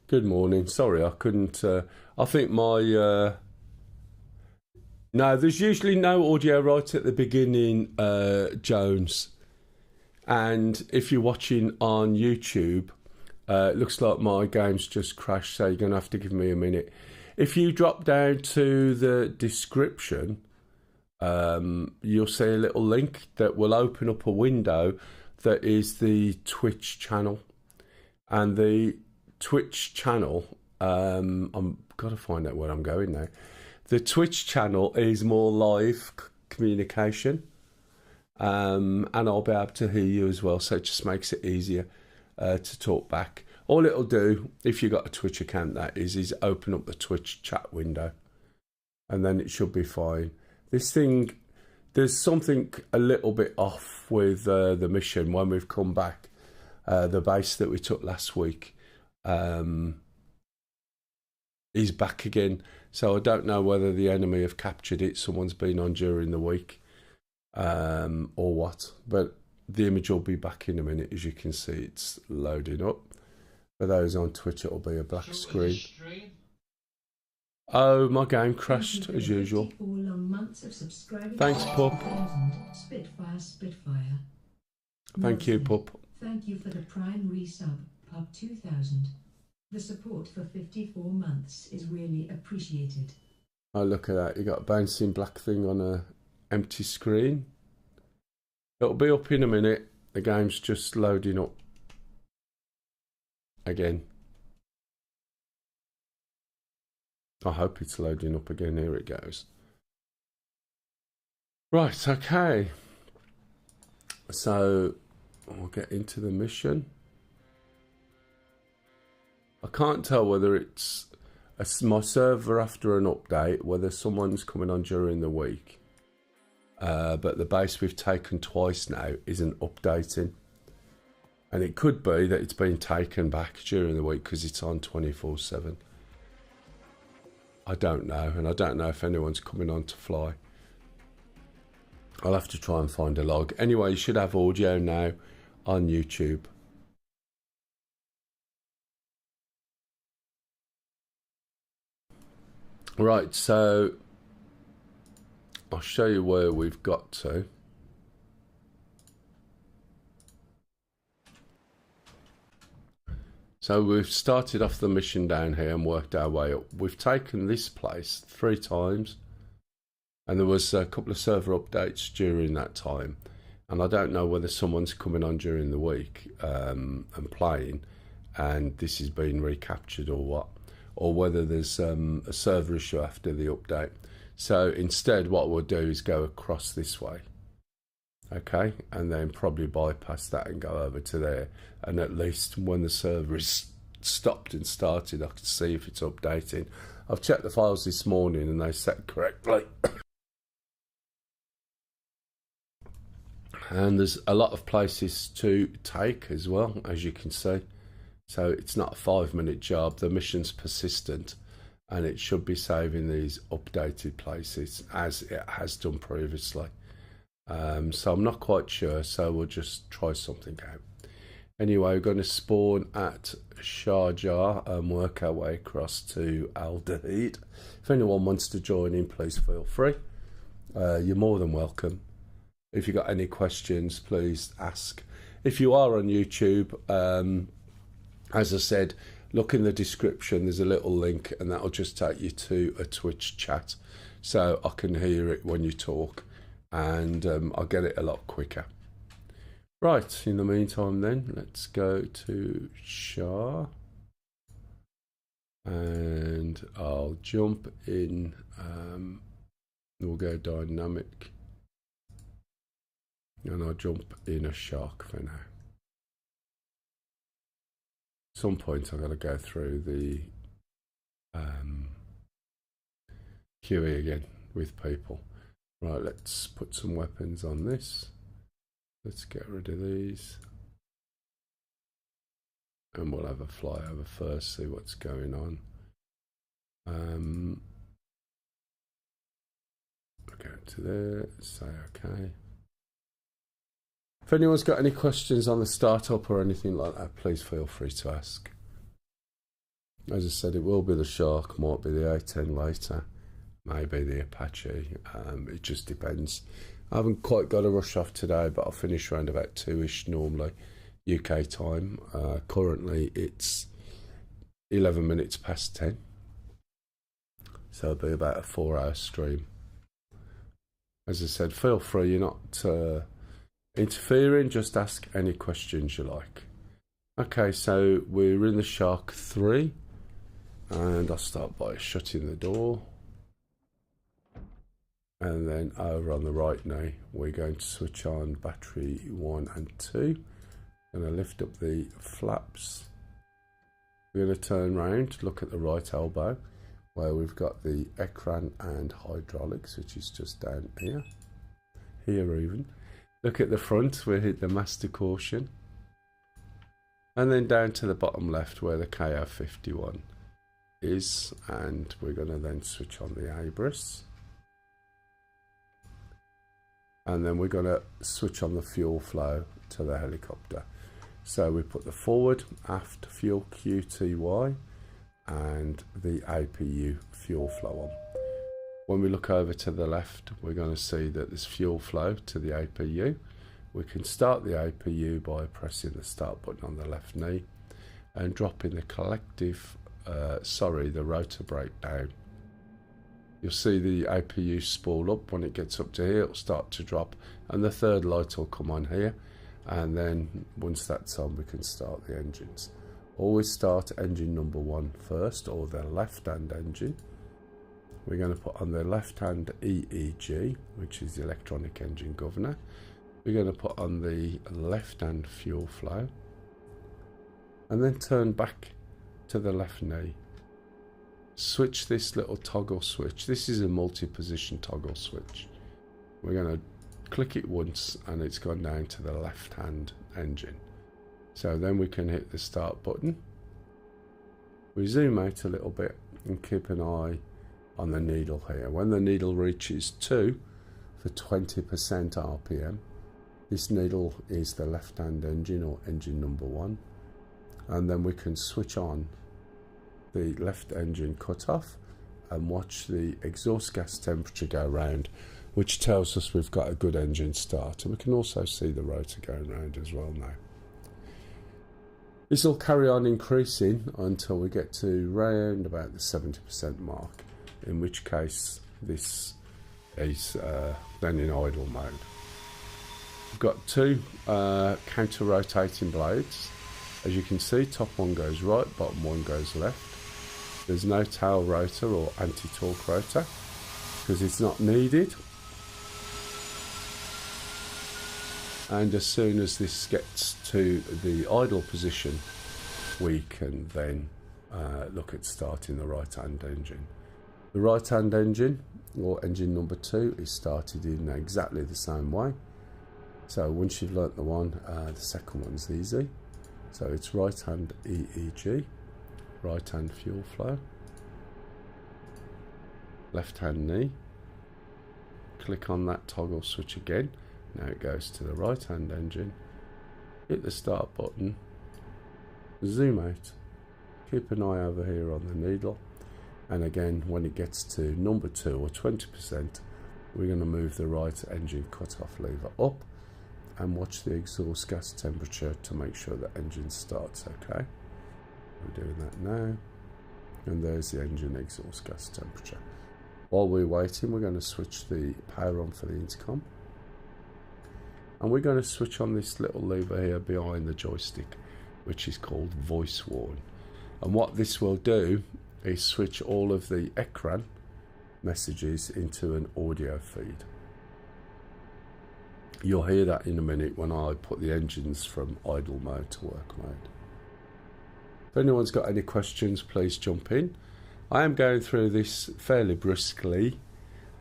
Good morning. Sorry, I couldn't. I think my. No, there's usually no audio right at the beginning, Jones. And if you're watching on YouTube, it looks like my game's just crashed, so you're going to have to give me a minute. If you drop down to the description, you'll see a little link that will open up a window that is the Twitch channel. And the Twitch channel, I'm got to find out where I'm going now. The Twitch channel is more live communication, and I'll be able to hear you as well, so it just makes it easier to talk back. All it'll do, if you've got a Twitch account, that is open up the Twitch chat window, and then it should be fine. This thing, there's something a little bit off with the mission when we've come back. The base that we took last week is back again, so I don't know whether the enemy have captured it, someone's been on during the week, or what, but the image will be back in a minute. As you can see, it's loading up. For those on Twitch, it'll be a black screen. Oh, my game crashed as usual. Thanks, Pup. Spitfire. Thank you, Pup. Thank you for the Prime resub, Pup 2000. The support for 54 months is really appreciated. Oh, look at that. You got a bouncing black thing on a empty screen. It'll be up in a minute. The game's just loading up again. I hope it's loading up again. Here it goes. Right, okay. So we'll get into the mission. I can't tell whether it's my server after an update, whether someone's coming on during the week. But the base we've taken twice now isn't updating. And it could be that it's been taken back during the week because it's on 24/7. I don't know, and I don't know if anyone's coming on to fly. I'll have to try and find a log. Anyway, you should have audio now on YouTube. Right, so I'll show you where we've got to. So we've started off the mission down here and worked our way up. We've taken this place 3 times, and there was a couple of server updates during that time. And I don't know whether someone's coming on during the week and playing, and this is being recaptured or what, or whether there's a server issue after the update. So instead, what we'll do is go across this way. Okay, and then probably bypass that and go over to there, and at least when the server is stopped and started, I can see if it's updating. I've checked the files this morning and they set correctly. And there's a lot of places to take as well, as you can see. So it's not a 5-minute job. The mission's persistent, and it should be saving these updated places as it has done previously. So I'm not quite sure, so we'll just try something out. Anyway, we're going to spawn at Sharjah and work our way across to Al Dahid. If anyone wants to join in, please feel free. You're more than welcome. If you've got any questions, please ask. If you are on YouTube, as I said, look in the description, there's a little link, and that'll just take you to a Twitch chat, so I can hear it when you talk, and I'll get it a lot quicker. Right, in the meantime then, let's go to Shah, and I'll jump in, we'll go dynamic, and I'll jump in a shark for now. At some point I've got to go through the QE again with people. Right, let's put some weapons on this. Let's get rid of these. And we'll have a fly over first, see what's going on. Go to there, say okay. If anyone's got any questions on the startup or anything like that, please feel free to ask. As I said, it will be the Shark, might be the A10 later, maybe the Apache. It just depends. I haven't quite got a rush off today, but I'll finish around about 2ish normally UK time. Currently it's 11 minutes past 10, so it'll be about a 4-hour stream. As I said, feel free, you're not interfering, just ask any questions you like. Okay, so we're in the Shark 3, and I'll start by shutting the door. And then over on the right now, we're going to switch on battery 1 and 2. I'm going to lift up the flaps. We're going to turn around, look at the right elbow, where we've got the Ekran and hydraulics, which is just down here. Here even. Look at the front, we hit the master caution. And then down to the bottom left where the KO51 is, and we're going to then switch on the ABRIS. And then we're going to switch on the fuel flow to the helicopter. So we put the forward, aft fuel QTY and the APU fuel flow on. When we look over to the left, we're going to see that there's fuel flow to the APU. We can start the APU by pressing the start button on the left knee and dropping the the rotor brake down. You'll see the APU spool up. When it gets up to here, it'll start to drop, and the third light will come on here. And then once that's on, we can start the engines. Always start engine number 1 first, or the left-hand engine. We're going to put on the left-hand EEG, which is the electronic engine governor. We're going to put on the left-hand fuel flow, and then turn back to the left knee. Switch this little toggle switch. This is a multi-position toggle switch. We're going to click it once and it's gone down to the left hand engine. So then we can hit the start button. We zoom out a little bit and keep an eye on the needle here. When the needle reaches 2 for 20% RPM, this needle is the left hand engine, or engine number 1, and then we can switch on the left engine cut off and watch the exhaust gas temperature go round, which tells us we've got a good engine start. And we can also see the rotor going round as well now. This will carry on increasing until we get to round about the 70% mark, in which case this is then in idle mode. We've got 2 counter rotating blades. As you can see, top one goes right, bottom one goes left. There's no tail rotor or anti-torque rotor because it's not needed. And as soon as this gets to the idle position, we can then look at starting the right-hand engine. The right-hand engine, or engine number 2, is started in exactly the same way. So once you've learnt the one, the second one's easy. So it's right-hand EEG. Right hand fuel flow, left hand knee, click on that toggle switch again. Now it goes to the right hand engine, hit the start button, zoom out, keep an eye over here on the needle, and again when it gets to number 2 or 20%, we're going to move the right engine cut off lever up and watch the exhaust gas temperature to make sure the engine starts okay. We're doing that now, and there's the engine exhaust gas temperature. While we're waiting, we're going to switch the power on for the intercom, and we're going to switch on this little lever here behind the joystick, which is called voice warn. And what this will do is switch all of the Ekran messages into an audio feed. You'll hear that in a minute when I put the engines from idle mode to work mode. If anyone's got any questions, please jump in. I am going through this fairly briskly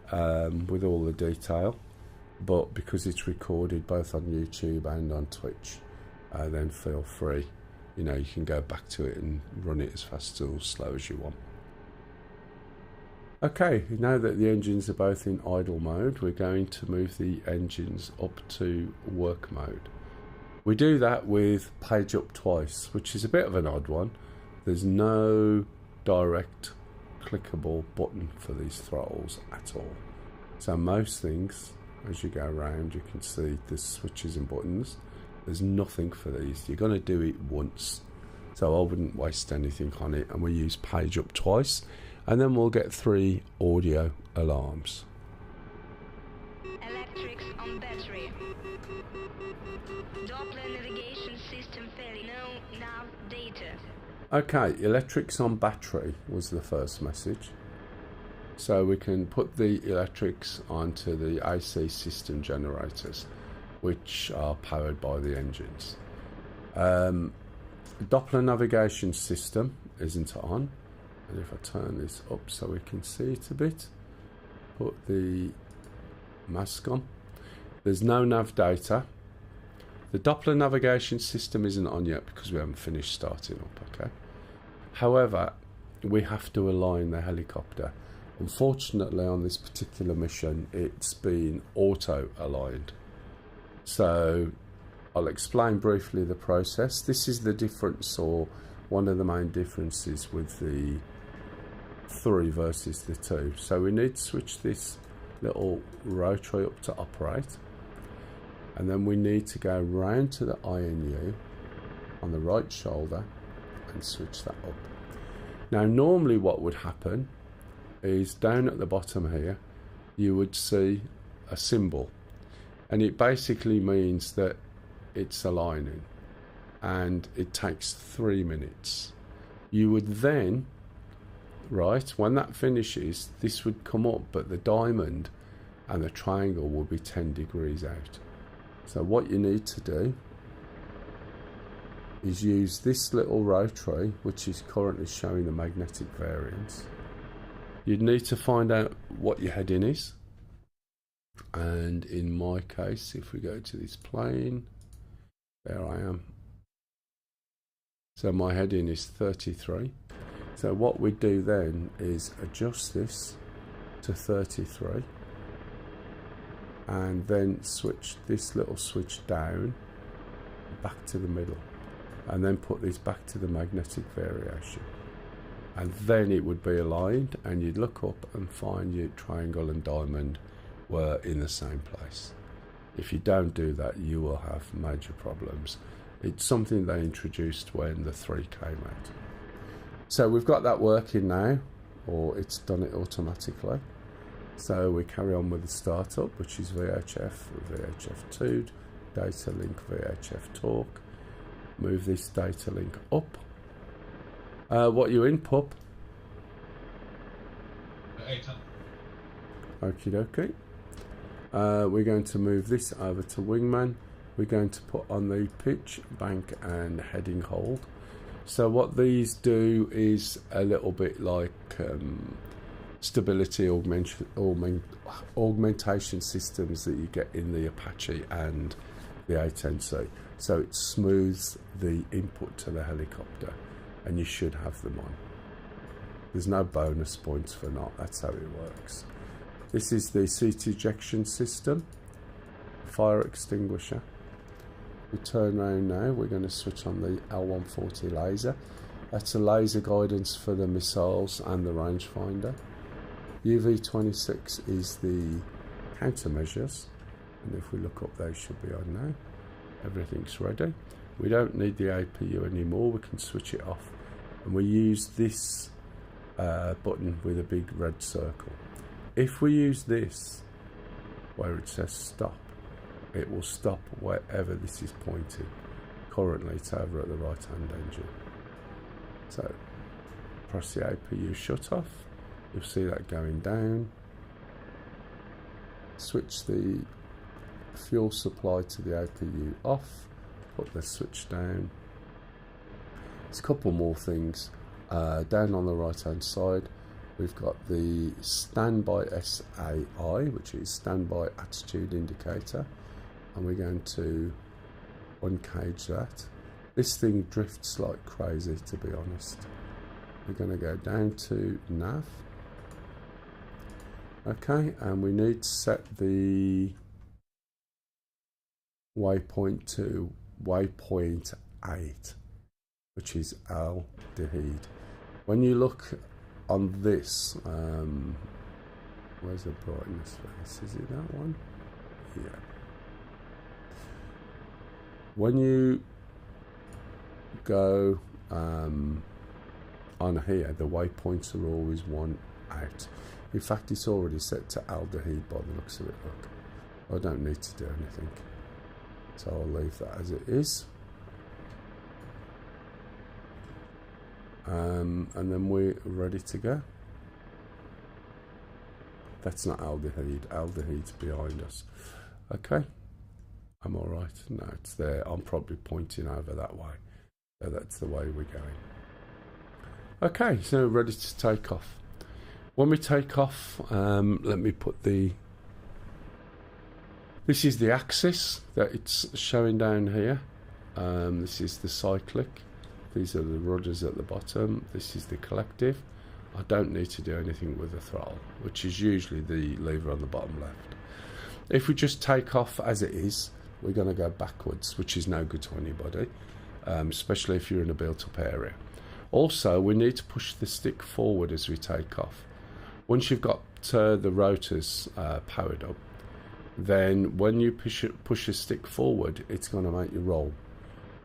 with all the detail, but because it's recorded both on YouTube and on Twitch, then feel free. You know, you can go back to it and run it as fast or slow as you want. Okay, now that the engines are both in idle mode, we're going to move the engines up to work mode. We do that with page up twice, which is a bit of an odd one. There's no direct clickable button for these throttles at all. So most things, as you go around, you can see the switches and buttons. There's nothing for these. You're going to do it once, so I wouldn't waste anything on it. And we use page up twice, and then we'll get 3 audio alarms. Electrics on battery. Doppler navigation system failure. No nav data. Okay, electrics on battery was the first message. So we can put the electrics onto the AC system generators, which are powered by the engines. Doppler navigation system isn't on. And if I turn this up so we can see it a bit, put the mask on. There's no nav data. The Doppler navigation system isn't on yet because we haven't finished starting up, okay? However, we have to align the helicopter. Unfortunately, on this particular mission, it's been auto-aligned. So I'll explain briefly the process. This is the difference, or one of the main differences with the 3 versus the 2. So we need to switch this little rotary up to operate, and then we need to go round to the INU on the right shoulder and switch that up. Now normally what would happen is down at the bottom here you would see a symbol, and it basically means that it's aligning, and it takes 3 minutes. You would then, right, when that finishes, this would come up, but the diamond and the triangle will be 10 degrees out. So what you need to do is use this little rotary, which is currently showing the magnetic variance. You'd need to find out what your heading is, and in my case, if we go to this plane, there I am. So my heading is 33. So what we do then is adjust this to 33, and then switch this little switch down back to the middle, and then put this back to the magnetic variation, and then it would be aligned, and you'd look up and find your triangle and diamond were in the same place. If you don't do that, you will have major problems. It's something they introduced when the 3 came out. So we've got that working now, or it's done it automatically. So we carry on with the startup, which is VHF, VHF2, data link, VHF talk. Move this data link up. What you in, pup? 8. Okie dokie. We're going to move this over to wingman. We're going to put on the pitch, bank and heading hold. So what these do is a little bit like stability augmentation systems that you get in the Apache and the A10C. So it smooths the input to the helicopter, and you should have them on. There's no bonus points for not, that's how it works. This is the seat ejection system, fire extinguisher. We turn around now, we're going to switch on the L140 laser. That's a laser guidance for the missiles and the rangefinder. UV26 is the countermeasures, and if we look up, they should be on now. Everything's ready. We don't need the APU anymore, we can switch it off, and we use this button with a big red circle. If we use this where it says stop, it will stop wherever this is pointing. Currently it's over at the right hand engine. So press the APU shut off, you'll see that going down. Switch the fuel supply to the APU off, put the switch down. There's a couple more things. Down on the right hand side we've got the standby SAI, which is standby attitude indicator, and we're going to uncage that. This drifting drifts like crazy, to be honest. We're going to go down to nav. Okay, and we need to set the waypoint to waypoint 8. which is aldehyde. When you look on this, where's the brightness for this? Is it that one? Yeah. When you go on here, the waypoints are always one out. In fact, it's already set to aldehyde by the looks of it. Look, I don't need to do anything, so I'll leave that as it is. And then we're ready to go. That's not aldehyde. Aldehyde's behind us. Okay. I'm all right. No, it's there. I'm probably pointing over that way. So that's the way we're going. Okay, so ready to take off. When we take off, let me put the... This is the axis that it's showing down here. This is the cyclic. These are the rudders at the bottom. This is the collective. I don't need to do anything with the throttle, which is usually the lever on the bottom left. If we just take off as it is, we're going to go backwards, which is no good to anybody, especially if you're in a built-up area. Also, we need to push the stick forward as we take off. Once you've got the rotors powered up, then when you push a stick forward, it's going to make you roll.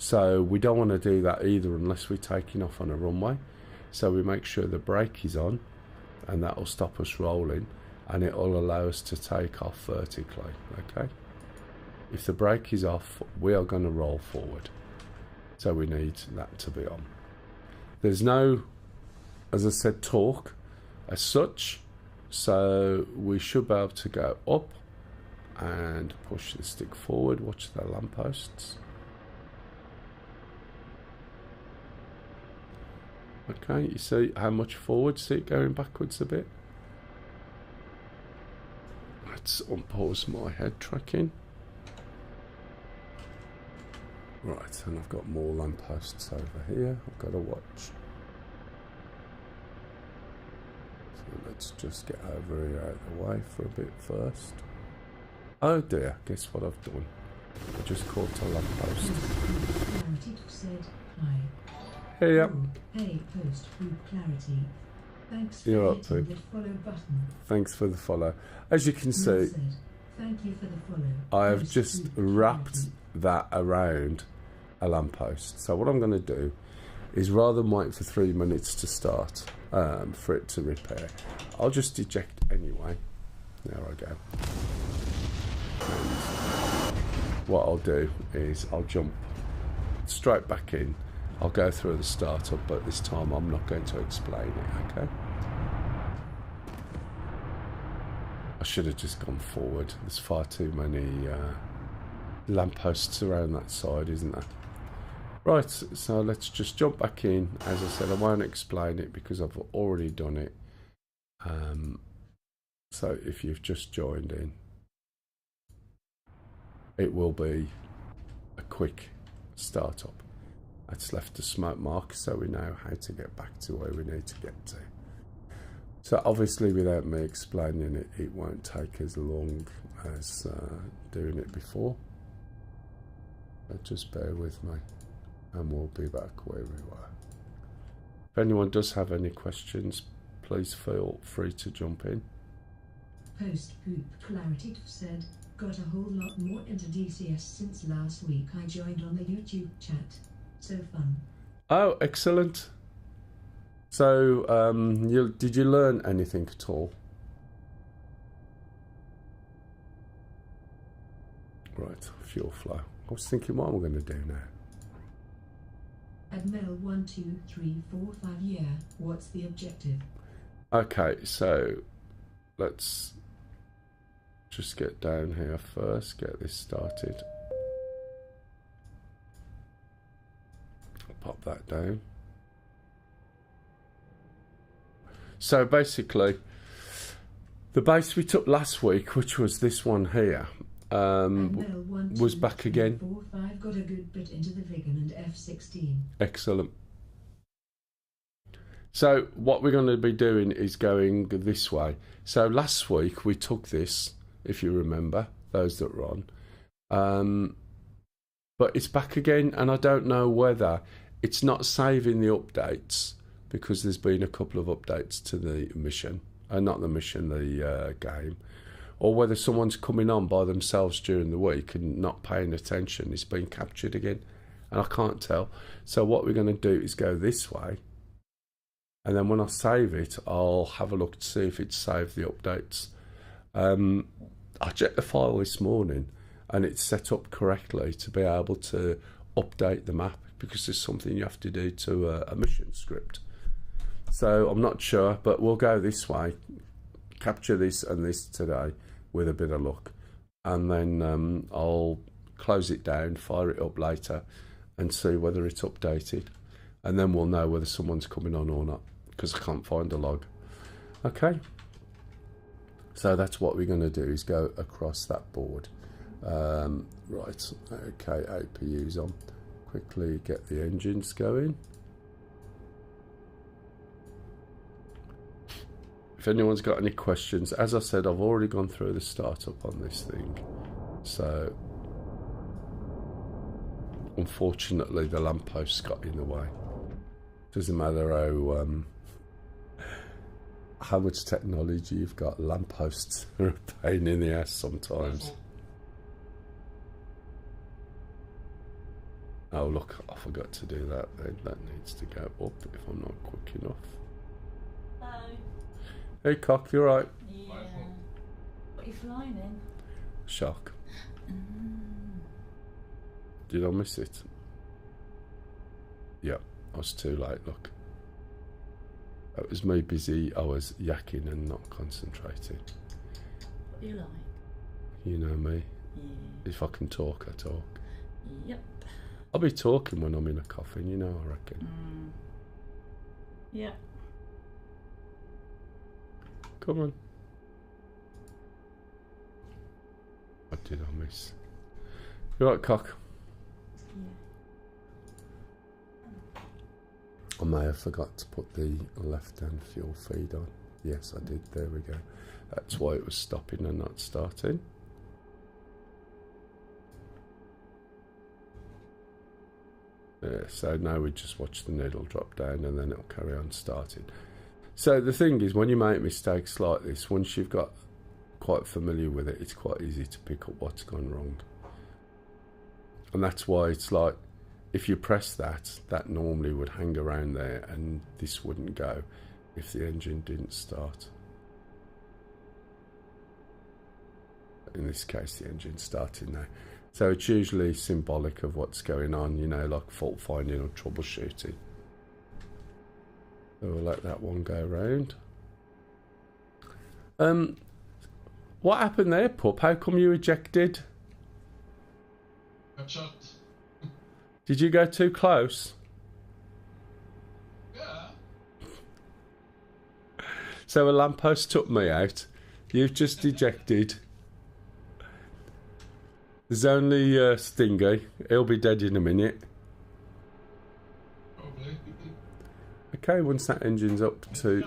So we don't want to do that either unless we're taking off on a runway. So we make sure the brake is on, and that will stop us rolling, and it will allow us to take off vertically. Okay. If the brake is off, we are going to roll forward. So we need that to be on. There's no, as I said, torque as such, so we should be able to go up and push the stick forward. Watch the lampposts. Okay, you see how much forward? See it going backwards a bit? Let's unpause my head tracking. Right, and I've got more lampposts over here I've got to watch. So let's just get over here out of the way for a bit first. Oh dear, guess what I've done? I just caught a lamppost. Hey, yep. Hey, post group clarity. Thanks for You're up, hitting the follow button. Thanks for the follow. As you can see, thank you for the follow. I have just wrapped that around a lamppost. So what I'm going to do is, rather than wait for 3 minutes to start for it to repair, I'll just eject anyway. There I go. And what I'll do is I'll jump straight back in. I'll go through the startup, but this time I'm not going to explain it, okay? I should have just gone forward. There's far too many lampposts around that side, isn't there? Right, so let's just jump back in. As I said, I won't explain it because I've already done it. So if you've just joined in, it will be a quick startup. That's left a smoke mark, so we know how to get back to where we need to get to. So obviously, without me explaining it, it won't take as long as doing it before. But just bear with me, and we'll be back where we were. If anyone does have any questions, please feel free to jump in. Post group clarity said, got a whole lot more into DCS since last week. I joined on the YouTube chat. So fun. Oh, excellent. So, did you learn anything at all? Right, fuel flow. I was thinking, what am I going to do now? Admel 1, 2, 3, 4, 5. Yeah. What's the objective? Okay, so let's just get down here first. Get this started. Pop that down. So basically, the base we took last week, which was this one here, was back again. 4, 5 got a good bit into the Vigan and F-16. Excellent. So what we're going to be doing is going this way. So last week we took this, if you remember, those that were on. But it's back again, and I don't know whether it's not saving the updates because there's been a couple of updates to the mission, not the mission, the game, or whether someone's coming on by themselves during the week and not paying attention. It's been captured again, and I can't tell. So what we're going to do is go this way, and then when I save it, I'll have a look to see if it's saved the updates. I checked the file this morning, and it's set up correctly to be able to update the map, because there's something you have to do to a mission script. So I'm not sure, but we'll go this way, capture this and this today with a bit of luck, and then I'll close it down, fire it up later, and see whether it's updated, and then we'll know whether someone's coming on or not, because I can't find a log. Okay, so that's what we're going to do, is go across that board. Right, okay, APU's on. Quickly get the engines going. If anyone's got any questions, as I said, I've already gone through the startup on this thing, so unfortunately the lampposts got in the way. Doesn't matter how much technology you've got, lampposts are a pain in the ass sometimes. Oh look, I forgot to do that then. That needs to go up if I'm not quick enough. Hello. Hey Cock, you alright? Yeah. What are you flying in? Shock. Did I miss it? Yeah, I was too late, look. It was me busy, I was yakking and not concentrating. What do you like? You know me. Yeah. If I can talk, I talk. Yep. I'll be talking when I'm in a coffin, you know, I reckon. Yeah. Come on. What did I miss? You right, Cock? Yeah. I may have forgot to put the left-hand fuel feed on. Yes, I did. There we go. That's why it was stopping and not starting. Yeah, so now we just watch the needle drop down and then it'll carry on starting. So the thing is, when you make mistakes like this, once you've got quite familiar with it, it's quite easy to pick up what's gone wrong. And that's why it's like, if you press that, that normally would hang around there and this wouldn't go if the engine didn't start. In this case, the engine's starting now. So it's usually symbolic of what's going on, you know, like fault finding or troubleshooting. So we'll let that one go round. What happened there, Pup? How come you ejected? Got shot. Did you go too close? Yeah. So a lamppost took me out. You've just ejected. There's only Stingy. He'll be dead in a minute. Probably. Okay, once that engine's up to...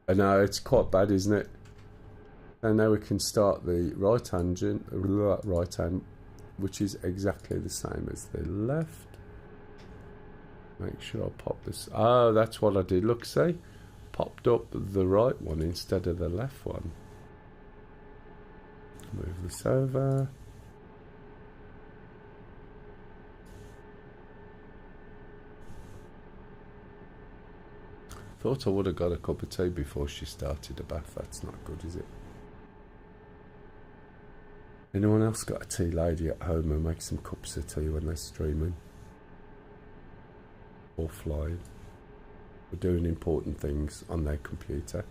I know, it's quite bad, isn't it? And now we can start the right hand, which is exactly the same as the left. Make sure I pop this. Oh, that's what I did. Look, see? Popped up the right one instead of the left one. Move this over. Thought I would have got a cup of tea before she started the bath. That's not good, is it? Anyone else got a tea lady at home who makes some cups of tea when they're streaming? Or flying? Or doing important things on their computer?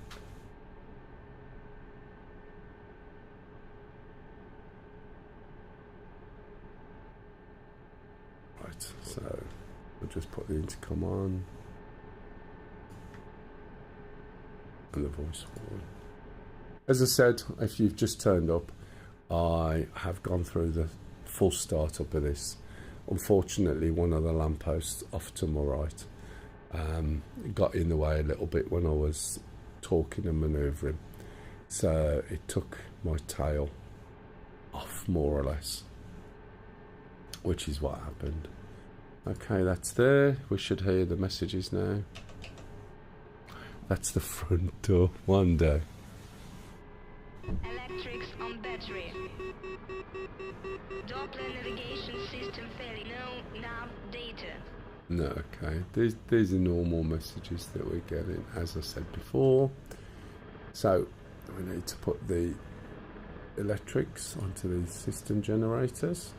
Right, so we'll just put the intercom on. And the voice forward. As I said, if you've just turned up, I have gone through the full startup of this. Unfortunately, one of the lampposts off to my right got in the way a little bit when I was talking and manoeuvring. So it took my tail off more or less, which is what happened. Okay, that's there. We should hear the messages now. That's the front door. One day. Electrics on battery. Doppler navigation system failing. No nav data. No, okay. These are normal messages that we're getting, as I said before. So we need to put the electrics onto these system generators.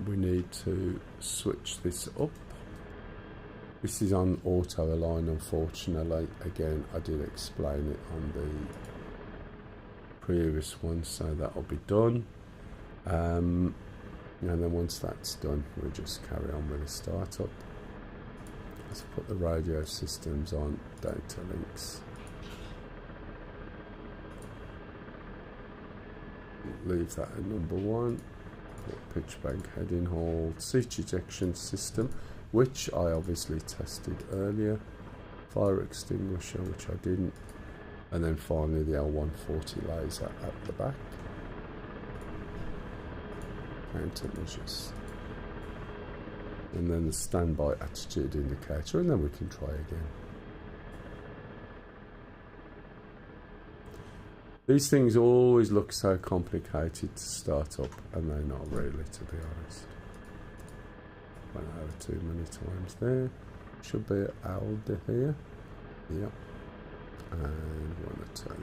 We need to switch this up. This is on auto align, unfortunately. Again, I did explain it on the previous one, so that'll be done. And then once that's done, we'll just carry on with the startup. Let's put the radio systems on, data links. Leave that at number 1. Pitch bank heading hold, seat ejection system, which I obviously tested earlier, fire extinguisher, which I didn't, and then finally the L140 laser at the back. Countermeasures, and then the standby attitude indicator, and then we can try again. These things always look so complicated to start up, and they're not really, to be honest. Went over too many times there. Should be ALDA here. Yep. And we want to turn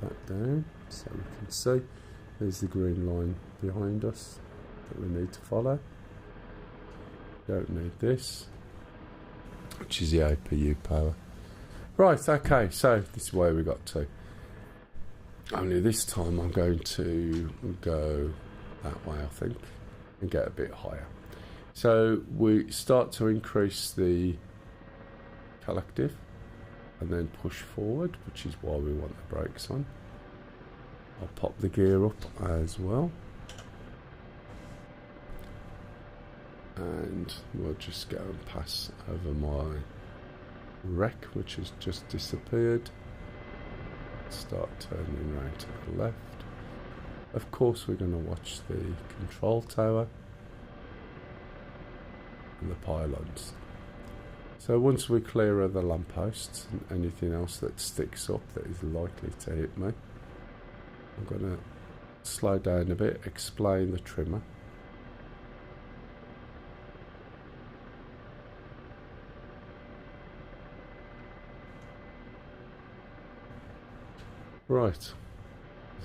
that down so we can see. There's the green line behind us that we need to follow. Don't need this, which is the APU power. Right, okay, so this is where we got to. Only this time I'm going to go that way, I think, and get a bit higher. So we start to increase the collective and then push forward, which is why we want the brakes on. I'll pop the gear up as well. And we'll just go and pass over my wreck, which has just disappeared. Start turning right to the left. Of course, we're going to watch the control tower and the pylons. So once we clear of the lampposts and anything else that sticks up that is likely to hit me, I'm going to slow down a bit, explain the trimmer. Right,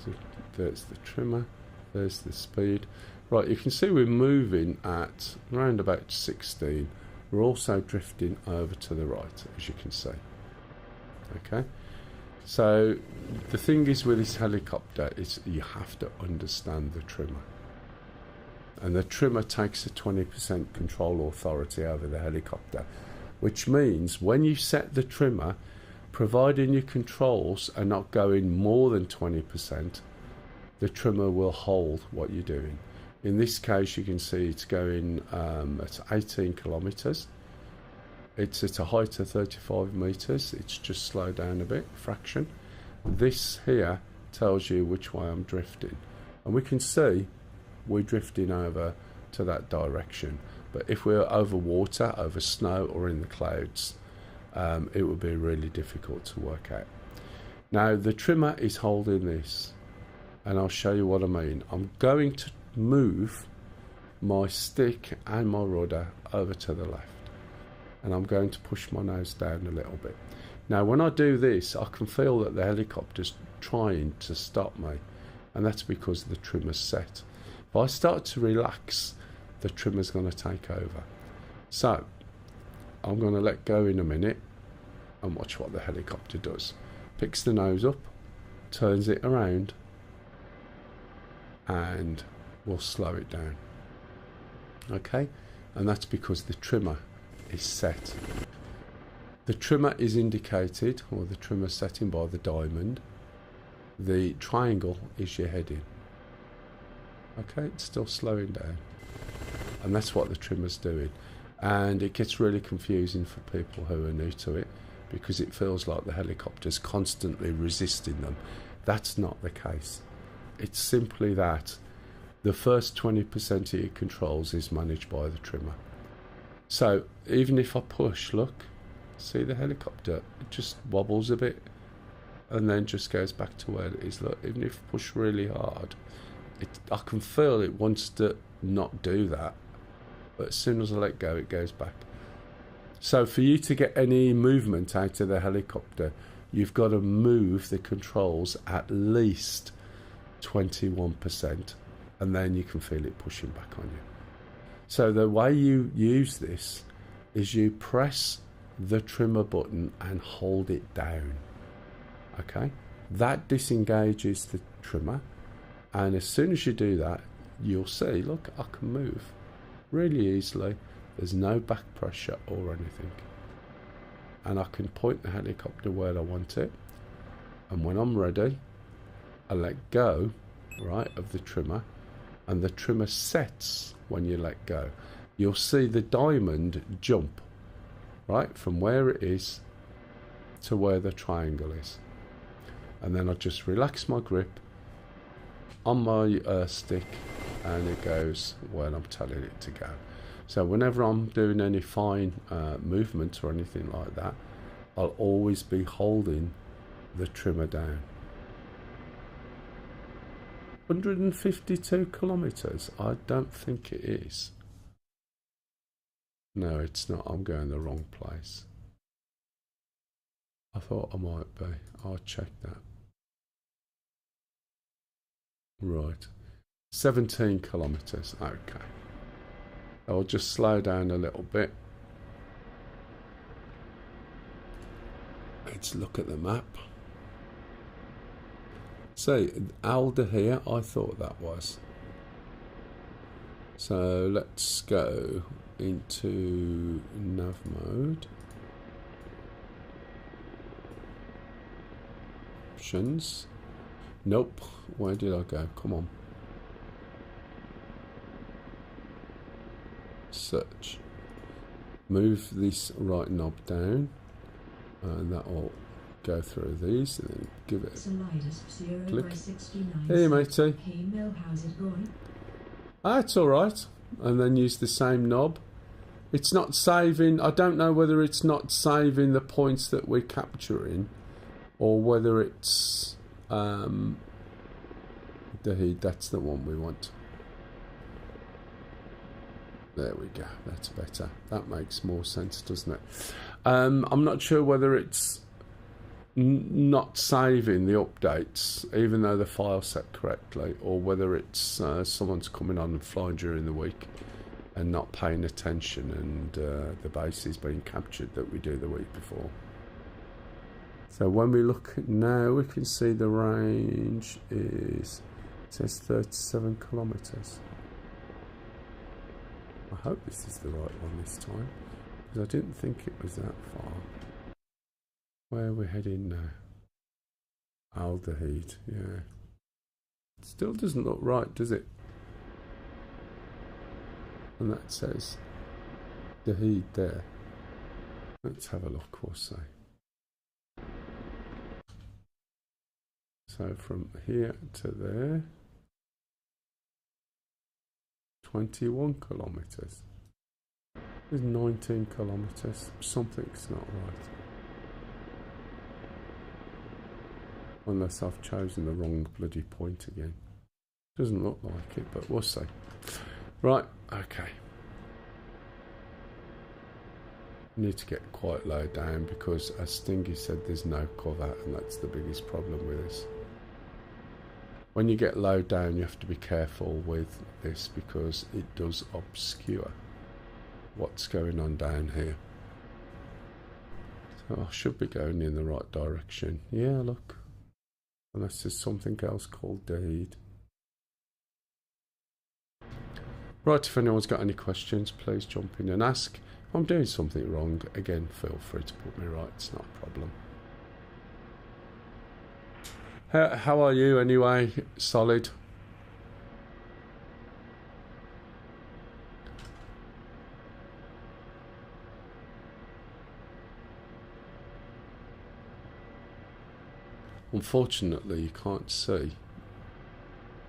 so there's the trimmer, there's the speed. Right, you can see we're moving at around about 16. We're also drifting over to the right, as you can see. Okay, so the thing is with this helicopter is you have to understand the trimmer. And the trimmer takes a 20% control authority over the helicopter, which means when you set the trimmer, providing your controls are not going more than 20%, the trimmer will hold what you're doing. In this case, you can see it's going at 18 kilometers. It's at a height of 35 meters. It's just slowed down a bit, fraction. This here tells you which way I'm drifting. And we can see we're drifting over to that direction. But if we're over water, over snow, or in the clouds, it would be really difficult to work out. Now the trimmer is holding this, and I'll show you what I mean. I'm going to move my stick and my rudder over to the left, and I'm going to push my nose down a little bit. Now when I do this, I can feel that the helicopter's trying to stop me, and that's because the trimmer's set. If I start to relax, the trimmer's going to take over. So I'm going to let go in a minute and watch what the helicopter does. Picks the nose up, turns it around, and we'll slow it down. Okay, and that's because the trimmer is set. The trimmer is indicated, or the trimmer setting, by the diamond. The triangle is your heading. Okay, it's still slowing down, and that's what the trimmer's doing. And it gets really confusing for people who are new to it, because it feels like the helicopter's constantly resisting them. That's not the case. It's simply that the first 20% of your controls is managed by the trimmer. So even if I push, look, see the helicopter, it just wobbles a bit and then just goes back to where it is. Look, even if I push really hard, I can feel it wants to not do that, but as soon as I let go, it goes back. So for you to get any movement out of the helicopter, you've got to move the controls at least 21%, and then you can feel it pushing back on you. So the way you use this is you press the trimmer button and hold it down. Okay, that disengages the trimmer, and as soon as you do that, you'll see, look, I can move really easily. There's no back pressure or anything, and I can point the helicopter where I want it, and when I'm ready, I let go, right, of the trimmer, and the trimmer sets when you let go. You'll see the diamond jump, right, from where it is to where the triangle is. And then I just relax my grip on my stick, and it goes where I'm telling it to go. So whenever I'm doing any fine movement or anything like that, I'll always be holding the trimmer down. 152 kilometers? I don't think it is. No, it's not. I'm going the wrong place. I thought I might be. I'll check that. Right. 17 kilometers. Okay. I'll just slow down a little bit. Let's look at the map. See, Alder here, I thought that was. So let's go into nav mode. Options. Nope. Where did I go? Come on. Search. Move this right knob down, and that will go through these, and then give it a click. Hey matey. Hey Mel, how's it going? That's alright. And then use the same knob. It's not saving. I don't know whether it's not saving the points that we're capturing, or whether it's that's the one we want. There we go. That's better. That makes more sense, doesn't it? I'm not sure whether it's not saving the updates, even though the file's set correctly, or whether it's someone's coming on and flying during the week and not paying attention, and the base is being captured that we do the week before. So when we look now, we can see the range is, it says 37 kilometers. I hope this is the right one this time, because I didn't think it was that far. Where are we heading now? Aldehyde, yeah. It still doesn't look right, does it? And that says Dahid there. Let's have a look, we'll see. So from here to there, 21 kilometers. There's 19 kilometers. Something's not right. Unless I've chosen the wrong bloody point again. Doesn't look like it, but we'll see. Right, okay. Need to get quite low down, because as Stingy said, there's no cover, and that's the biggest problem with this. When you get low down, you have to be careful with this, because it does obscure what's going on down here. So I should be going in the right direction. Yeah, look. Unless there's something else called Dahid. Right, if anyone's got any questions, please jump in and ask. If I'm doing something wrong, again, feel free to put me right. It's not a problem. How are you anyway? Solid? Unfortunately, you can't see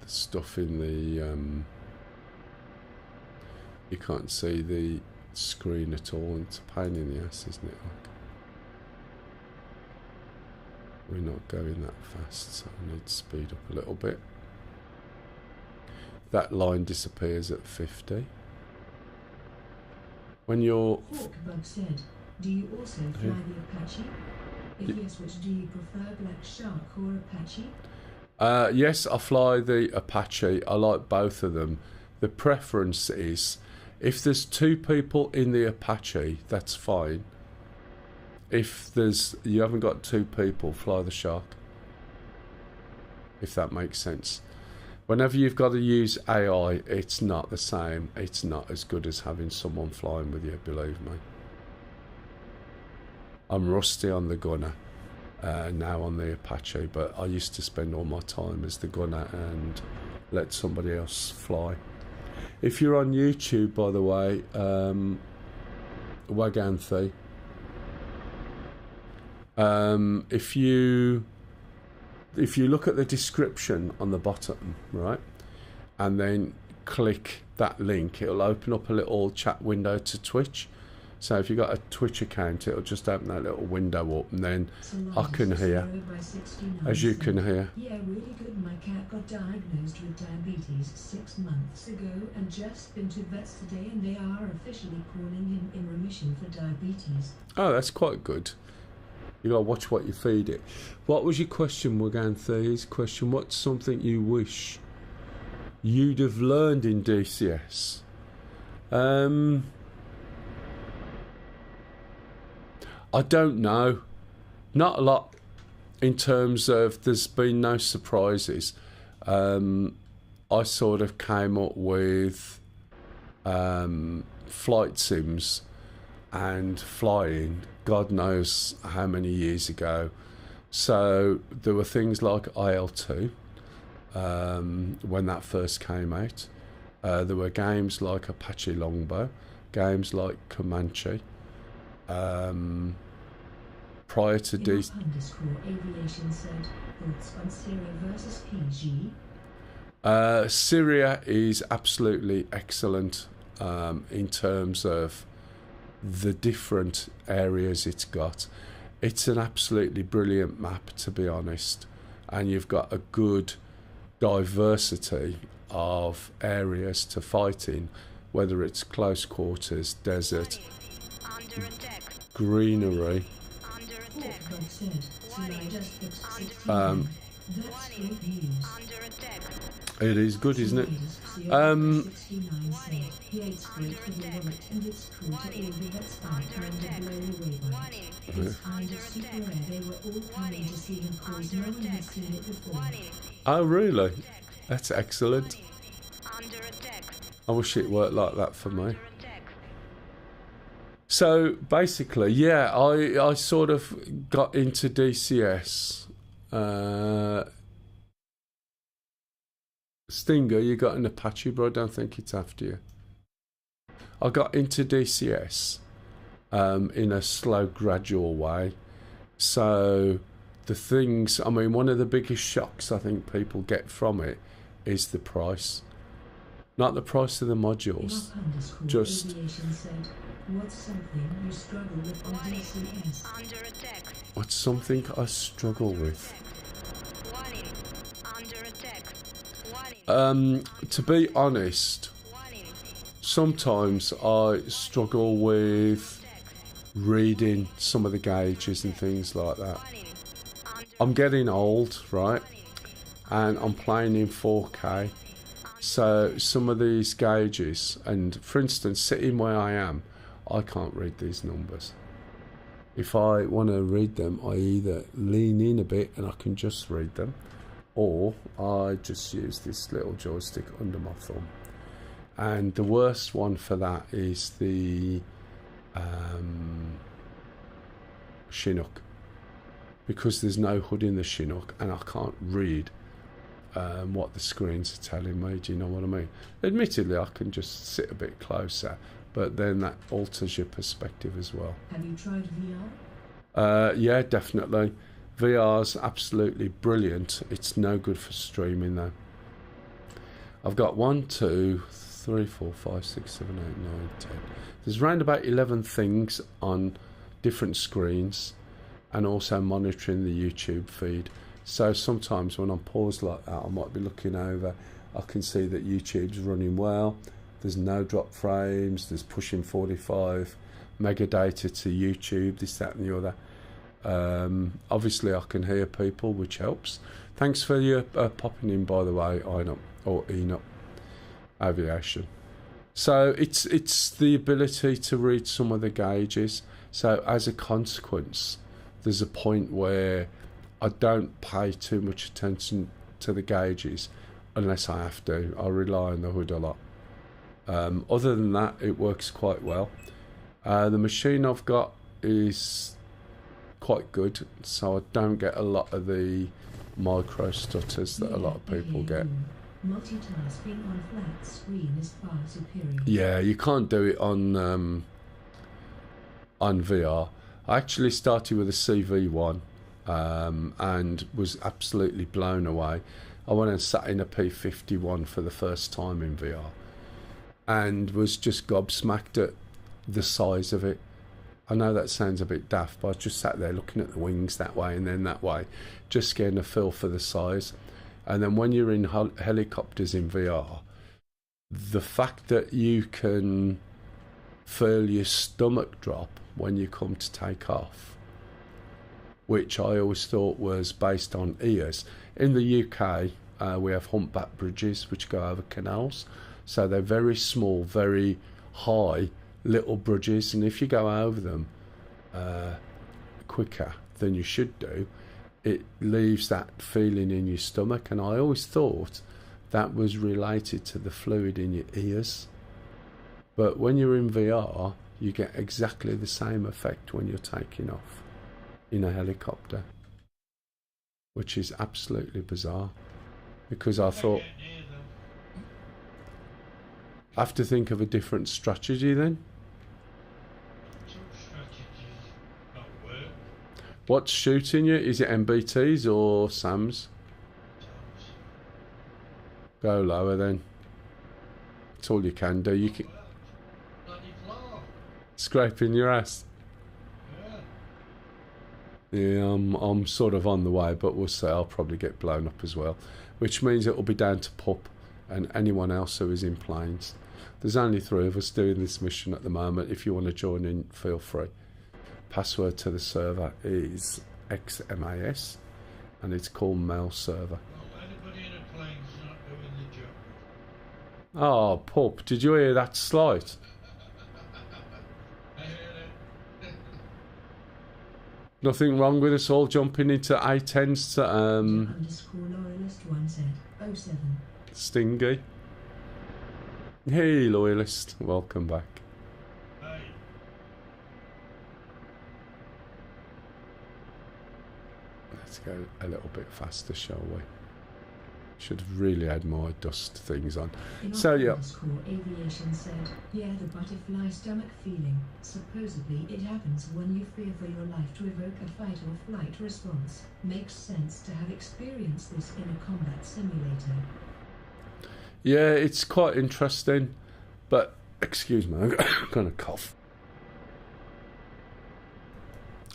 stuff in the you can't see the screen at all. It's a pain in the ass, isn't it? Like, we're not going that fast, so I need to speed up a little bit. That line disappears at 50. When you're... Hawkbug said, do you also fly the Apache? If yes, which do you prefer, Black Shark or Apache? Yes, I fly the Apache. I like both of them. The preference is, if there's 2 people in the Apache, that's fine. If you haven't got 2 people, fly the Shark. If that makes sense. Whenever you've got to use AI, it's not the same. It's not as good as having someone flying with you, believe me. I'm rusty on the gunner now on the Apache, but I used to spend all my time as the gunner and let somebody else fly. If you're on YouTube, by the way, Waganthe, if you look at the description on the bottom, right, and then click that link, it'll open up a little chat window to Twitch. So if you've got a Twitch account, it'll just open that little window up, and then I can hear, as you can hear. Yeah, really good. My cat got diagnosed with diabetes 6 months ago and just been to vets today, and they are officially calling him in remission for diabetes. Oh, that's quite good. You gotta watch what you feed it. What was your question, Waganthe's question? What's something you wish you'd have learned in DCS? I don't know. Not a lot in terms of there's been no surprises. I sort of came up with flight sims and flying, God knows how many years ago. So there were things like IL-2 when that first came out. There were games like Apache Longbow, games like Comanche. Prior to Aviation said, thoughts on Syria versus PG? Syria is absolutely excellent in terms of the different areas it's got. It's an absolutely brilliant map, to be honest, and you've got a good diversity of areas to fight in, whether it's close quarters, desert, greenery. It is good, isn't it? Oh, really? That's excellent. I wish it worked like that for me. So basically, yeah, I sort of got into DCS. Stinger, you got an Apache, but I don't think it's after you. I got into DCS in a slow, gradual way. So the things, I mean, one of the biggest shocks I think people get from it is the price. Not the price of the modules, just... What's something you struggle with on DCS? What's something I struggle with? To be honest, sometimes I struggle with reading some of the gauges and things like that. I'm getting old, right? And I'm playing in 4K. So some of these gauges, and for instance, sitting where I am, I can't read these numbers. If I want to read them, I either lean in a bit and I can just read them, or I just use this little joystick under my thumb. And the worst one for that is the Chinook, because there's no hood in the Chinook and I can't read what the screens are telling me. Do you know what I mean? Admittedly, I can just sit a bit closer, but then that alters your perspective as well. Have you tried VR? Yeah, definitely. VR's absolutely brilliant. It's no good for streaming though. I've got 1, 2, 3, 4, 5, 6, 7, 8, 9, 10. There's around about 11 things on different screens, and also monitoring the YouTube feed. So sometimes when I'm paused like that, I might be looking over. I can see that YouTube's running well. There's no drop frames. There's pushing 45 mega data to YouTube, this, that and the other. Obviously I can hear people, which helps. Thanks for your popping in, by the way, Enoch Aviation. So it's the ability to read some of the gauges. So as a consequence, there's a point where I don't pay too much attention to the gauges unless I have to. I rely on the hood a lot. Other than that, it works quite well. The machine I've got is quite good, so I don't get a lot of the micro stutters that a lot of people get. Multitasking on flat screen is far superior. Yeah, you can't do it on VR. I actually started with a CV1 and was absolutely blown away. I went and sat in a P51 for the first time in VR and was just gobsmacked at the size of it. I know that sounds a bit daft, but I just sat there looking at the wings that way and then that way, just getting a feel for the size. And then when you're in helicopters in VR, the fact that you can feel your stomach drop when you come to take off, which I always thought was based on ears. In the UK, we have humpback bridges which go over canals, so they're very small, very high little bridges, and if you go over them quicker than you should do, it leaves that feeling in your stomach. And I always thought that was related to the fluid in your ears, but when you're in VR, you get exactly the same effect when you're taking off in a helicopter, which is absolutely bizarre, because I thought I have to think of a different strategy then. What's shooting you? Is it MBTs or SAMs? Go lower then. That's all you can do. You can scraping your ass. Yeah, I'm sort of on the way, but we'll say I'll probably get blown up as well, which means it will be down to Pup and anyone else who is in planes. There's only 3 of us doing this mission at the moment. If you want to join in, feel free. Password to the server is XMAS, and it's called Mail Server. Well, anybody in a plane's not doing the job. Oh, Pup, did you hear that slight? I heard it. Nothing wrong with us all jumping into A10s to _loyalist1 said 07. Stingy. Hey, loyalist, welcome back. Hey, Let's go a little bit faster, shall we? Should have really had more dust things on. So yeah. Core Aviation said, yeah, the butterfly stomach feeling. Supposedly it happens when you fear for your life to evoke a fight or flight response. Makes sense to have experienced this in a combat simulator. Yeah, it's quite interesting, but excuse me, I'm going to cough.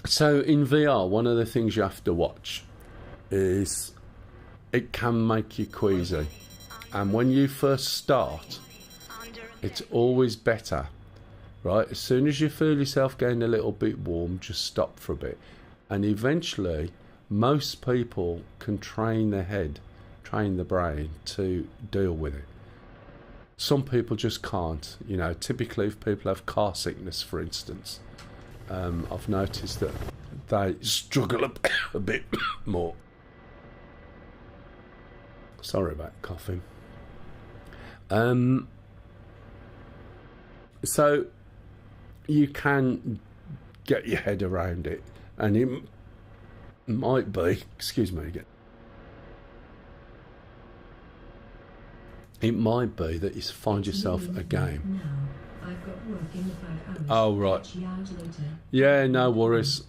So in VR, one of the things you have to watch is it can make you queasy, and when you first start, it's always better, right? As soon as you feel yourself getting a little bit warm, just stop for a bit, and eventually most people can train their head, train the brain to deal with it. Some people just can't. You know, typically if people have car sickness, for instance, I've noticed that they struggle a bit more. Sorry about coughing. So you can get your head around it, and it might be, excuse me again, it might be that you find yourself a game. Now, I've got work in the 5 hours. Oh, right. 3 hours later. Yeah, no worries.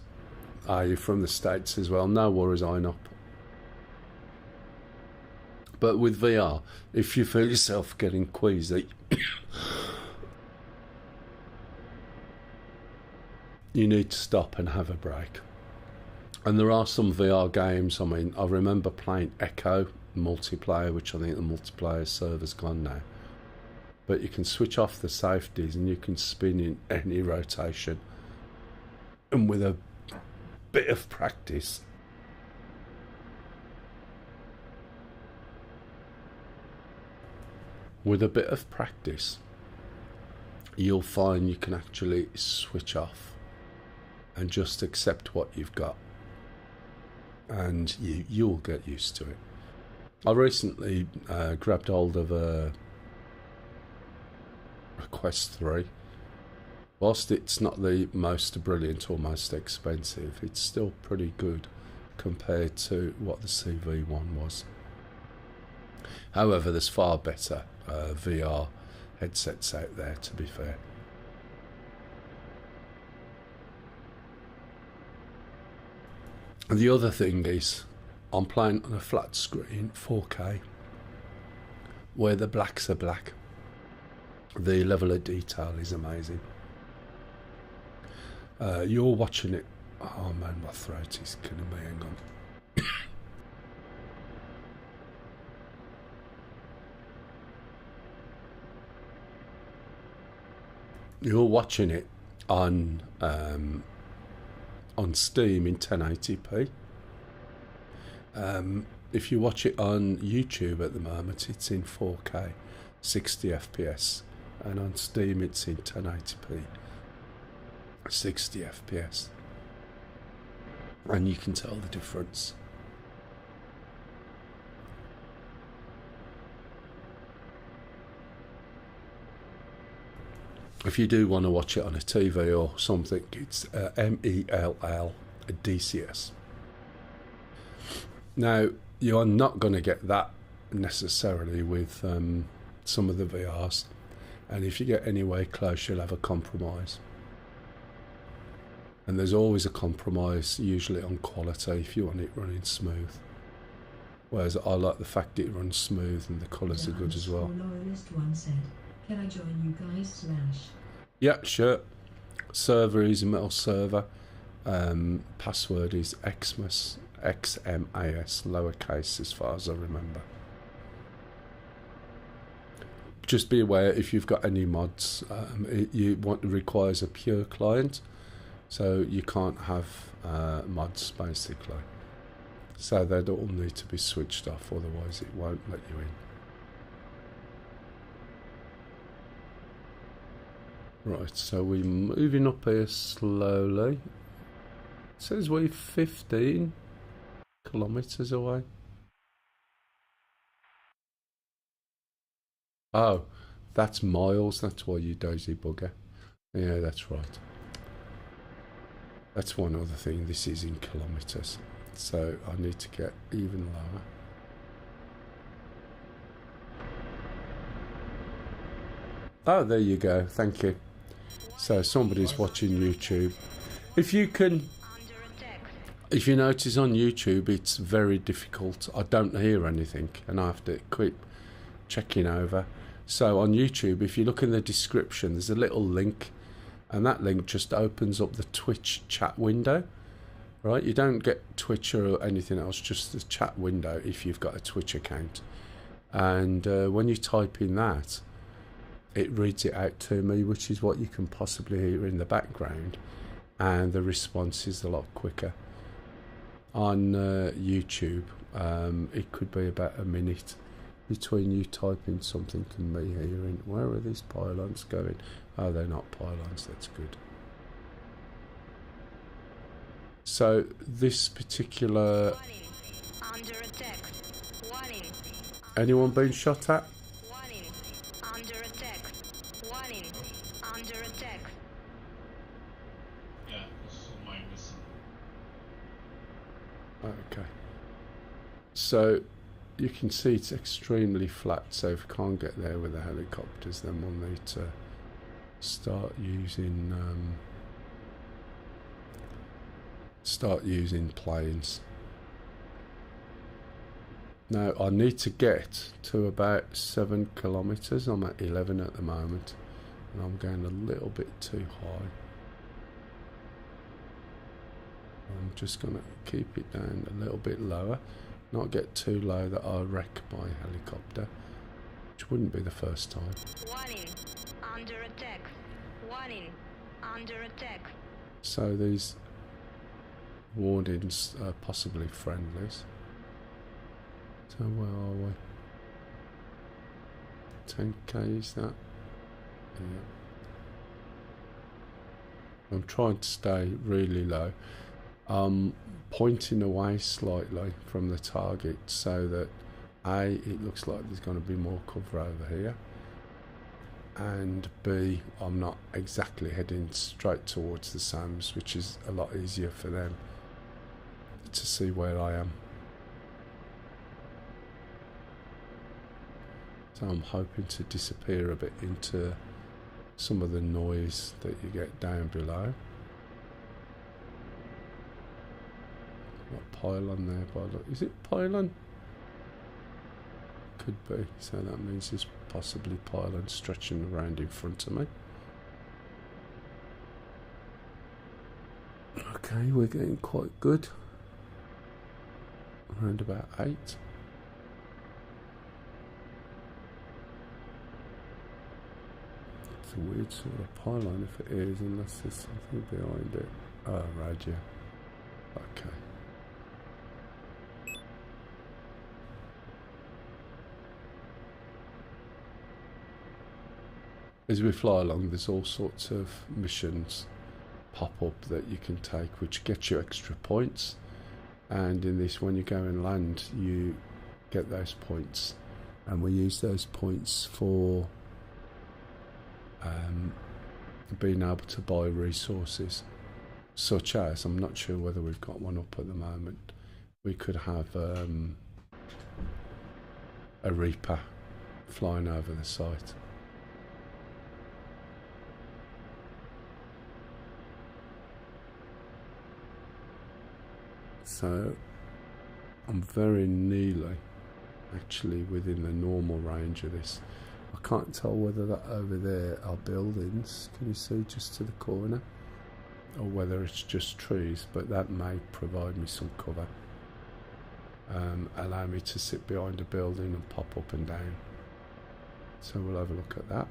You're from the States as well. No worries, I know. But with VR, if you feel yourself getting queasy, you need to stop and have a break. And there are some VR games. I mean, I remember playing Echo multiplayer, which I think the multiplayer server's gone now. But you can switch off the safeties and you can spin in any rotation. And with a bit of practice, you'll find you can actually switch off and just accept what you've got, and you'll get used to it. I recently grabbed hold of a Quest 3. Whilst it's not the most brilliant or most expensive, it's still pretty good compared to what the CV1 was. However, there's far better VR headsets out there, to be fair. And the other thing is, I'm playing on a flat screen, 4K, where the blacks are black. The level of detail is amazing. You're watching it. Oh man, my throat is killing me. Hang on. You're watching it on Steam in 1080p. If you watch it on YouTube at the moment, it's in 4K, 60 FPS, and on Steam it's in 1080p, 60 FPS, and you can tell the difference. If you do want to watch it on a TV or something, it's MELL DCS. Now, you are not going to get that necessarily with some of the VRs, and if you get anywhere close, you'll have a compromise. And there's always a compromise, usually on quality, if you want it running smooth. Whereas I like the fact it runs smooth and the colours are good as well. Loyalist one said, "Can I join you guys / Yeah, sure. Server is a metal server. Password is Xmas, XMAS, lowercase as far as I remember. Just be aware if you've got any mods, it requires a pure client, so you can't have mods basically. So they'd all need to be switched off, otherwise it won't let you in. Right, so we're moving up here slowly. It says we're 15 kilometres away. Oh, that's miles, that's why you dozy bugger. Yeah, that's right. That's one other thing, this is in kilometres. So I need to get even lower. Oh, there you go, thank you. So somebody's watching YouTube. If you notice on YouTube, it's very difficult. I don't hear anything and I have to keep checking over. So on YouTube, if you look in the description, there's a little link, and that link just opens up the Twitch chat window. Right, you don't get Twitch or anything else, just the chat window if you've got a Twitch account. And when you type in that, it reads it out to me, which is what you can possibly hear in the background, and the response is a lot quicker. On YouTube, it could be about a minute between you typing something and me hearing. Where are these pylons going? Oh, they're not pylons, that's good. So this particular... Under attack. Warning. Anyone been shot at? Warning. Under attack. Warning. Under attack. Yeah, this is my missing. Okay. So you can see it's extremely flat, so if we can't get there with the helicopters, then we'll need to start using planes. Now I need to get to about 7 kilometres. I'm at 11 at the moment, and I'm going a little bit too high. I'm just going to keep it down a little bit lower, not get too low that I wreck my helicopter, which wouldn't be the first time. Warning, under attack. Warning, under attack. So these warnings are possibly friendlies. So where are we? 10k is that? Yeah. I'm trying to stay really low. Pointing away slightly from the target so that A, it looks like there's going to be more cover over here, and B, I'm not exactly heading straight towards the SAMs, which is a lot easier for them to see where I am. So I'm hoping to disappear a bit into some of the noise that you get down below. What pylon there by look? Is it pylon? Could be. So that means there's possibly pylon stretching around in front of me. Okay, we're getting quite good. Around about 8. It's a weird sort of pylon if it is, unless there's something behind it. Oh, radio. Okay. As we fly along, there's all sorts of missions pop up that you can take, which get you extra points. And in this, when you go and land, you get those points, and we use those points for being able to buy resources, such as, I'm not sure whether we've got one up at the moment, we could have a Reaper flying over the site. So I'm very nearly actually within the normal range of this. I can't tell whether that over there are buildings, can you see just to the corner, or whether it's just trees, but that may provide me some cover, allow me to sit behind a building and pop up and down. So we'll have a look at that.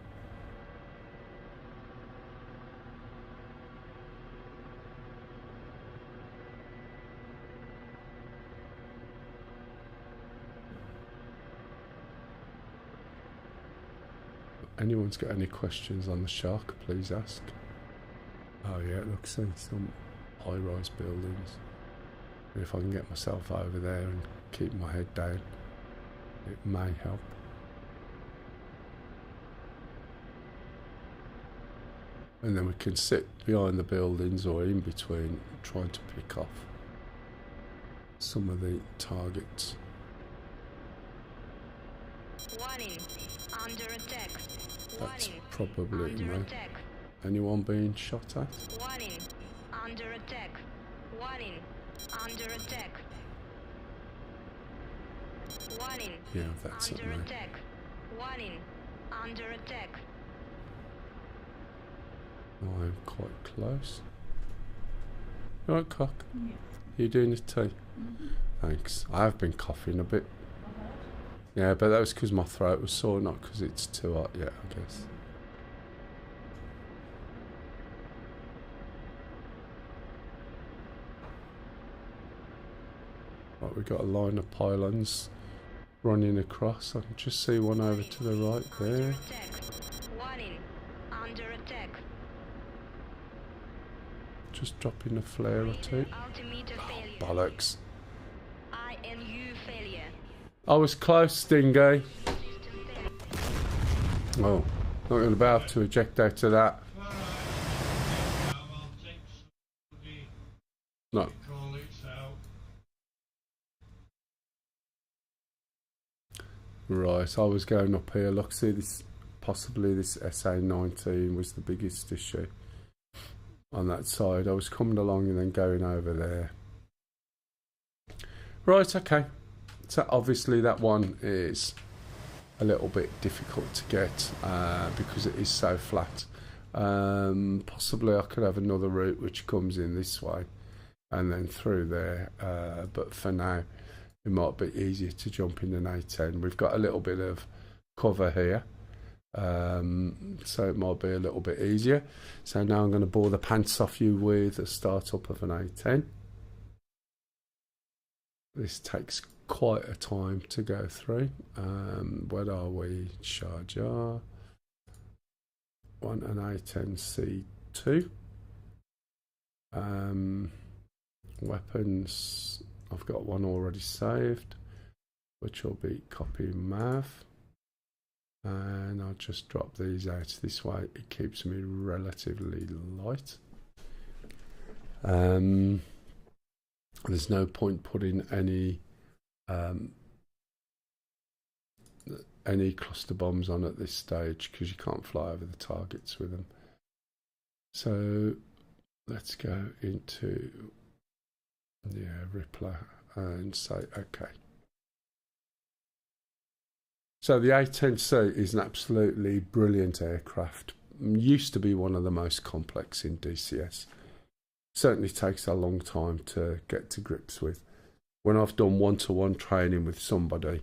Anyone's got any questions on the shark, please ask. Oh yeah, look, see some high-rise buildings. If I can get myself over there and keep my head down, it may help. And then we can sit behind the buildings or in between, trying to pick off some of the targets. Warning, under attack. That's Warning, probably under me. attack. Anyone being shot at? Warning, under attack. Warning, under attack. Warning, Yeah, that's under it, mate. attack. Warning, under attack. I'm quite close. You alright, Cock? Yeah. You doing the tea? Thanks. I have been coughing a bit. Yeah, but that was because my throat was sore, not because it's too hot yet, I guess. Right, we've got a line of pylons running across. I can just see one over to the right Under there. attack. Warning, under attack. Just dropping a flare or two. Altimeter failure. Bollocks. INU failure. I was close, Stingay. System failure. Oh, not going to be able to eject out of that. I'll take somebody No. to call it out. Right, I was going up here. Look, see this, possibly this SA-19 was the biggest issue on that side. I was coming along and then going over there. Right, okay. So obviously that one is a little bit difficult to get because it is so flat. Possibly I could have another route which comes in this way and then through there, but for now it might be easier to jump in an A10. We've got a little bit of cover here, so it might be a little bit easier. So now I'm going to bore the pants off you with a startup of an A10. This takes quite a time to go through. Where are we? Sharjah. Want an A10C2. Weapons, I've got one already saved, which will be copy mav. And I'll just drop these out this way. It keeps me relatively light. There's no point putting any cluster bombs on at this stage because you can't fly over the targets with them. So let's go into Rippler and say okay. So the A10C is an absolutely brilliant aircraft. Used to be one of the most complex in DCS. Certainly takes a long time to get to grips with. When I've done one-to-one training with somebody,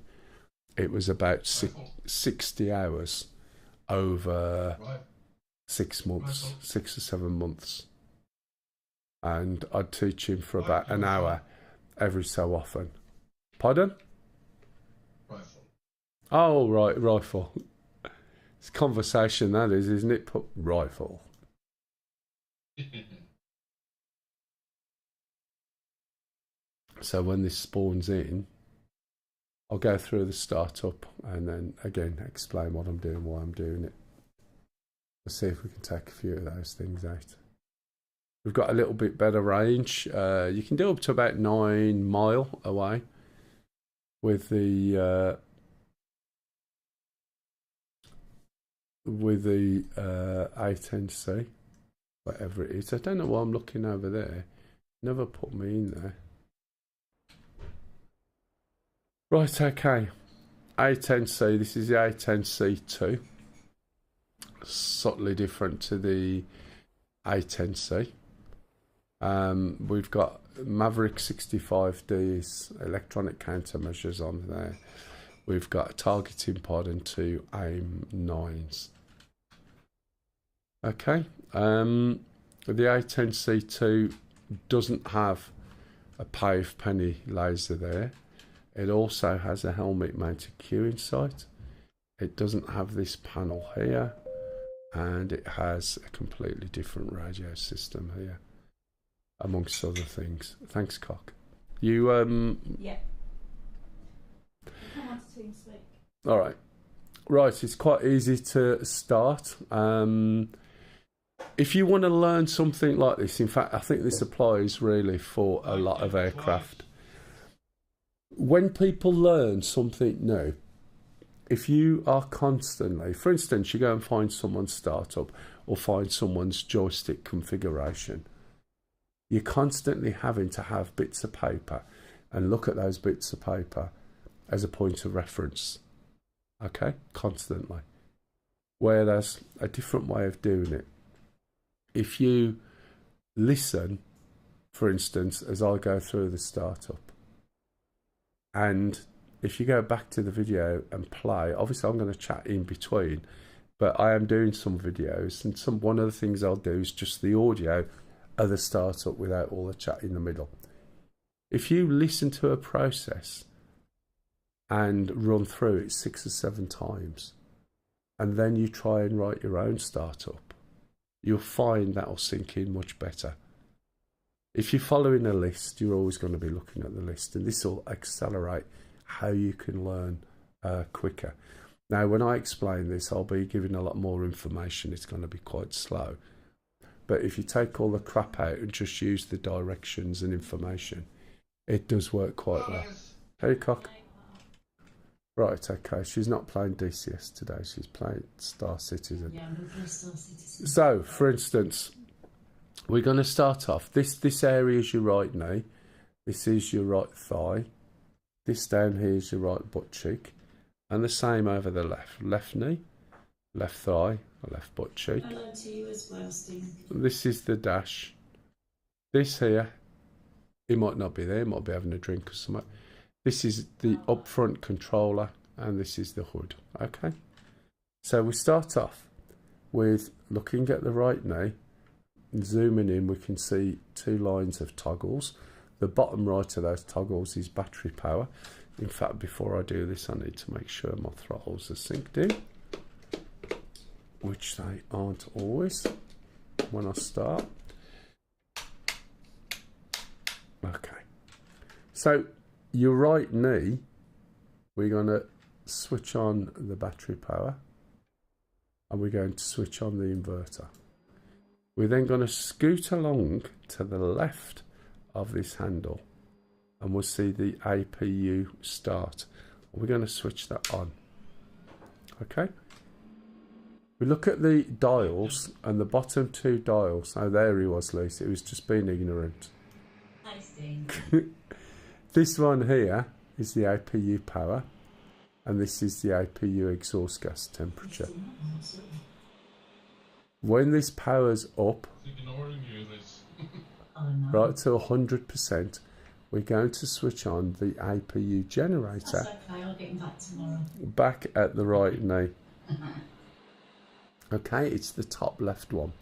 it was about 60 hours over 6 months, 6 or 7 months. And I'd teach him for about an hour every so often. Pardon? Rifle. Oh, right, rifle. It's conversation, that is, isn't it? Put rifle. So when this spawns in, I'll go through the startup and then again explain what I'm doing, why I'm doing it. Let's see if we can take a few of those things out. We've got a little bit better range. You can do up to about 9 miles away with the A10C, whatever it is. I don't know why I'm looking over there. Never put me in there. Right, okay. A10C, this is the A10C2. Subtly different to the A10C. We've got Maverick 65D's electronic countermeasures on there. We've got a targeting pod and 2 AIM 9s. Okay. The A10C2 doesn't have a pave penny laser there. It also has a helmet mounted queuing sight. It doesn't have this panel here, and it has a completely different radio system here, amongst other things. Thanks, Cock. You Yeah. Come on to Team Speak. all right. Right, it's quite easy to start. If you want to learn something like this, in fact, I think this applies really for a lot of aircraft. When people learn something new, if you are constantly, for instance, you go and find someone's startup or find someone's joystick configuration, you're constantly having to have bits of paper and look at those bits of paper as a point of reference. Okay? Constantly. Whereas a different way of doing it, if you listen, for instance, as I go through the startup, and if you go back to the video and play, obviously I'm going to chat in between, but I am doing some videos, and one of the things I'll do is just the audio of the startup without all the chat in the middle. If you listen to a process and run through it 6 or 7 times, and then you try and write your own startup, you'll find that'll sink in much better. If you're following a list, you're always going to be looking at the list, and this will accelerate how you can learn quicker. Now, when I explain this, I'll be giving a lot more information. It's going to be quite slow. But if you take all the crap out and just use the directions and information, it does work quite well. Hey, Cock. Right, okay. She's not playing DCS today. She's playing Star Citizen. Yeah, I'm going to play Star Citizen. So, for instance, we're going to start off. This area is your right knee. This is your right thigh. This down here is your right butt cheek, and the same over the left knee, left thigh, left butt cheek. Hello to you as well, Steve. This is the dash. This here, he might not be there, he might be having a drink or something. This is the up front controller, and this is the hood. Okay, so we start off with looking at the right knee. Zooming in, we can see 2 lines of toggles. The bottom right of those toggles is battery power. In fact, before I do this, I need to make sure my throttles are synced in, which they aren't always when I start. Okay, so your right knee, we're going to switch on the battery power, and we're going to switch on the inverter. We're then going to scoot along to the left of this handle, and we'll see the APU start. We're going to switch that on. Okay, we look at the dials, and the bottom 2 dials, oh there he was, Lisa, it was just being ignorant. This one here is the APU power, and this is the APU exhaust gas temperature. When this powers up right to 100%, we're going to switch on the APU generator. That's okay, I'll get him back tomorrow. Back at the right knee. Okay, it's the top left one.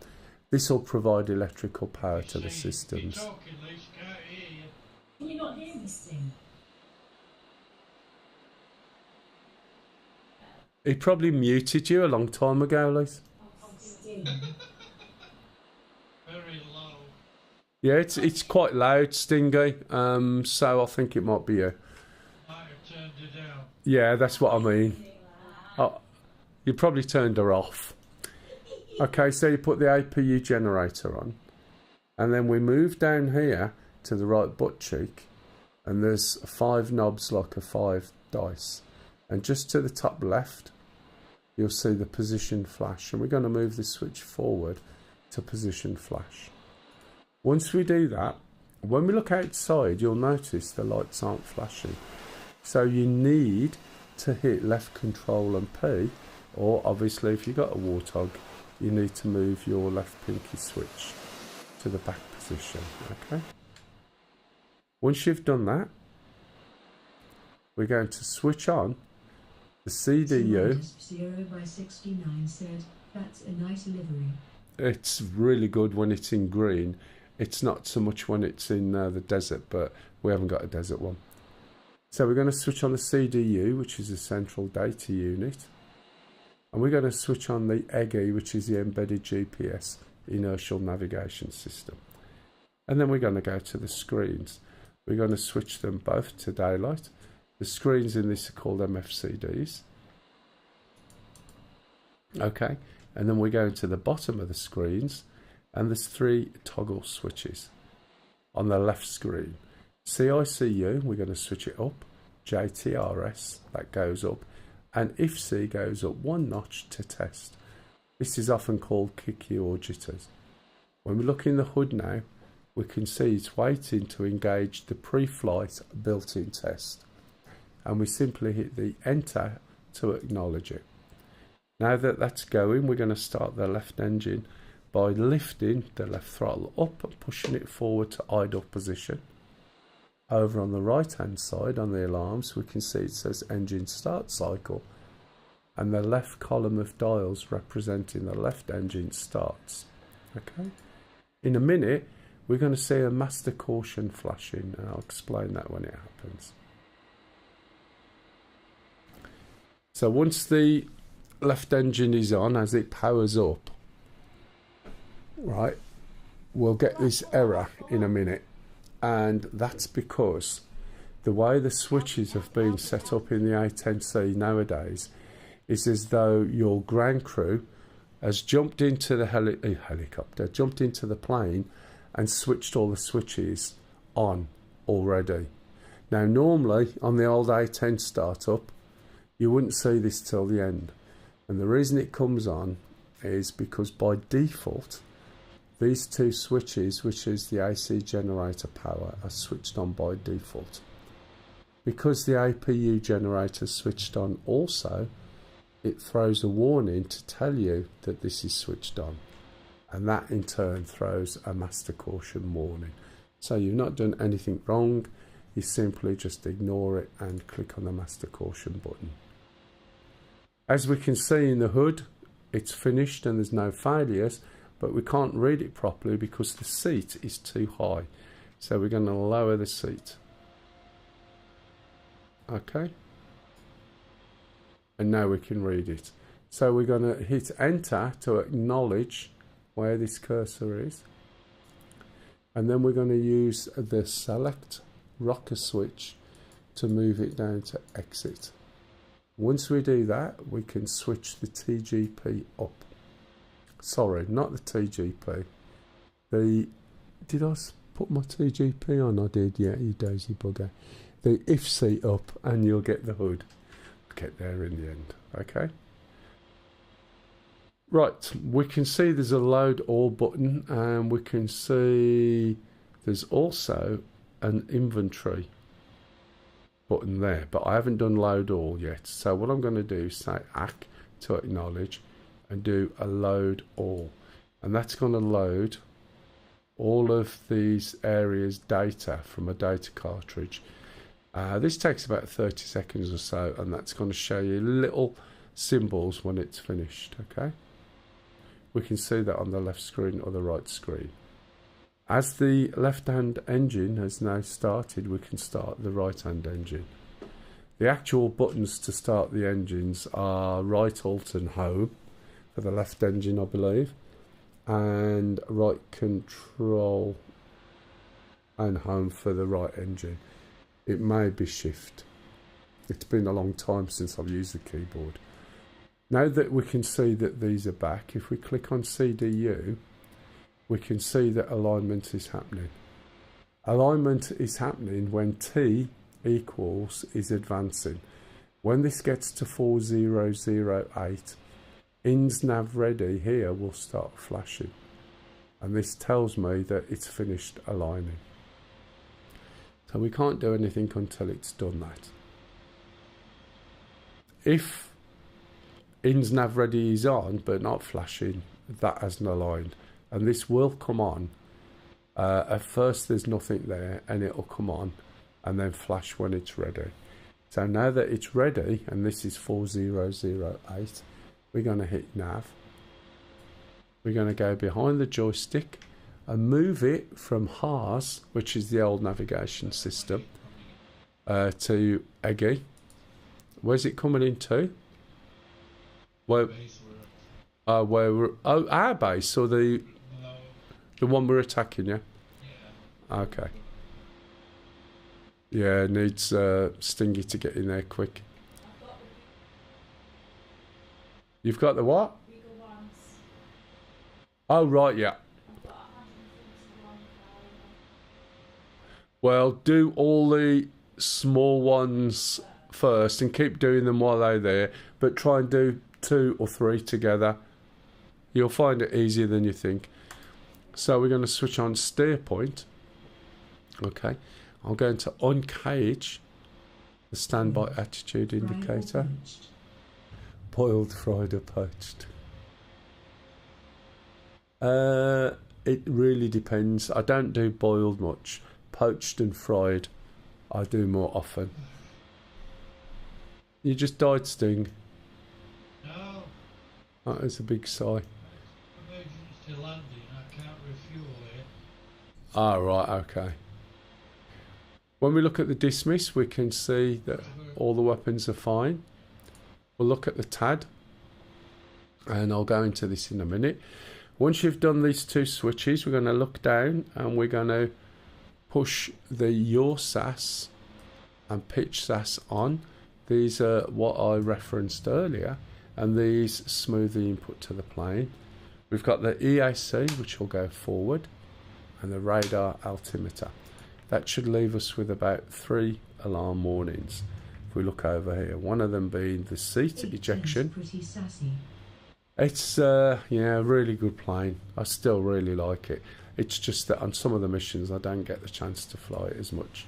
This will provide electrical power to the systems. Can you not hear this thing? He probably muted you a long time ago, Lise. Very low. Yeah, it's quite loud, Stingy. So I think it might be you. Might have turned it down. Yeah, that's what I mean. Oh, you probably turned her off. Okay, so you put the APU generator on, and then we move down here to the right butt cheek, and there's 5 knobs like a 5 dice, and just to the top left you'll see the position flash, and we're going to move the switch forward to position flash. Once we do that, when we look outside, you'll notice the lights aren't flashing, so you need to hit left control and P, or obviously if you've got a Warthog, you need to move your left pinky switch to the back position. Okay, once you've done that, we're going to switch on the CDU. 0x69 said, that's a nice livery. It's really good when it's in green. It's not so much when it's in the desert, but we haven't got a desert one. So we're going to switch on the CDU, which is a central data unit. And we're going to switch on the EGI, which is the embedded GPS inertial navigation system. And then we're going to go to the screens. We're going to switch them both to daylight. The screens in this are called MFCDs. Okay, and then we go to the bottom of the screens, and there's 3 toggle switches. On the left screen, CICU, we're going to switch it up. JTRS, that goes up. And IFC goes up 1 notch to test. This is often called kicky or jitters. When we look in the hood now, we can see it's waiting to engage the pre-flight built-in test. And we simply hit the enter to acknowledge it. Now that that's going, we're going to start the left engine by lifting the left throttle up and pushing it forward to idle position. Over on the right hand side on the alarms, we can see it says engine start cycle, and the left column of dials representing the left engine starts. Okay, in a minute we're going to see a master caution flashing, and I'll explain that when it happens. So once the left engine is on, as it powers up, right, we'll get this error in a minute, and that's because the way the switches have been set up in the A10C nowadays is as though your ground crew has jumped into the helicopter, jumped into the plane and switched all the switches on already. Now normally on the old A10 startup you wouldn't see this till the end, and the reason it comes on is because by default these 2 switches, which is the AC generator power, are switched on by default. because the APU generator switched on also, it throws a warning to tell you that this is switched on. And that in turn throws a master caution warning. So you've not done anything wrong, you simply just ignore it and click on the master caution button. As we can see in the hood, it's finished and there's no failures, but we can't read it properly because the seat is too high. So we're going to lower the seat. Okay. And now we can read it. So we're going to hit enter to acknowledge where this cursor is. And then we're going to use the select rocker switch to move it down to exit. Once we do that, we can switch the TGP up. Sorry, not the TGP. Did I put my TGP on? I did, yeah, you dozy bugger. The if seat up and you'll get the hood. Get there in the end, okay? Right, we can see there's a load all button and we can see there's also an inventory button there, but I haven't done load all yet. So what I'm going to do is say ACK to acknowledge and do a load all, and that's going to load all of these areas data from a data cartridge. This takes about 30 seconds or so, and that's going to show you little symbols when it's finished. Okay, we can see that on the left screen or the right screen. As the left-hand engine has now started, we can start the right-hand engine. The actual buttons to start the engines are right alt and home for the left engine, I believe, and right control and home for the right engine. It may be shift. It's been a long time since I've used the keyboard. Now that we can see that these are back, if we click on CDU, we can see that alignment is happening. Alignment is happening when T equals is advancing. When this gets to 4008, INS nav ready here will start flashing. And this tells me that it's finished aligning. So we can't do anything until it's done that. If INS nav ready is on but not flashing, that hasn't aligned. And this will come on. At first there's nothing there and it'll come on and then flash when it's ready. So now that it's ready, and this is 4008, we're going to hit nav. We're going to go behind the joystick and move it from HARS, which is the old navigation system, to EGI. Where's it coming into? Where we're, our base, or the one we're attacking, yeah? Yeah. Okay. Yeah, it needs Stingy to get in there quick. You've got the what? Oh, right, yeah. Well, do all the small ones first and keep doing them while they're there, but try and do 2 or 3 together. You'll find it easier than you think. So we're going to switch on steer point. Okay, I'm going to uncage the standby attitude indicator. Boiled, fried or poached. It really depends. I don't do boiled much. Poached and fried I do more often. You just died, Sting. No, That is a big sigh. emergency landing. I can't refuel it. Ah, right, okay. When we look at the dismiss, we can see that all the weapons are fine. We'll look at the TAD, and I'll go into this in a minute. Once you've done these 2 switches, we're going to look down and we're going to push the yaw SAS and pitch SAS on. These are what I referenced earlier, and these smooth the input to the plane. We've got the EAC, which will go forward, and the radar altimeter. That should leave us with about 3 alarm warnings. If we look over here, one of them being the seat ejection. Pretty sassy. It's yeah, really good plane. I still really like it. It's just that on some of the missions I don't get the chance to fly it as much.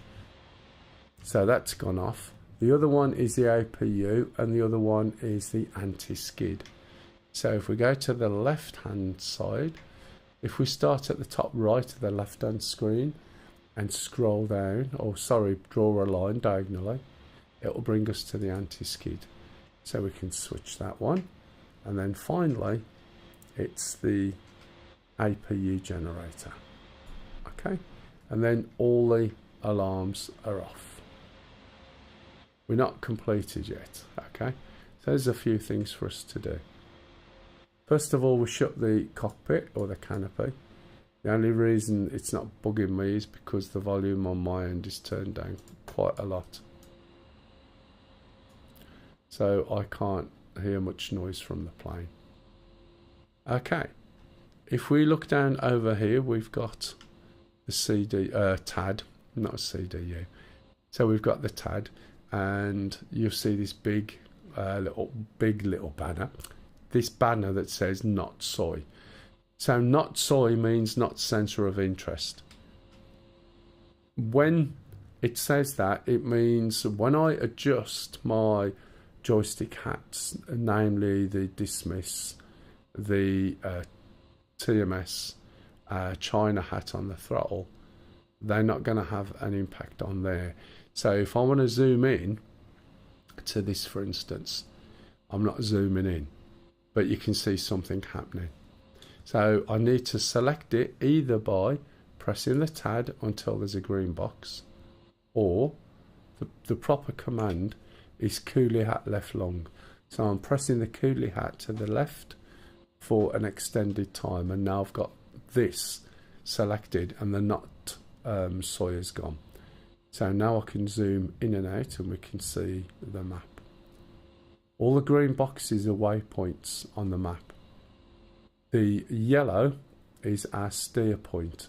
So that's gone off. The other one is the APU, and the other one is the anti-skid. So if we go to the left hand side, if we start at the top right of the left hand screen and scroll down, or sorry, draw a line diagonally, it will bring us to the anti-skid. So we can switch that one. And then finally, it's the APU generator. Okay, and then all the alarms are off. We're not completed yet. Okay, so there's a few things for us to do. First of all, we shut the cockpit or the canopy. The only reason it's not bugging me is because the volume on my end is turned down quite a lot, so I can't hear much noise from the plane. Okay, if we look down over here, we've got the TAD, not a CDU. So we've got the TAD, and you'll see this big little banner. This banner that says not soy. So not soy means not sensor of interest. When it says that, it means when I adjust my joystick hats, namely the dismiss, the TMS, China hat on the throttle, they're not going to have an impact on there. So if I want to zoom in to this, for instance, I'm not zooming in, but you can see something happening. So I need to select it either by pressing the TAD until there's a green box, or the proper command is coolie hat left long. So I'm pressing the coolie hat to the left for an extended time, and now I've got this selected and the not soy is gone. So now I can zoom in and out and we can see the map. All the green boxes are waypoints on the map. The yellow is our steer point.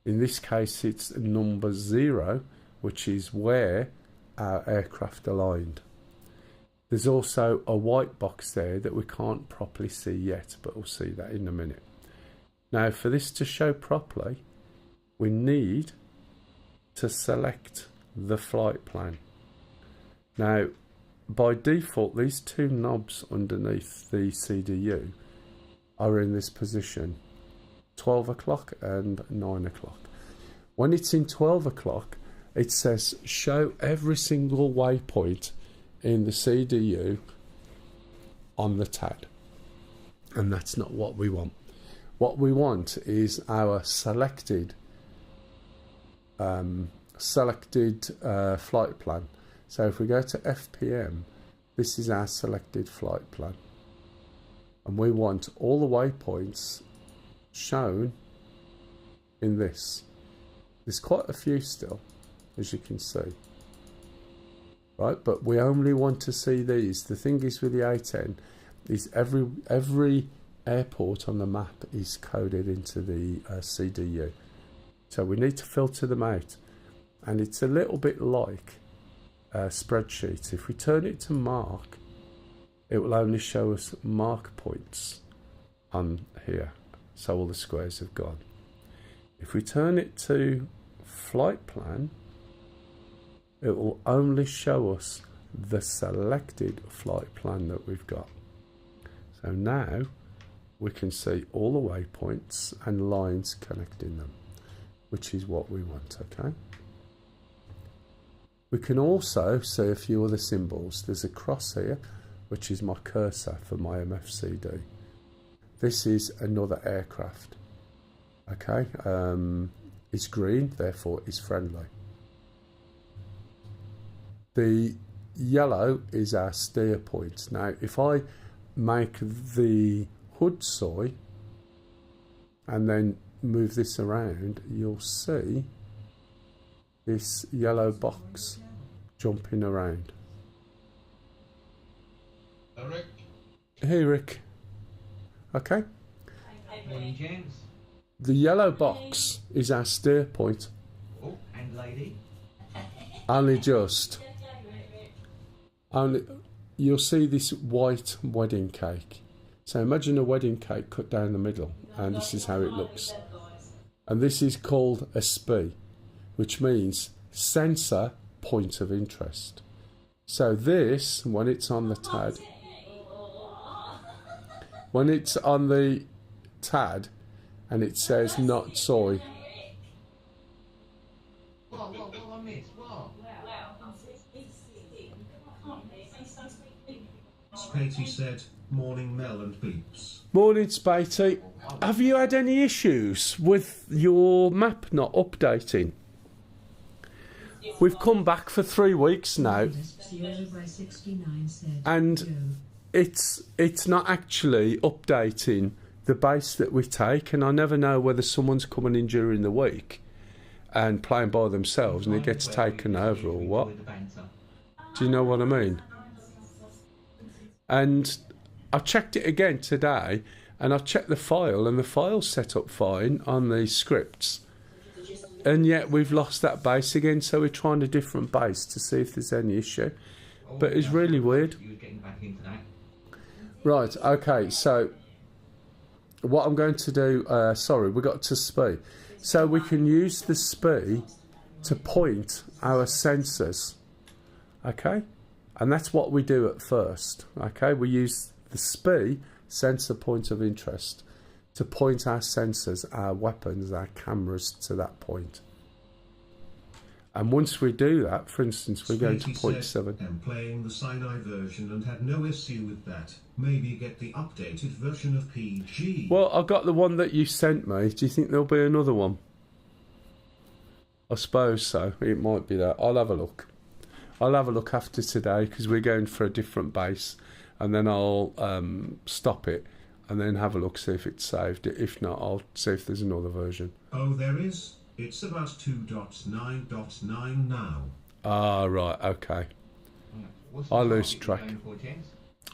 In this case it's number 0, which is where our aircraft aligned. There's also a white box there that we can't properly see yet, but we'll see that in a minute. Now for this to show properly, we need to select the flight plan. Now by default, these two knobs underneath the CDU are in this position, 12 o'clock and 9 o'clock. When it's in 12 o'clock, it says show every single waypoint in the CDU on the TAD, and that's not what we want. What we want is our selected flight plan. So if we go to FPM, this is our selected flight plan, and we want all the waypoints shown in this. There's quite a few still, as you can see. Right, but we only want to see these. The thing is with the A10 is every airport on the map is coded into the CDU. So we need to filter them out. And it's a little bit like a spreadsheet. If we turn it to mark, it will only show us mark points on here. So all the squares have gone. If we turn it to flight plan, it will only show us the selected flight plan that we've got. So now we can see all the waypoints and lines connecting them, which is what we want, okay? We can also see a few other symbols. There's a cross here, which is my cursor for my MFCD. This is another aircraft, okay? It's green, therefore it's friendly. The yellow is our steer point. Now, if I make the hood soy and then move this around, you'll see this yellow box jumping around. Rick. Hey, Rick. Okay. Morning, James. The yellow box is our steer point. Oh, and lady. Only just. Only, you'll see this white wedding cake. So imagine a wedding cake cut down the middle, and this is how it looks. And this is called a SPI, which means sensor point of interest. So this, when it's on the TAD, and it says not soy. What I missed? What? Spatey said, morning Mel and Beeps. Morning, Spatey. Have you had any issues with your map not updating? We've come back for 3 weeks now, and it's not actually updating the base that we take, and I never know whether someone's coming in during the week and playing by themselves and it gets taken over or what. Do you know what I mean? And I checked it again today, and I checked the file, and the file's set up fine on the scripts, and yet we've lost that base again, so we're trying a different base to see if there's any issue. But it's really weird. Right, okay, so what I'm going to do, sorry, we got to SPI. So we can use the SPI to point our sensors, okay? And that's what we do at first, okay? We use the SPI, sensor point of interest, to point our sensors, our weapons, our cameras to that point. And once we do that, for instance, we're going to point 7. I'm playing the Sinai version and had no issue with that. Maybe get the updated version of PG. Well, I got the one that you sent me. Do you think there'll be another one? I suppose so. It might be that. I'll have a look. I'll have a look after today, because we're going for a different base, and then I'll stop it and then have a look, see if it's saved. If not, I'll see if there's another version. Oh, there is. It's about 2.9.9 now. Ah, right, okay. I lose track.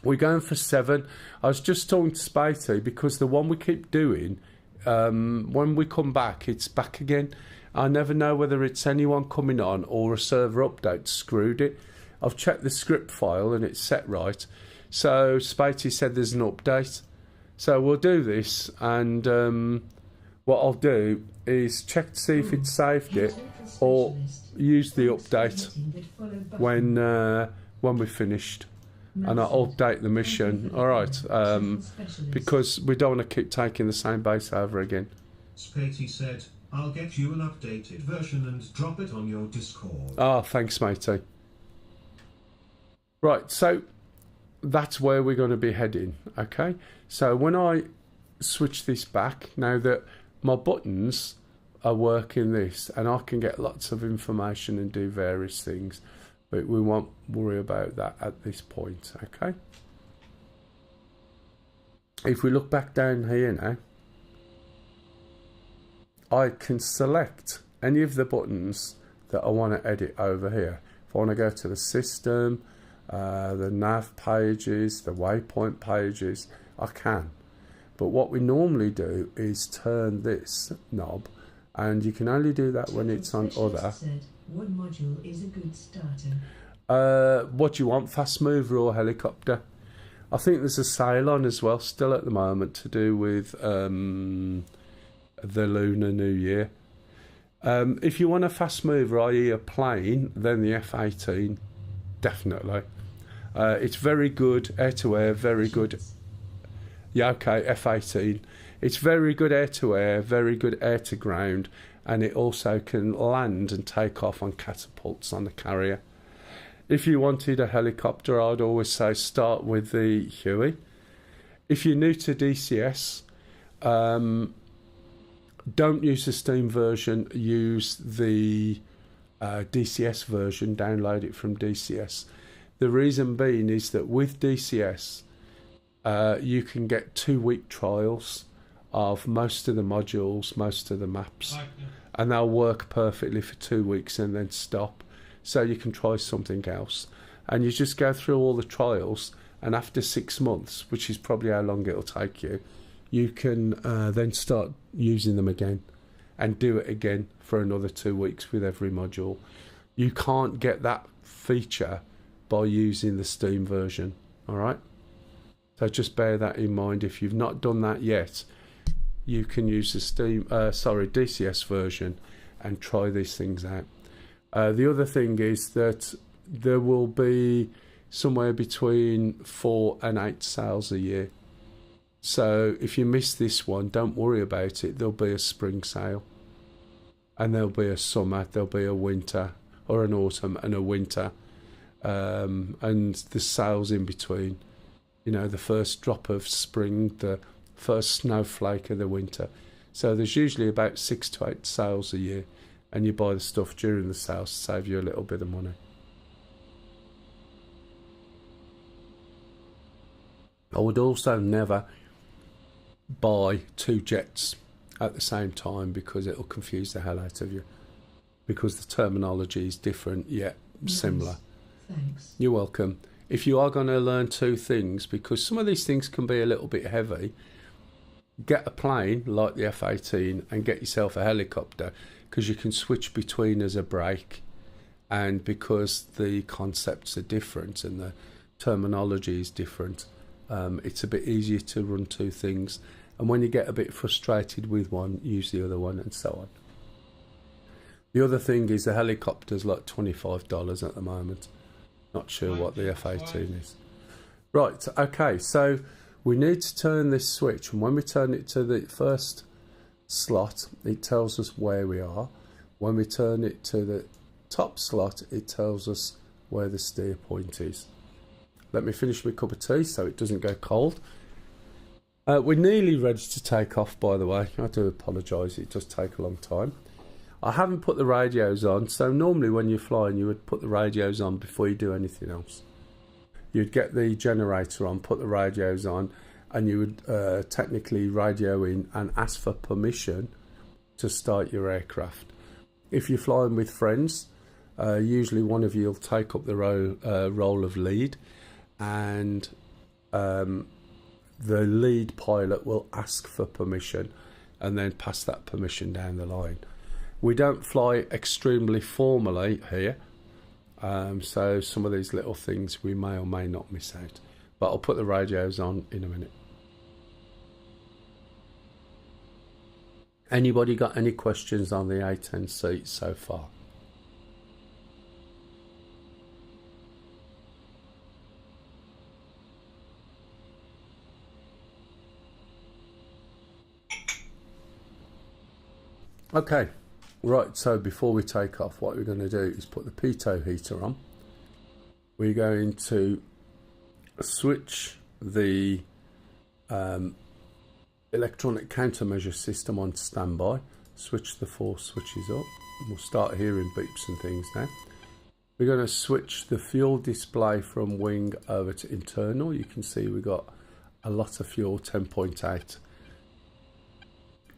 We're going for 7. I was just talking to Spatey, because the one we keep doing, when we come back, it's back again. I never know whether it's anyone coming on or a server update screwed it. I've checked the script file and it's set right. So Spatey said there's an update. So we'll do this, and what I'll do is check to see if it saved it, or use the update when we're finished, and I'll update the mission. All right, because we don't want to keep taking the same base over again. Spatey said, I'll get you an updated version and drop it on your Discord. Ah, thanks, matey. Right, so that's where we're going to be heading, okay? So when I switch this back, now that my buttons are working this, and I can get lots of information and do various things, but we won't worry about that at this point, okay? If we look back down here now, I can select any of the buttons that I want to edit over here. If I want to go to the system, the nav pages, the waypoint pages, I can. But what we normally do is turn this knob, and you can only do that when it's on other. What module is a good starter? What do you want, fast mover or helicopter? I think there's a sail on as well still at the moment, to do with the Lunar New Year. If you want a fast mover, i.e. a plane, then the F-18, definitely. It's very good air-to-air, very good. Yeah, okay, F-18. It's very good air-to-air, very good air-to-ground, and it also can land and take off on catapults on the carrier. If you wanted a helicopter, I'd always say start with the Huey. If you're new to DCS, don't use the Steam version, use the DCS version, download it from DCS. The reason being is that with DCS, you can get 2-week trials of most of the modules, most of the maps, and they'll work perfectly for 2 weeks and then stop. So you can try something else, and you just go through all the trials, and after 6 months, which is probably how long it'll take you, you can then start using them again and do it again for another 2 weeks with every module. You can't get that feature by using the Steam version, all right? So just bear that in mind. If you've not done that yet, you can use the DCS version and try these things out. The other thing is that there will be somewhere between 4 and 8 sales a year. So if you miss this one, don't worry about it. There'll be a spring sale, and there'll be a summer, there'll be a winter, or an autumn and a winter, and the sales in between. You know, the first drop of spring, the first snowflake of the winter. So there's usually about 6 to 8 sales a year, and you buy the stuff during the sales to save you a little bit of money. I would also never buy 2 jets at the same time, because it'll confuse the hell out of you, because the terminology is different yet similar. Thanks. You're welcome. If you are going to learn 2 things, because some of these things can be a little bit heavy, get a plane like the F-18 and get yourself a helicopter, because you can switch between as a break, and because the concepts are different and the terminology is different, it's a bit easier to run 2 things, and when you get a bit frustrated with one, use the other one, and so on. The other thing is the helicopter's like $25 at the moment. Not sure what the F-18 is. Right, okay, so we need to turn this switch, and when we turn it to the first slot, it tells us where we are. When we turn it to the top slot, it tells us where the steer point is. Let me finish my cup of tea so it doesn't go cold. We're nearly ready to take off, by the way. I do apologise, it does take a long time. I haven't put the radios on, so normally when you're flying you would put the radios on before you do anything else. You'd get the generator on, put the radios on, and you would technically radio in and ask for permission to start your aircraft. If you're flying with friends, usually one of you will take up the role of lead, and the lead pilot will ask for permission and then pass that permission down the line. We don't fly extremely formally here, so some of these little things we may or may not miss out. But I'll put the radios on in a minute. Anybody got any questions on the A10 seat so far? Okay, right, so before we take off, what we're going to do is put the pitot heater on. We're going to switch the electronic countermeasure system on standby, switch the 4 switches up. We'll start hearing beeps and things now. We're going to switch the fuel display from wing over to internal. You can see we've got a lot of fuel, 10.8.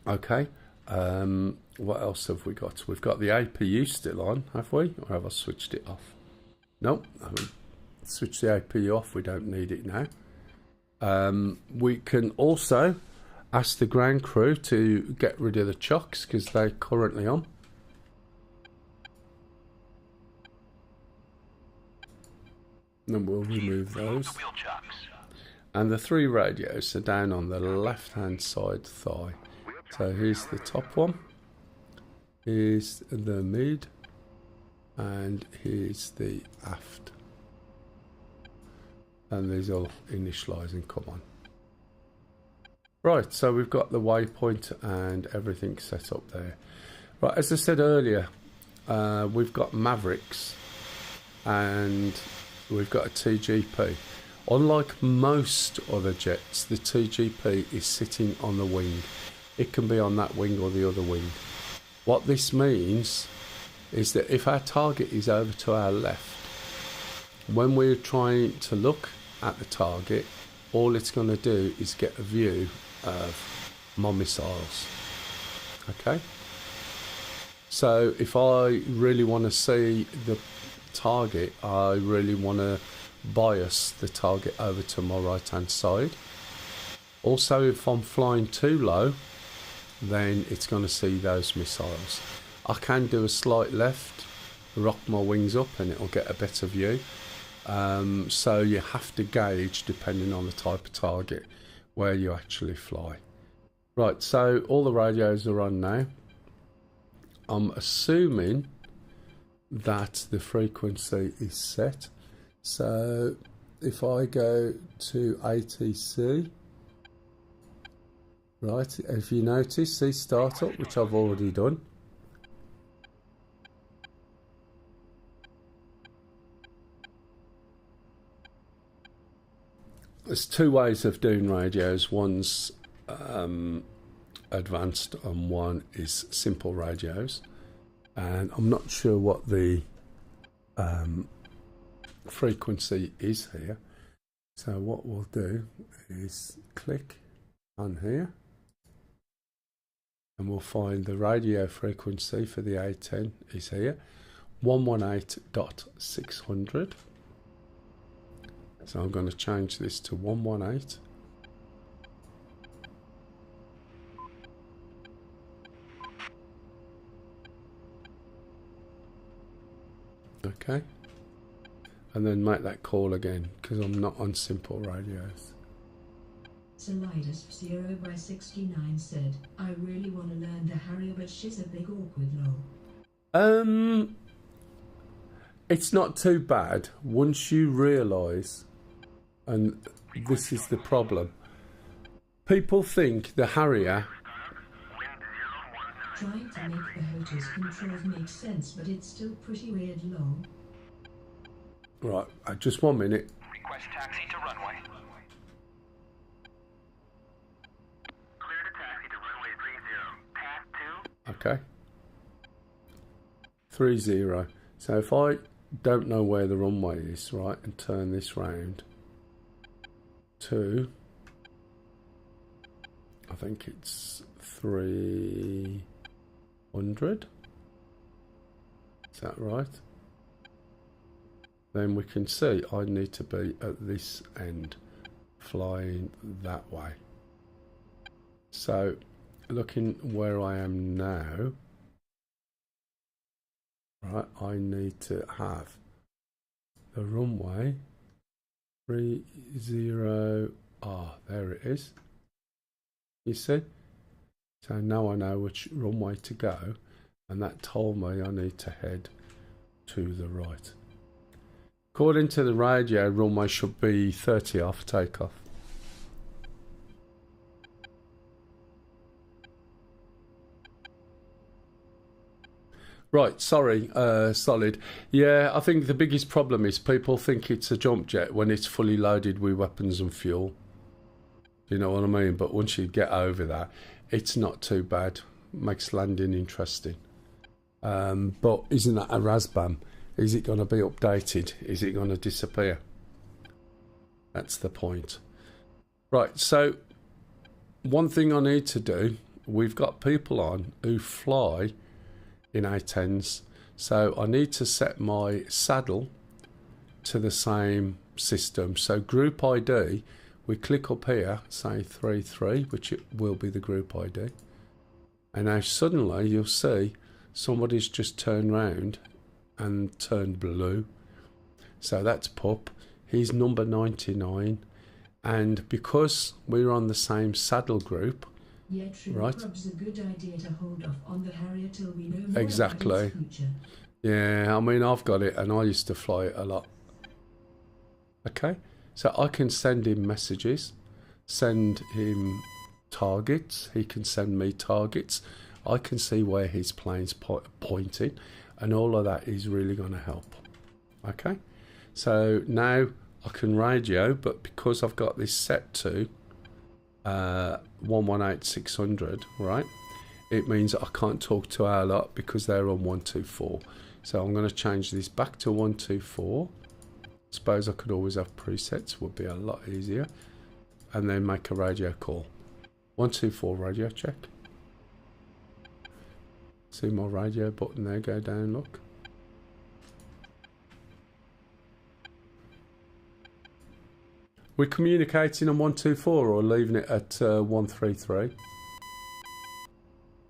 Okay. What else have we got? We've got the APU still on, have we? Or have I switched it off? Nope, I haven't switched the APU off. We don't need it now. We can also ask the ground crew to get rid of the chocks, because they're currently on. And we'll remove those. And the 3 radios are down on the left hand side thigh. So here's the top one, here's the mid, and here's the aft. And these all initialise and come on. Right, so we've got the waypoint and everything set up there. Right, as I said earlier, we've got Mavericks and we've got a TGP. Unlike most other jets, the TGP is sitting on the wing. It can be on that wing or the other wing. What this means is that if our target is over to our left, when we're trying to look at the target, all it's going to do is get a view of my missiles. Okay? So if I really want to see the target, I really want to bias the target over to my right hand side. Also, if I'm flying too low, then it's going to see those missiles. I can do a slight left, rock my wings up, and it'll get a better view. So you have to gauge, depending on the type of target, where you actually fly. Right, so all the radios are on now. I'm assuming that the frequency is set. So if I go to ATC, right, if you notice, see startup, which I've already done. There's two ways of doing radios. One's advanced and one is simple radios. And I'm not sure what the frequency is here. So what we'll do is click on here and we'll find the radio frequency for the A10 is here, 118.600. So I'm going to change this to 118. Okay. And then make that call again because I'm not on simple radios. Solidas 0/69 said, I really want to learn the Harrier, but she's a big awkward lol. It's not too bad once you realise, and this is the problem. People think the Harrier. Trying to make the HOTAS controls make sense, but it's still pretty weird lol. Right, just 1 minute. Request taxi to runway. Clear to taxi to runway 30. Path 2. Okay. 30. So if I don't know where the runway is, right, and turn this round to, I think it's 300. Is that right? Then we can see I need to be at this end, flying that way. So looking where I am now, right, I need to have the runway 30. There it is. You see? So now I know which runway to go, and that told me I need to head to the right. According to the radio, runway should be 30 off takeoff. Right, sorry, Solid. Yeah, I think the biggest problem is people think it's a jump jet when it's fully loaded with weapons and fuel. You know what I mean? But once you get over that, it's not too bad. Makes landing interesting. But isn't that a Razbam? Is it going to be updated? Is it going to disappear? That's the point. Right, so one thing I need to do, we've got people on who fly in A10s, so I need to set my saddle to the same system. So group ID, we click up here, say 33, which it will be the group ID, and now suddenly you'll see somebody's just turned round and turned blue. So that's Pup. He's number 99, and because we're on the same saddle group, yeah, true. Right. Prob's a good idea to hold off on the Harrier till we know more Exactly. about its future. Yeah, I mean, I've got it and I used to fly it a lot. Okay, so I can send him messages, send him targets, he can send me targets, I can see where his plane's pointing, and all of that is really going to help. Okay, so now I can radio, but because I've got this set to 118.600, right, it means I can't talk to our lot because they're on 124. So I'm going to change this back to 124. Suppose I could always have presets, would be a lot easier, and then make a radio call. 124 radio check. See my radio button there go down, look. We're communicating on 124 or leaving it at 133?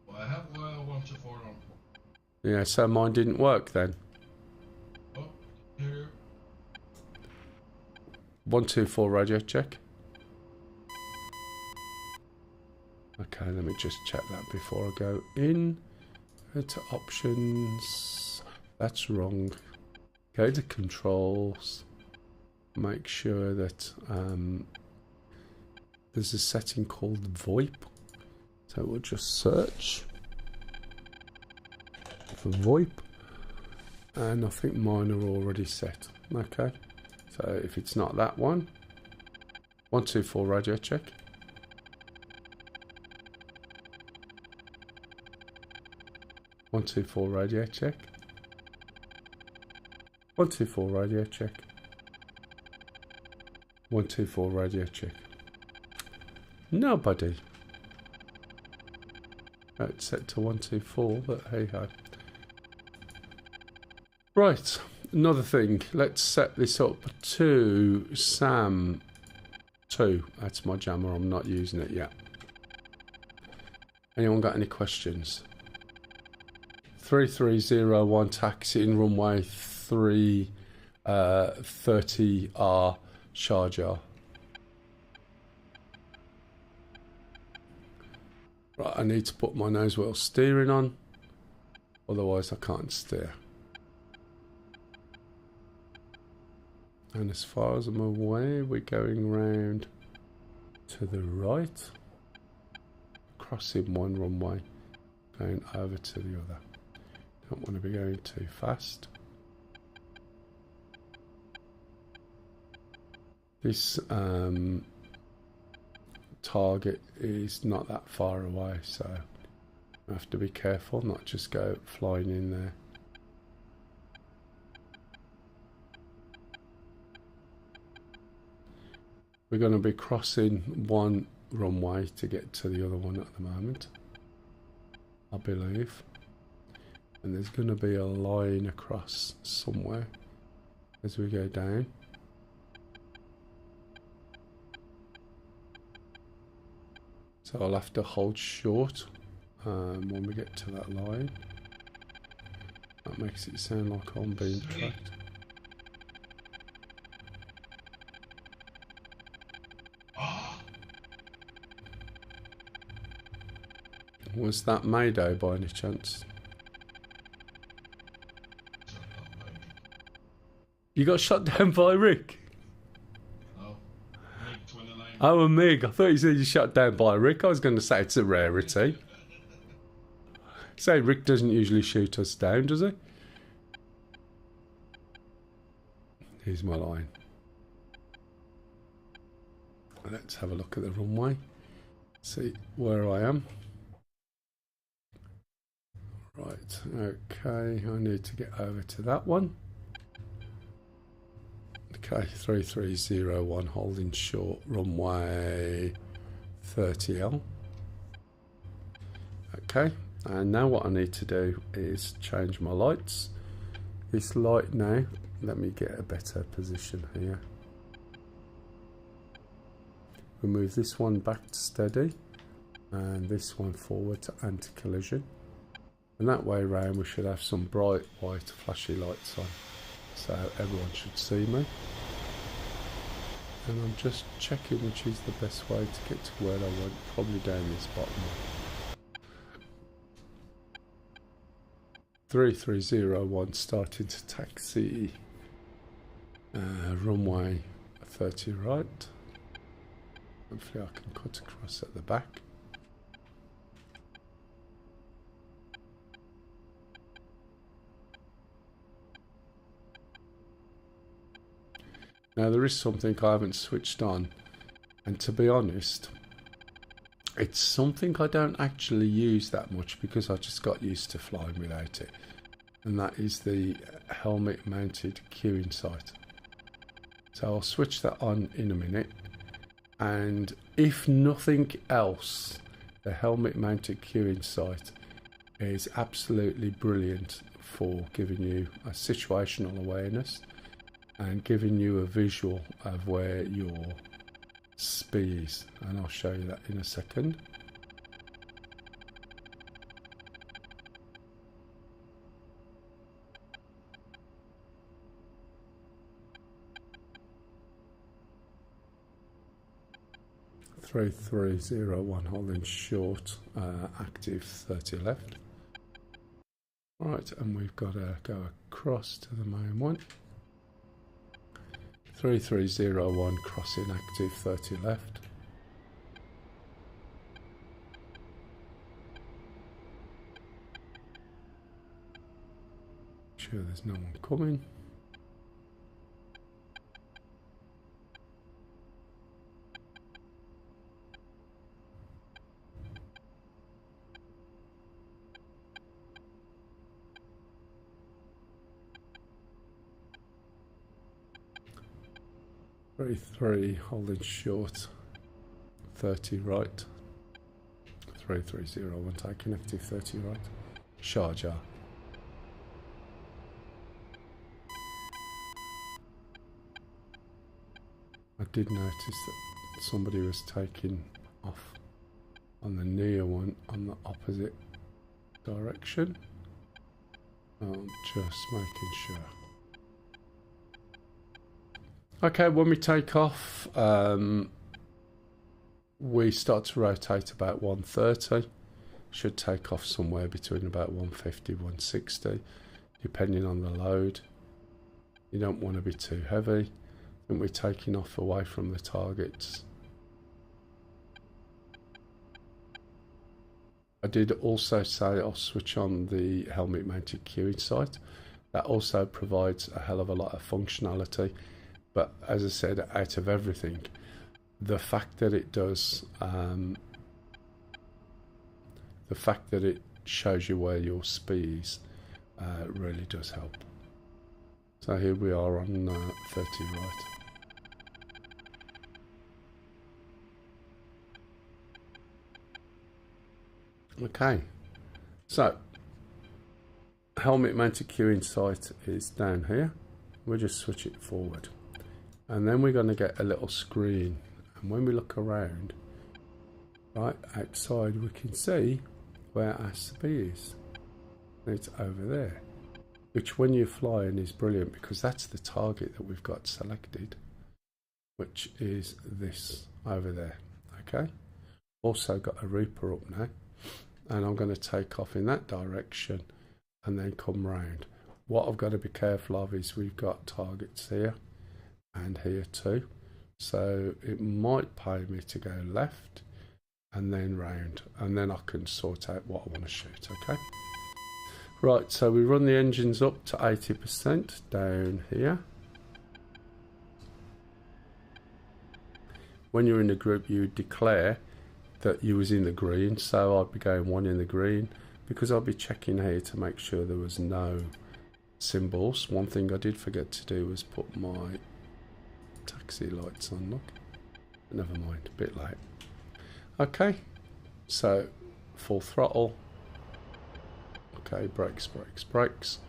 Well, I have 124 on. Yeah, so mine didn't work then. Oh, here. 124 radio check. Okay, let me just check that before I go in. To options. That's wrong. Go to controls. Make sure that there's a setting called VoIP. So we'll just search for VoIP. And I think mine are already set. Okay. So if it's not that one, 124 radio check. 124 radio check. 124 radio check. 124 radio check. Nobody. It's set to 124, but hey ho. Right, another thing. Let's set this up to SAM 2. That's my jammer. I'm not using it yet. Anyone got any questions? 3301 taxi in runway 330R Sharjah. Right, I need to put my nose wheel steering on, otherwise I can't steer. And as far as I'm aware, we're going round to the right, crossing one runway, going over to the other. Don't want to be going too fast. This target is not that far away, so I have to be careful, not just go flying in there. We're going to be crossing one runway to get to the other one at the moment, I believe. And there's going to be a line across somewhere as we go down. So I'll have to hold short when we get to that line. That makes it sound like I'm being tracked. Was that Mayday by any chance? You got shot down by Rick? Oh, a MiG. I thought you said you shot down by Rick. I was going to say it's a rarity. Say Rick doesn't usually shoot us down, does he? Here's my line. Let's have a look at the runway. See where I am. Right, okay, I need to get over to that one. Okay, 3301 holding short, runway 30L. Okay, and now what I need to do is change my lights. This light now, let me get a better position here. We'll move this one back to steady and this one forward to anti-collision. And that way around we should have some bright white flashy lights on, so everyone should see me. And I'm just checking which is the best way to get to where I want, probably down this bottom one. 3301 starting to taxi, runway 30 right. Hopefully I can cut across at the back. Now there is something I haven't switched on, and to be honest, it's something I don't actually use that much because I just got used to flying without it, and that is the helmet mounted queuing sight. So I'll switch that on in a minute, and if nothing else, the helmet mounted queuing sight is absolutely brilliant for giving you a situational awareness and giving you a visual of where your speed is, and I'll show you that in a second. Three 301 holding short, active 30 left. Right, and we've got to go across to the main one. 3301 crossing active, 30 left. Sure there's no one coming. Three holding short, 30 right. 3301 taking active, 30 right. Sharjah. I did notice that somebody was taking off on the near one on the opposite direction. I'm just making sure. Okay, when we take off, we start to rotate about 130. Should take off somewhere between about 150, 160, depending on the load. You don't want to be too heavy. And we're taking off away from the targets. I did also say I'll switch on the helmet mounted queuing sight. That also provides a hell of a lot of functionality. But as I said, out of everything, the fact that it does, the fact that it shows you where your speed is, really does help. So here we are on 30 right. Okay, so helmet mounted queuing sight is down here. We'll just switch it forward. And then we're going to get a little screen, and when we look around, right outside, we can see where our speed is. It's over there, which when you're flying is brilliant because that's the target that we've got selected, which is this over there. Okay, also got a Reaper up now, and I'm going to take off in that direction and then come round. What I've got to be careful of is we've got targets here and here too, so it might pay me to go left and then round, and then I can sort out what I want to shoot. Okay, right, so we run the engines up to 80% down here. When you're in a group, you declare that you was in the green, so I'd be going 1 in the green because I'll be checking here to make sure there was no symbols. One thing I did forget to do was put my taxi lights on. Look, never mind, a bit late. Okay, so full throttle. Okay, brakes, brakes, brakes.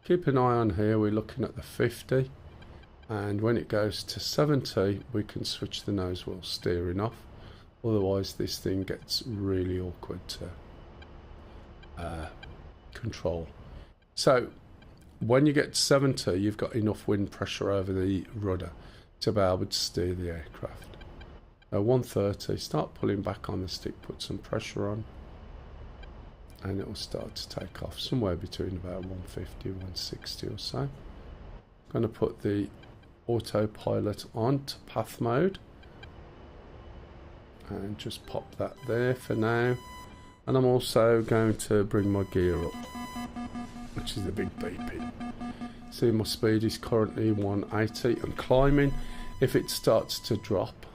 Keep an eye on here, we're looking at the 50, and when it goes to 70 we can switch the nose wheel steering off, otherwise this thing gets really awkward to control. So when you get to 70 you've got enough wind pressure over the rudder to be able to steer the aircraft. At 130, start pulling back on the stick, put some pressure on, and it will start to take off somewhere between about 150, 160 or so. I'm going to put the autopilot on to path mode and just pop that there for now. And I'm also going to bring my gear up, which is the big beeping. See, my speed is currently 180 and climbing. If it starts to drop,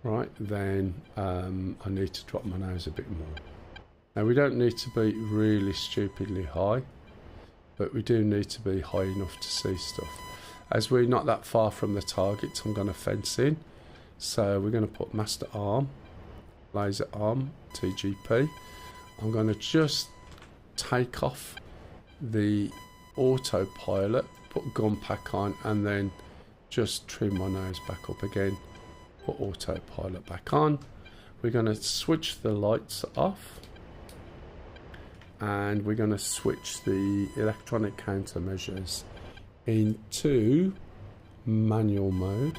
right, then I need to drop my nose a bit more. Now we don't need to be really stupidly high, but we do need to be high enough to see stuff. As we're not that far from the target, I'm going to fence in. So we're going to put master arm, laser arm, TGP. I'm going to just take off the autopilot, put gun pack on, and then just trim my nose back up again. Put autopilot back on. We're going to switch the lights off, and we're going to switch the electronic countermeasures into manual mode.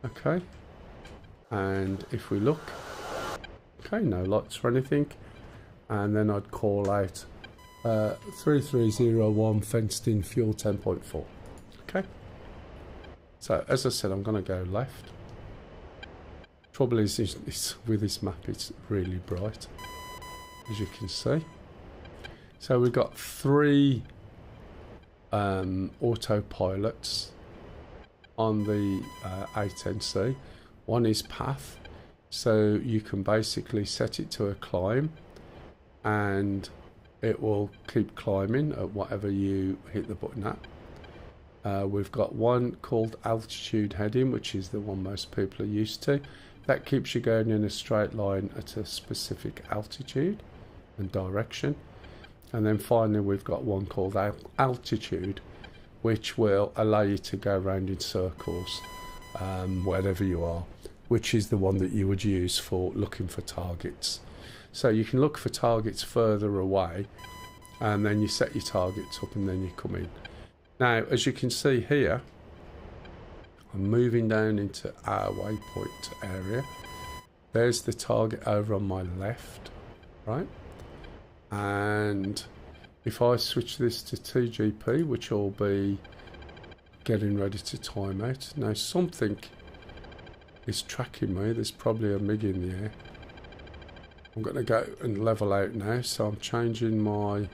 Okay, and if we look, okay, no lights or anything. and then I'd call out 3301 fenced in fuel 10.4. Okay. So as I said, I'm going to go left. Trouble is with this map, it's really bright, as you can see. So we've got 3 autopilots on the A10C. One is path, so you can basically set it to a climb and it will keep climbing at whatever you hit the button at. We've got one called altitude heading, which is the one most people are used to. That keeps you going in a straight line at a specific altitude and direction. And then finally we've got one called altitude, which will allow you to go around in circles wherever you are, which is the one that you would use for looking for targets. So you can look for targets further away, and then you set your targets up and then you come in. Now, as you can see here, I'm moving down into our waypoint area. There's the target over on my left, right? And if I switch this to TGP, which will be getting ready to time out. Now something is tracking me. There's probably a MiG in the air. I'm going to go and level out now. So I'm changing my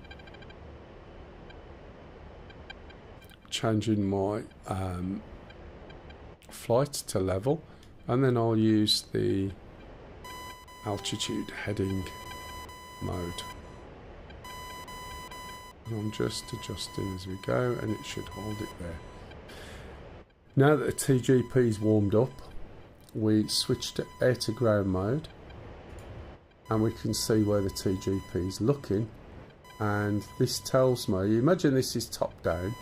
flight to level, and then I'll use the altitude heading mode. And I'm just adjusting as we go, and it should hold it there. Now that the TGP is warmed up, we switch to air to ground mode, and we can see where the TGP is looking. And this tells me, imagine this is top down,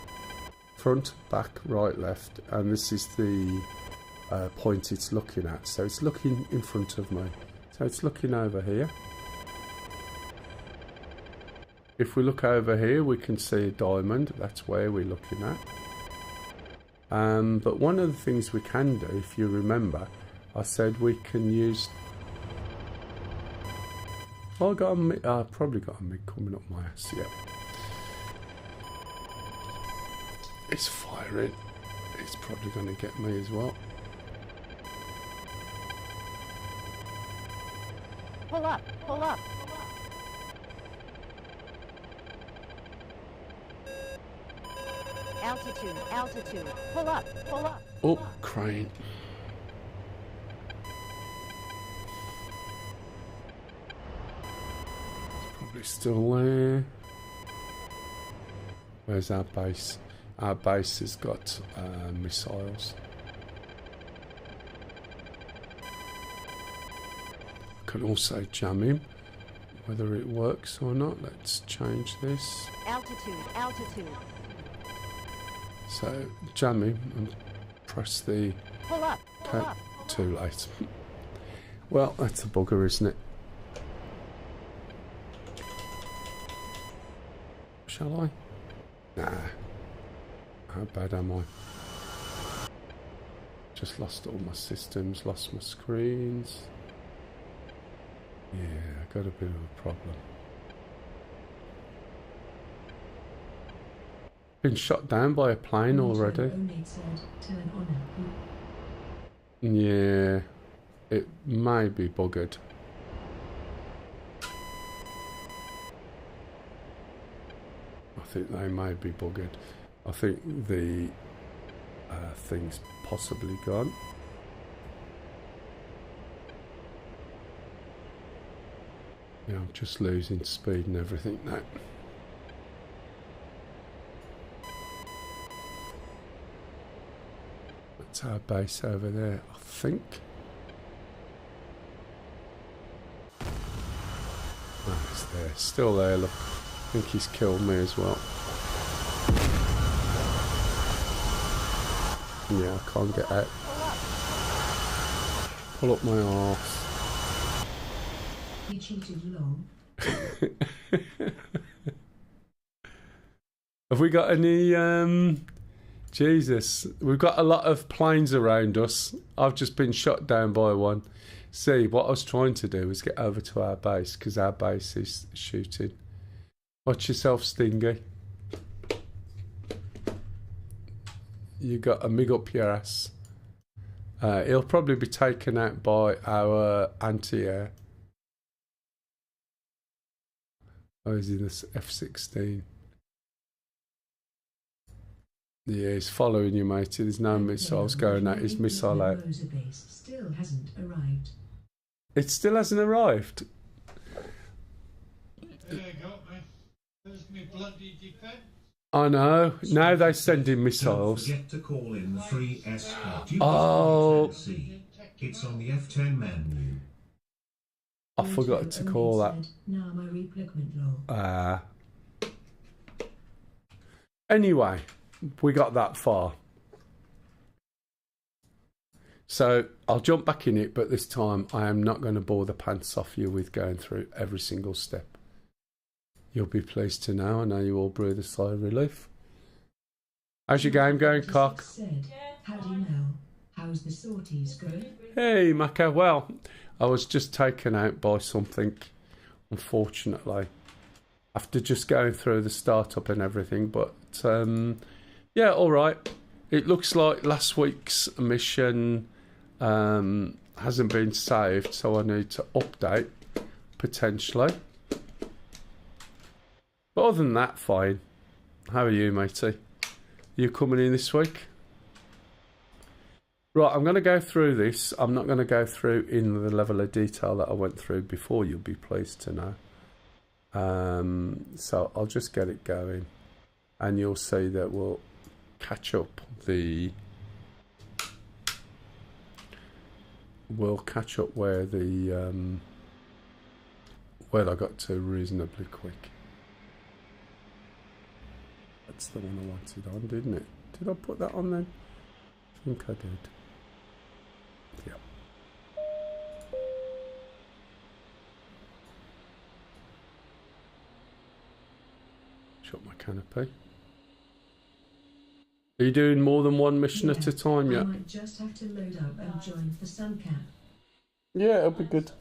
front, back, right, left, and this is the point it's looking at. So it's looking in front of me. So it's looking over here. If we look over here, we can see a diamond. That's where we're looking at. But one of the things we can do, if you remember, I said we can use... Oh, I probably got a MiG coming up my ass, yeah. It's firing. It's probably going to get me as well. Pull up, pull up. Altitude, altitude. Pull up, pull up. Oh, crane. It's probably still there. Where's our base? Our base has got missiles. I can also jam him. Whether it works or not, let's change this. Altitude, altitude. So jam him and press the... Pull up, pull up. Too late. Well, that's a bugger, isn't it? Shall I? Nah. How bad am I? Just lost all my systems, lost my screens. Yeah, I got a bit of a problem. Been shot down by a plane already. Yeah, it may be buggered. I think they may be buggered. I think the thing's possibly gone. Yeah, I'm just losing speed and everything now. That's our base over there, I think. Oh, it's there. Still there, look. I think he's killed me as well. Yeah, I can't get out. Pull up my arse. You cheated long. Have we got any... Jesus, we've got a lot of planes around us. I've just been shot down by one. See, what I was trying to do was get over to our base because our base is shooting. Watch yourself, Stingy. You got a mig up your ass. He'll probably be taken out by our anti-air. Oh, he's in this F-16. Yeah, he's following you, matey. There's no missiles going at his missile out. Base still hasn't arrived. It still hasn't arrived. There you go, man. There's me bloody defence. I know. Now they're sending missiles. Don't forget to call in the free escort. Oh. It's on the F10 menu. I forgot to call that. Now my replicament law. Anyway, we got that far. So I'll jump back in it, but this time I am not going to bore the pants off you with going through every single step. You'll be pleased to know. I know you all breathe a sigh of relief. How's your game going, Cock? Howdy Mel. How's the sorties going? Hey, Maka. Well, I was just taken out by something, unfortunately, after just going through the startup and everything. But, yeah, all right. It looks like last week's mission hasn't been saved, so I need to update, potentially. But other than that, fine. How are you, matey? You coming in this week? Right, I'm going to go through this. I'm not going to go through in the level of detail that I went through before, you'll be pleased to know. So I'll just get it going. And you'll see that we'll catch up we'll catch up where I got to reasonably quick. That's the one I wanted on, didn't it? Did I put that on then? I think I did. Yeah. Shut my canopy. Are you doing more than one mission at a time yet? I might just have to load up and join the sun camp. Yeah, it'll be good.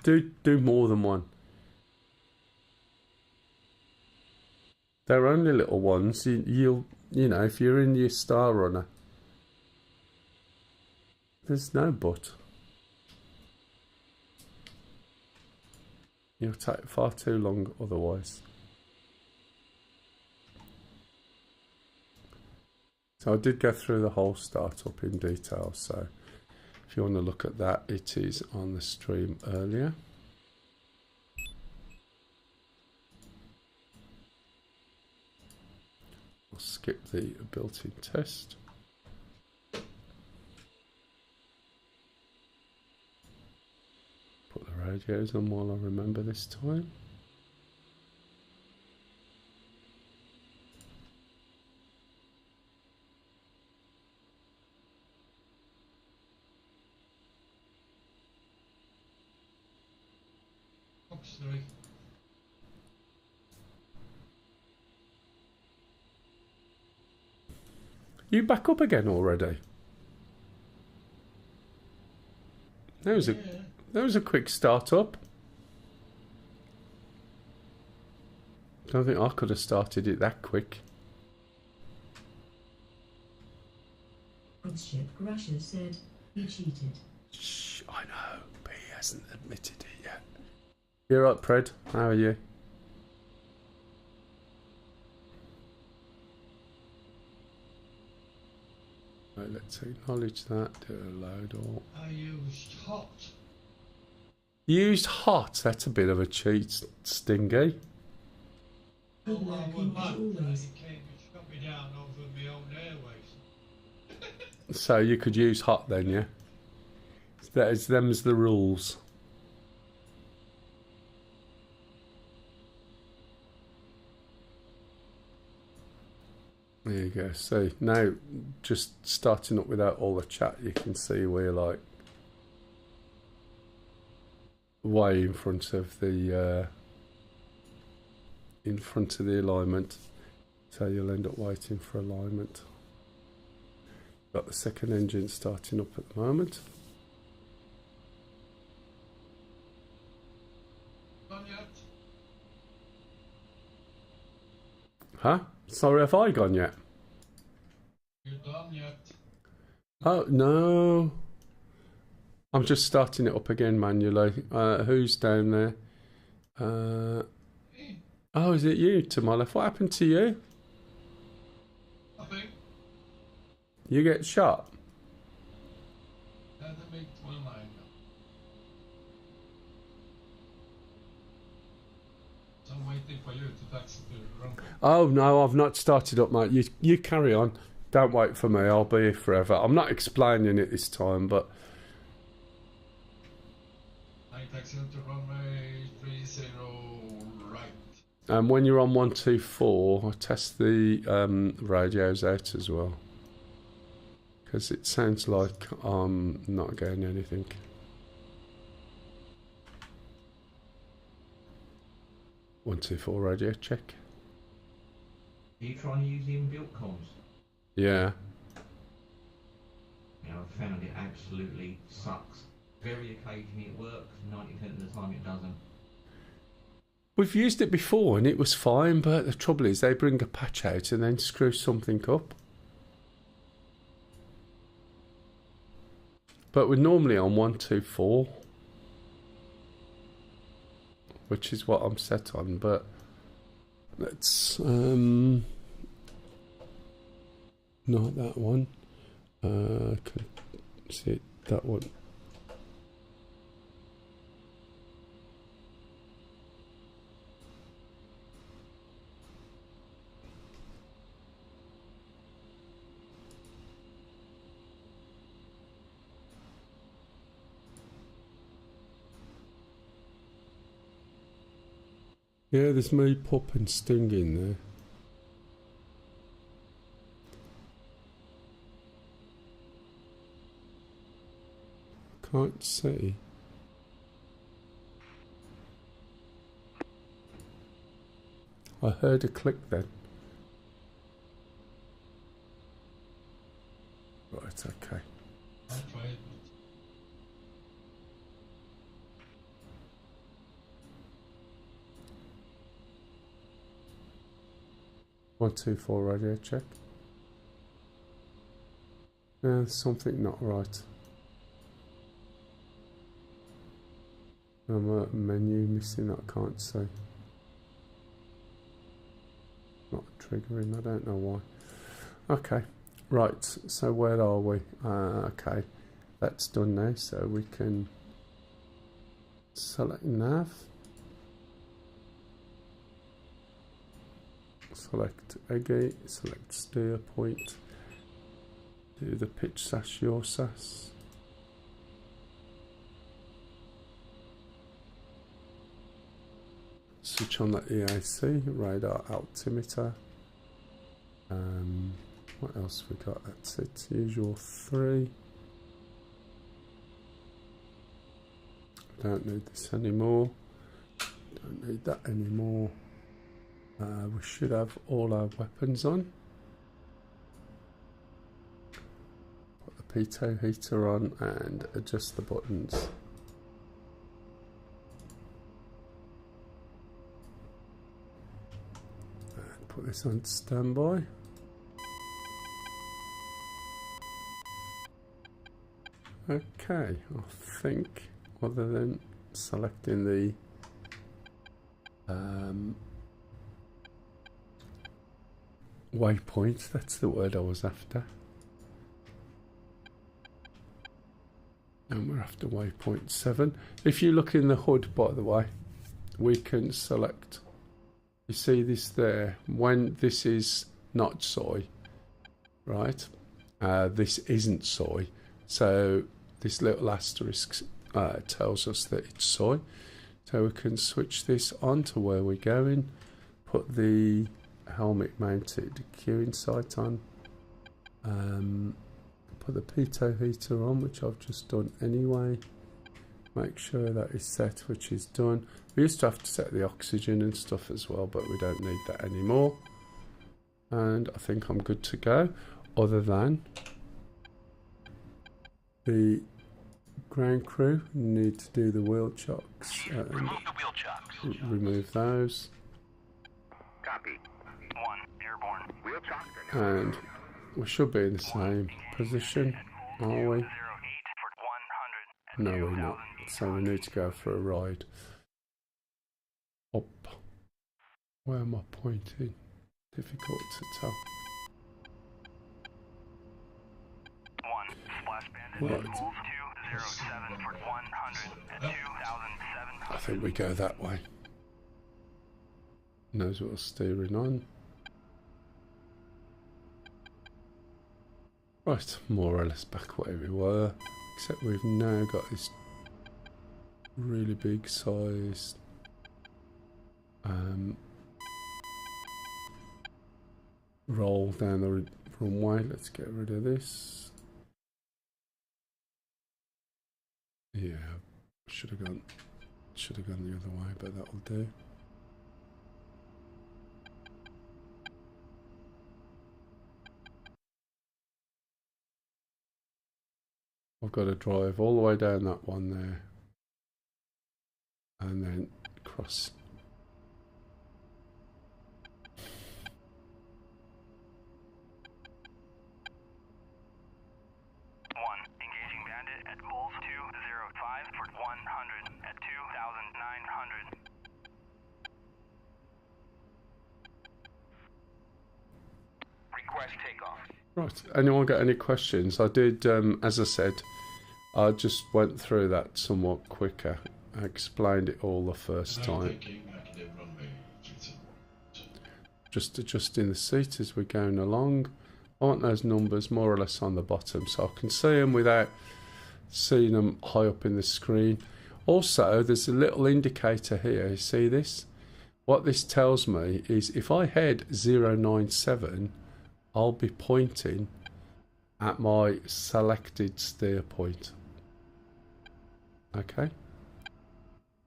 Do more than one. They're only little ones. You know, if you're in your Star Runner, there's no but. You'll take far too long otherwise. So I did go through the whole startup in detail, so if you want to look at that, it is on the stream earlier. I'll skip the built-in test. Put the radios on while I remember this time. Box 3. You back up again already? That was a quick start up. Don't think I could have started it that quick. Prince Ship Grusher said he cheated. Shh, I know, but he hasn't admitted it yet. You're right, Pred. How are you? Right, let's acknowledge that. Do a load all. I used hot. Used hot. That's a bit of a cheat, Stingy. Oh, Good I luck was as mad that always. he came and shot me down over my own airways. So you could use hot then, yeah? Them's the rules. There you go. See, now just starting up without all the chat, you can see we're like way in front of the alignment. So you'll end up waiting for alignment. Got the second engine starting up at the moment. Done yet? Huh? Sorry, have I gone yet? You done yet? Oh, no. I'm just starting it up again manually. Who's down there? Me? Oh, is it you to my left? What happened to you? Nothing. You get shot? Had to make 29. So I'm waiting for you to taxi to run. Oh, no, I've not started up, mate. You carry on. Don't wait for me. I'll be here forever. I'm not explaining it this time, but... I taxi to runway 30 right. And when you're on 124, I test the radios out as well. Because it sounds like I'm not getting anything. One, two, four radio check. Are you trying to use the inbuilt comms? Yeah. Yeah, I've found it absolutely sucks. Very occasionally it works, 90% of the time it doesn't. We've used it before and it was fine, but the trouble is they bring a patch out and then screw something up. But we're normally on 124, which is what I'm set on, but let's not that one. Can see it, that one. Yeah, there's me, Pup and Sting in there. Can't see. I heard a click then. Right, okay. I'll try it. 124 radio check. There's something not right. A menu missing, I can't see. Not triggering, I don't know why. Okay, right, so where are we? Okay, that's done now, so we can select nav. Select EGI, select steer point, do the pitch sash, yaw sash. Switch on the EAC, radar altimeter. What else we got? That's it, usual 3. Don't need this anymore. Don't need that anymore. We should have all our weapons on. Put the pitot heater on and adjust the buttons. And put this on standby. Okay, I think other than selecting the waypoint, that's the word I was after. And we're after waypoint 7. If you look in the HUD, by the way, we can select, you see this there, when this is not soy, right? This isn't soy. So this little asterisk tells us that it's soy. So we can switch this on to where we're going, put the helmet mounted queuing sight on, put the pitot heater on, which I've just done anyway, make sure that is set, which is done. We used to have to set the oxygen and stuff as well, but we don't need that anymore, and I think I'm good to go, other than The ground crew need to do the wheel chocks and Remove the wheel chocks. remove those. Copy. 1, airborne. Wheel chocks are now. And we should be in the same position, are we? 08 for 100. No, we're not. So we need to go for a ride up. Where am I pointing? Difficult to tell. 1, splash bandit. Right. 207 for 100 at 2,700. I think we go that way. Knows what we're steering on. Right, more or less back where we were, except we've now got this really big size roll down the runway. Let's get rid of this. Yeah, should have gone the other way, but that'll do. I've got to drive all the way down that one there and then cross. Engaging bandit at Bulls 205 for 100 at 2,900. Request takeoff. Right, anyone got any questions? I did, as I said, I just went through that somewhat quicker. I explained it all the first time. Just adjusting the seat as we're going along. I want those numbers more or less on the bottom so I can see them without seeing them high up in the screen. Also, there's a little indicator here. You see this? What this tells me is if I head 097, I'll be pointing at my selected steer point. Okay.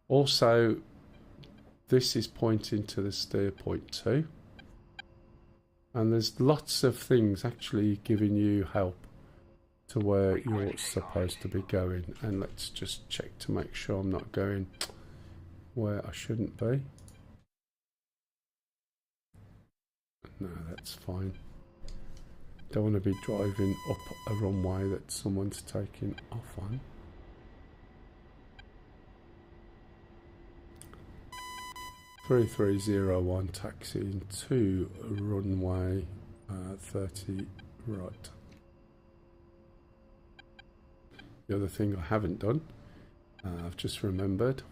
Also, this is pointing to the steer point too. And there's lots of things actually giving you help to where you're supposed to be going. And let's just check to make sure I'm not going where I shouldn't be. No, that's fine. Don't want to be driving up a runway that someone's taking off on. (3301) taxiing to runway 30 right. The other thing I haven't done, I've just remembered,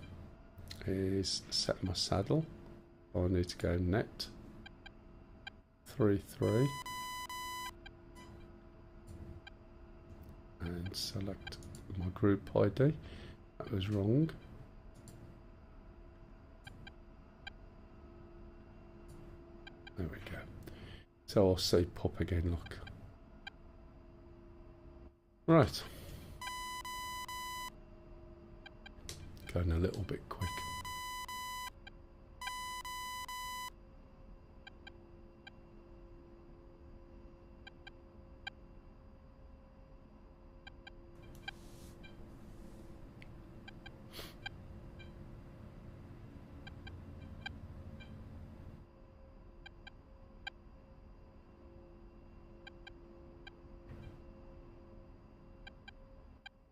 is set my saddle. I need to go net 33 and select my group ID. That was wrong. There we go. So I'll see pop again, look. Right. Going a little bit quick.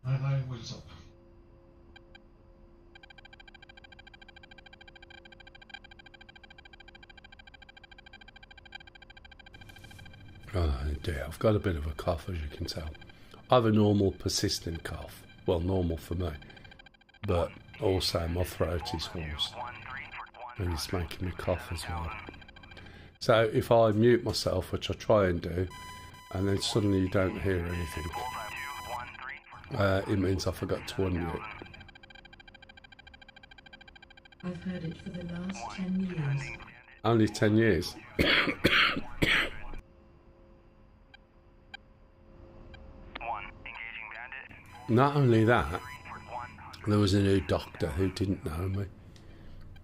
Hi, what's up? Oh dear, I've got a bit of a cough, as you can tell. I have a normal persistent cough. Well, normal for me. But also my throat is hoarse. And it's making me cough as well. So if I mute myself, which I try and do, and then suddenly you don't hear anything, it means I forgot to unmute. I've heard it for the last 10 years. Only 10 years. Not only that, there was a new doctor who didn't know me.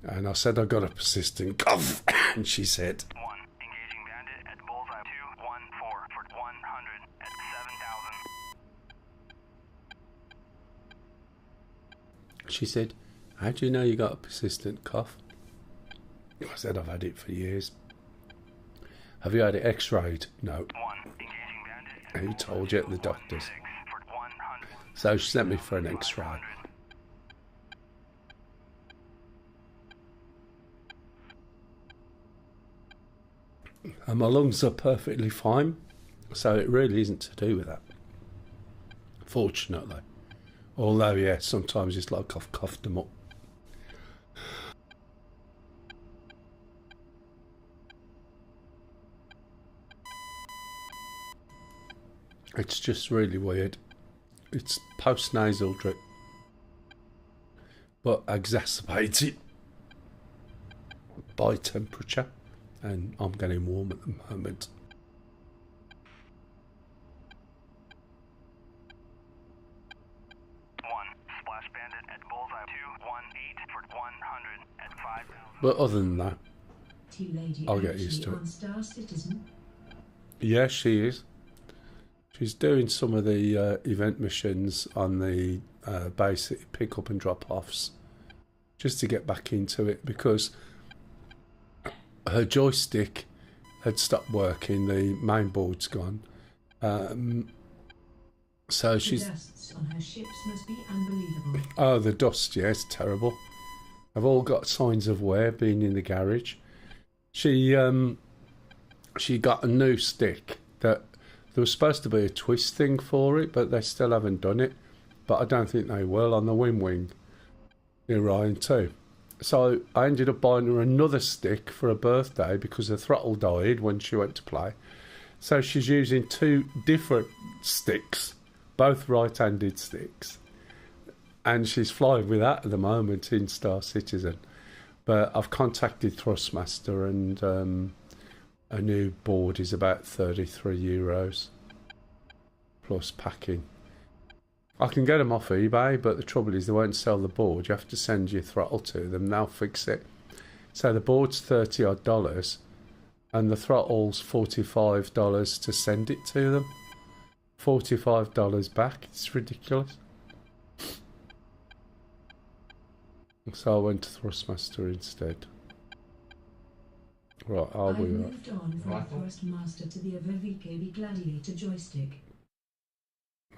And I said I got a persistent cough. And she said, Engaging bandit at bullseye 214 for 100 at 7,000. She said, how do you know you got a persistent cough? I said, I've had it for years. Have you had it x-rayed? No. Who told you? The doctors. So she sent me for an x-ray. And my lungs are perfectly fine, so it really isn't to do with that, fortunately. Although, yeah, sometimes it's like I've coughed them up. It's just really weird. It's post-nasal drip, but exacerbated by temperature, and I'm getting warm at the moment. But other than that, I'll get used to it. Star Citizen? Yeah, she is. She's doing some of the event missions on the basic pick up and drop offs, just to get back into it, because her joystick had stopped working, the main board's gone. So she's... The dusts on her ships must be unbelievable. Oh, the dust, yeah, it's terrible. I've all got signs of wear being in the garage. She got a new stick that there was supposed to be a twist thing for it, but they still haven't done it. But I don't think they will on the Wing Orion 2. So I ended up buying her another stick for her birthday because her throttle died when she went to play. So she's using two different sticks, both right-handed sticks. And she's flying with that at the moment in Star Citizen. But I've contacted Thrustmaster, and a new board is about €33 plus packing. I can get them off eBay, but the trouble is they won't sell the board. You have to send your throttle to them, they'll fix it. So the board's $30 odd, and the throttle's $45 to send it to them. $45 back, it's ridiculous. So I went to Thrustmaster instead. Right, I'll be right. Moved on from Thrustmaster to the Avevik Gladiator joystick.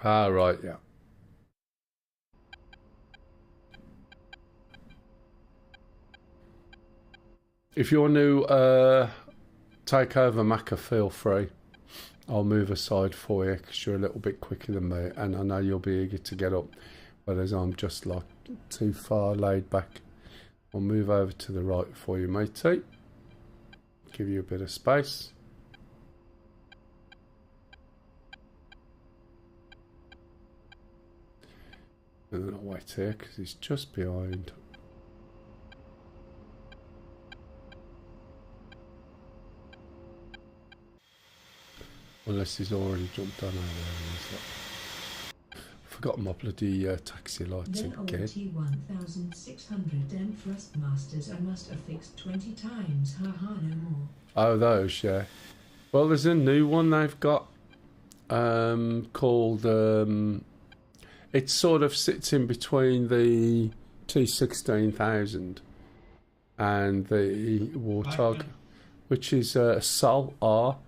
Ah, right, yeah. If you want to take over Macca, feel free. I'll move aside for you because you're a little bit quicker than me, and I know you'll be eager to get up, whereas I'm just like too far laid back. I'll move over to the right for you, matey. Give you a bit of space. And then I'll wait here because he's just behind. Unless he's already jumped on over there. Forgot my bloody taxi lights Then again. T1600 Thrustmasters I must have fixed 20 times, haha, no more. Oh, those, yeah. Well, there's a new one they've got called... it sort of sits in between the T16000 and the Warthog, which is a Sol R.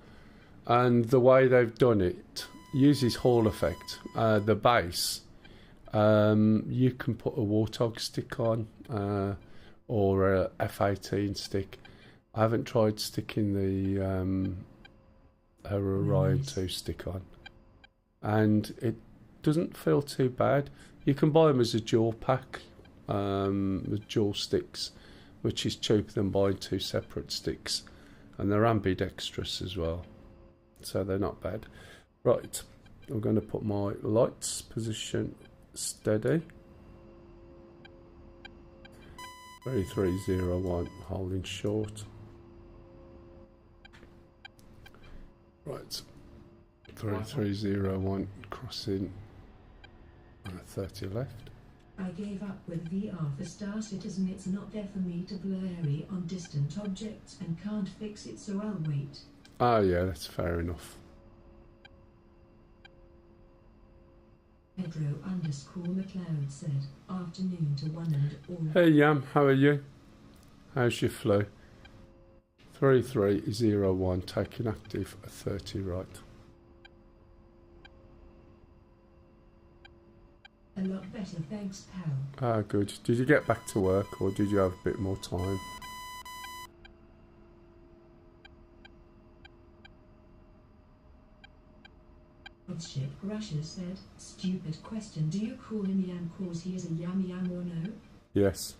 And the way they've done it uses Hall effect. The base, you can put a Warthog stick on or a F-18 stick. I haven't tried sticking the her Orion 2 stick on, and it doesn't feel too bad. You can buy them as a dual pack with dual sticks, which is cheaper than buying two separate sticks, and they're ambidextrous as well, so they're not bad. Right, I'm going to put my lights position steady. 3301 holding short. Right, 3301 crossing 30 left. I gave up with VR for Star Citizen. It's not there for me to blurry on distant objects and can't fix it, so I'll wait. Oh yeah, that's fair enough. Pedro underscore McLeod said, afternoon to one and all. Hey Yam, how are you? How's your flu? 3301, taking active at 30 right. A lot better, thanks, pal. Ah, good. Did you get back to work or did you have a bit more time? Ship Russia said, stupid question, do you call him Yam cause he is a yam yam or no? Yes.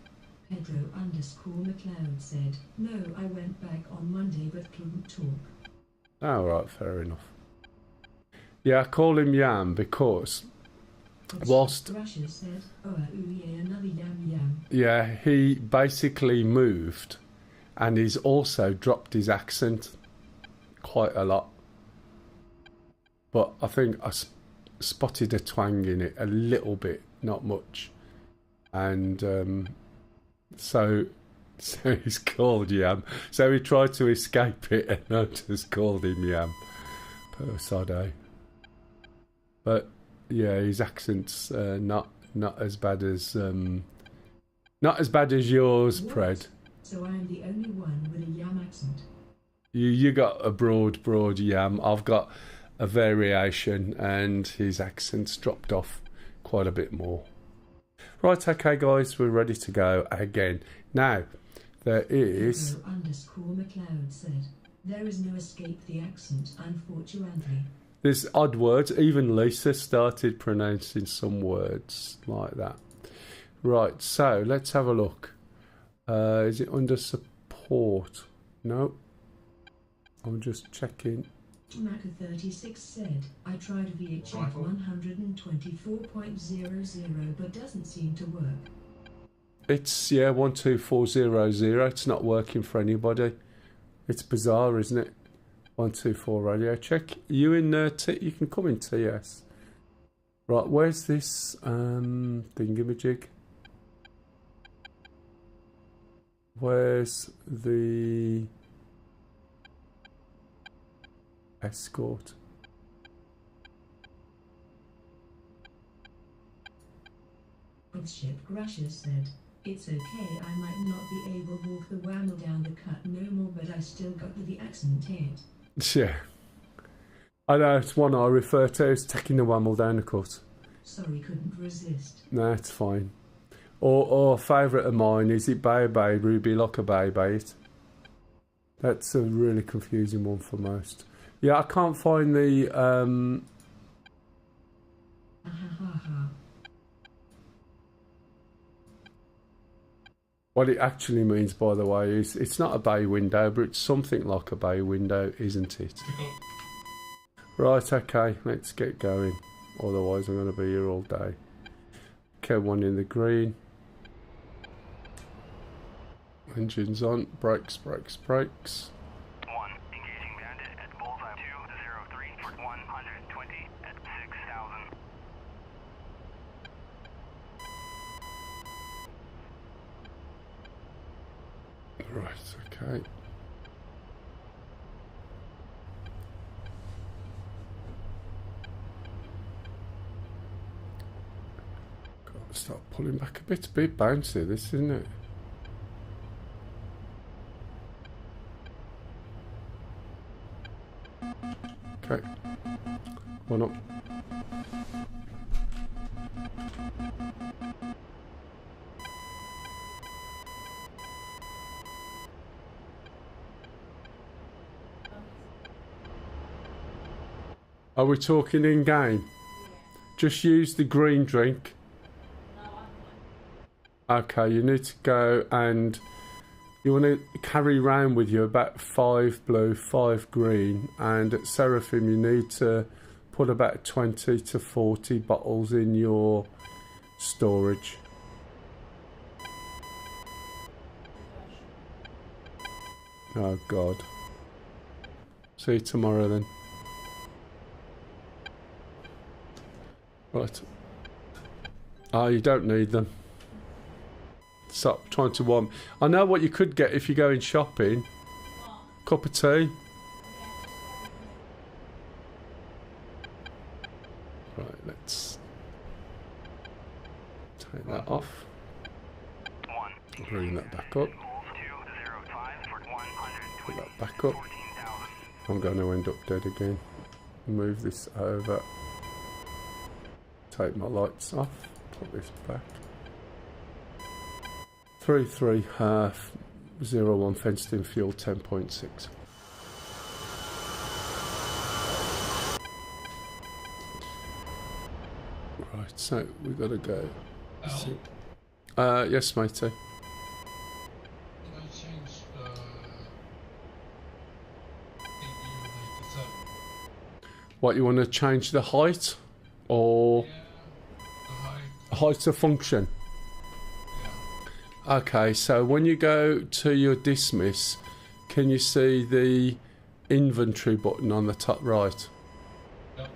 Pedro underscore McLeod said, no, I went back on Monday but couldn't talk. Oh, right, fair enough. Yeah, I call him Yam because whilst... Russia said, oh, yeah, another yam yam. Yeah, he basically moved and he's also dropped his accent quite a lot. But I think I spotted a twang in it a little bit, not much. And so he's called Yam. So he tried to escape it and I just called him Yam. Per Sado. But yeah, his accent's not as bad as yours, What? Pred. So I'm the only one with a yam accent. You got a broad Yam. I've got a variation and his accent's dropped off quite a bit more. Right, okay guys, we're ready to go again. Now, there is... Pedro underscore McLeod said, there is no escape the accent, unfortunately. There's odd words. Even Lisa started pronouncing some words like that. Right, so let's have a look. Is it under support? No. I'm just checking. Maka36 said, I tried VHF 124.00 but doesn't seem to work. It's, yeah, 12400. It's not working for anybody. It's bizarre, isn't it? 124 radio check. You in you can come in TS. Right, where's this thingamajig? Where's the escort? Ship Russia said, it's okay, I might not be able to walk the whammo down the cut no more but I still got the accent hit. Yeah. I know, it's one I refer to as taking the whammo down the cut. Sorry, couldn't resist. No, it's fine. Or a favourite of mine, is it Baby, Ruby like a baby? That's a really confusing one for most. Yeah, I can't find the... What it actually means, by the way, is it's not a bay window, but it's something like a bay window, isn't it? Right, okay, let's get going. Otherwise I'm going to be here all day. Okay, one in the green. Engines on, brakes. 1, engaging bandit at bullseye 203 for 120 at 6,000. Right, okay. Got to start pulling back a bit. It's a bit bouncy, this, isn't it? Okay. One up. Are we talking in game? Just use the green drink. Okay, you need to go and you want to carry around with you about 5 blue, 5 green, and at Seraphim you need to put about 20 to 40 bottles in your storage. Oh God. See you tomorrow then. Right. Oh, you don't need them. Stop trying to warm. I know what you could get if you're going shopping. Cup of tea. Right, let's back up. 205 for Put 120. that back up. 14,000. I'm going to end up dead again. Move this over. Take my lights off. Put this back. 3-3 half 0-1 fenced in fuel 10.6. Right, so we've got to go. Yes, matey. Can I change What, you want to change the height or the height? height of function? Okay, so when you go to your dismiss, can you see the inventory button on the top right? Yep.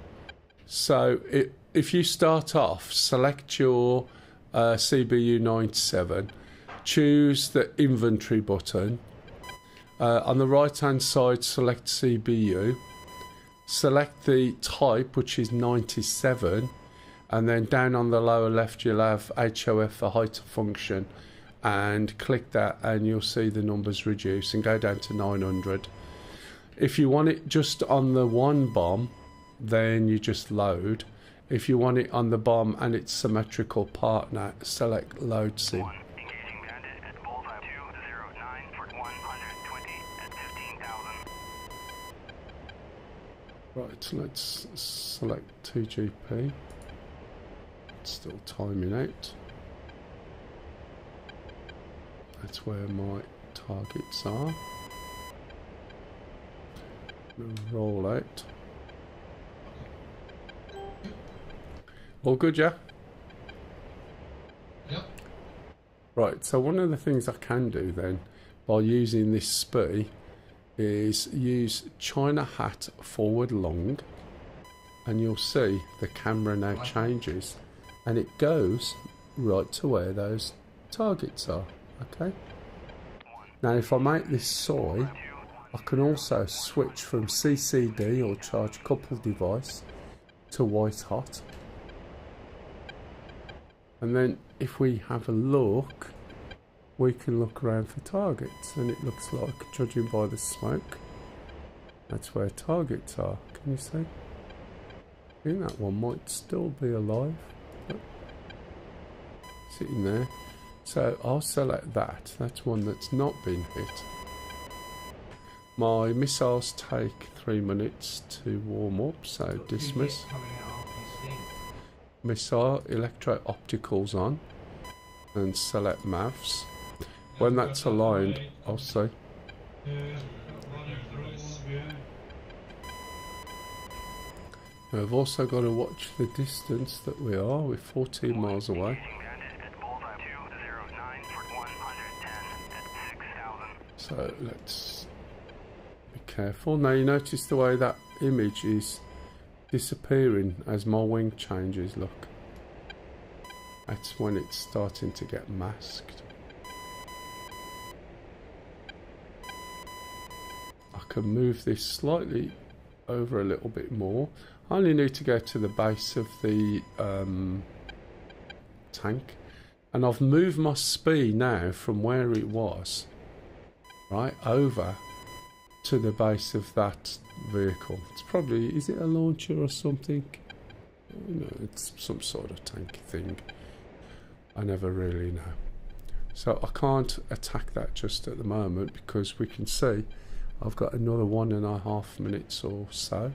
So if you start off, select your CBU 97, choose the inventory button. On the right hand side, select CBU, select the type, which is 97, and then down on the lower left you'll have HOF for height of function, and click that and you'll see the numbers reduce and go down to 900. If you want it just on the one bomb, then you just load. If you want it on the bomb and its symmetrical partner, select load sim. Engaging bandit at bullseye 209 for 120 at 15,000. Right, let's select 2GP. It's still timing out. That's where my targets are. Roll out. All good, yeah? Yep. Right, so one of the things I can do then, by using this SPI, is use China hat forward long, and you'll see the camera now changes, and it goes right to where those targets are. Okay. Now if I make this soy, I can also switch from CCD or charge coupled device to white hot. And then if we have a look, we can look around for targets, and it looks like, judging by the smoke, that's where targets are. Can you see? I think that one might still be alive, but sitting there. So I'll select that. That's one that's not been hit. My missiles take 3 minutes to warm up, so dismiss. Missile electro-opticals on, and select MAVs. When that's aligned, I'll see. Now I've also got to watch the distance that we are. We're 14 miles away. So let's be careful. Now you notice the way that image is disappearing as my wing changes, look. That's when it's starting to get masked. I can move this slightly over a little bit more. I only need to go to the base of the tank, and I've moved my speed now from where it was right over to the base of that vehicle. It's probably, is it a launcher or something? No, it's some sort of tank thing. I never really know. So I can't attack that just at the moment, because we can see I've got another 1.5 minutes or so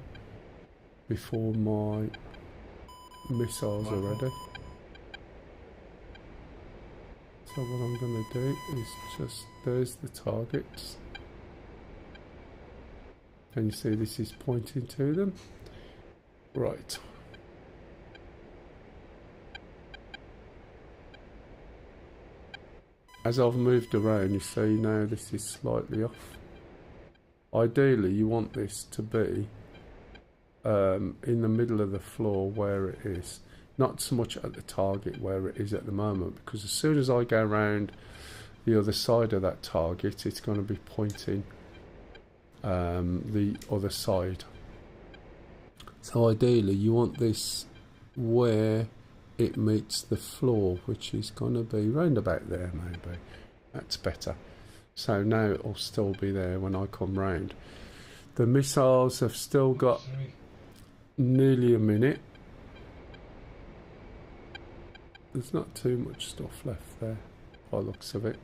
before my missiles are ready. So what I'm going to do is just, there's the targets. Can you see this is pointing to them? Right. As I've moved around, you see now this is slightly off. Ideally, you want this to be in the middle of the floor where it is. Not so much at the target where it is at the moment, because as soon as I go around the other side of that target, it's going to be pointing the other side. So ideally you want this where it meets the floor, which is going to be round about there maybe. That's better. So now it'll still be there when I come round. The missiles have still got nearly a minute. There's not too much stuff left there by the looks of it.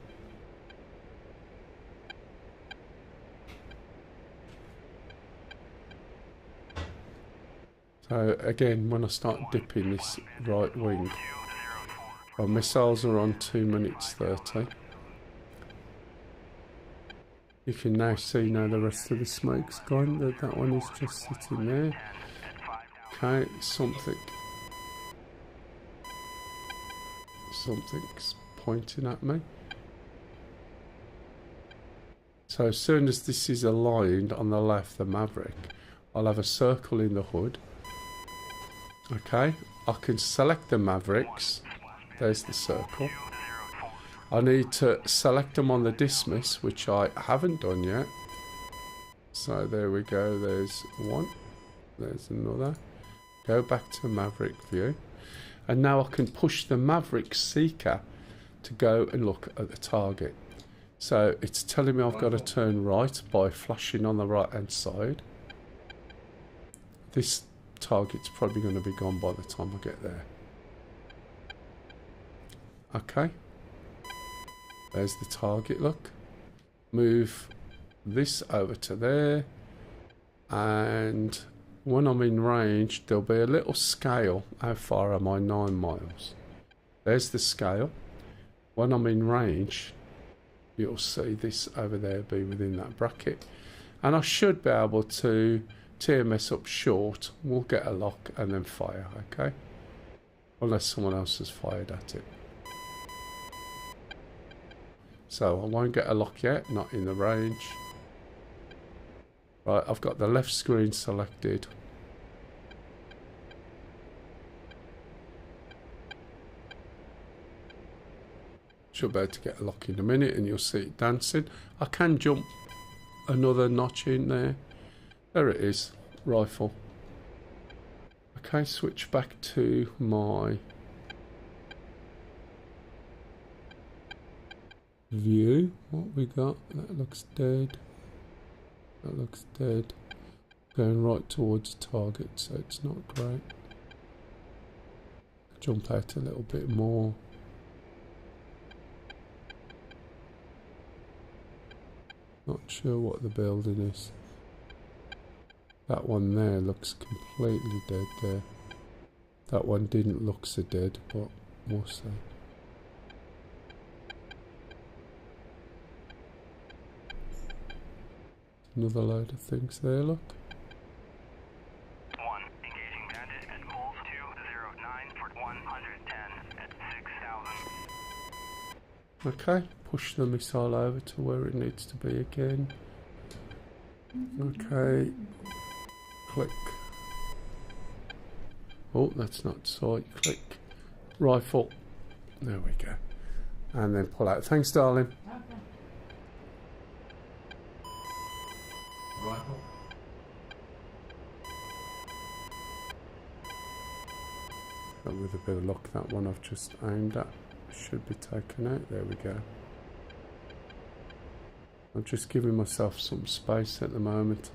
So again, when I start dipping this right wing, our missiles are on 2 minutes 30. You can now see now the rest of the smoke's gone. That one is just sitting there. Okay, something's pointing at me. So as soon as this is aligned on the left, the Maverick, I'll have a circle in the hood. Okay, I can select the Mavericks. There's the circle. I need to select them on the dismiss, which I haven't done yet. So there we go, there's one. There's another. Go back to Maverick view. And now I can push the Maverick Seeker to go and look at the target. So it's telling me I've got to turn right by flashing on the right hand side. This target's probably going to be gone by the time I get there. Okay. There's the target, look. Move this over to there. And when I'm in range, there'll be a little scale. How far am I? 9 miles. There's the scale. When I'm in range, you'll see this over there be within that bracket. And I should be able to TMS up short. We'll get a lock and then fire, okay? Unless someone else has fired at it. So I won't get a lock yet, not in the range. Right, I've got the left screen selected. Should be able to get a lock in a minute and you'll see it dancing. I can jump another notch in there. There it is, rifle. Okay, switch back to my view. What we got? That looks dead. That looks dead. Going right towards target, so it's not great. Jump out a little bit more. Not sure what the building is. That one there looks completely dead there. That one didn't look so dead, but we'll see. Another load of things there, look. 1. Engaging bandit at Coles 209 for 110 at 6,000. Okay, push the missile over to where it needs to be again. Okay, click. Oh, that's not sight. Click. Rifle. There we go. And then pull out. Thanks, darling. Rifle. But with a bit of luck, that one I've just aimed at should be taken out. There we go. I'm just giving myself some space at the moment.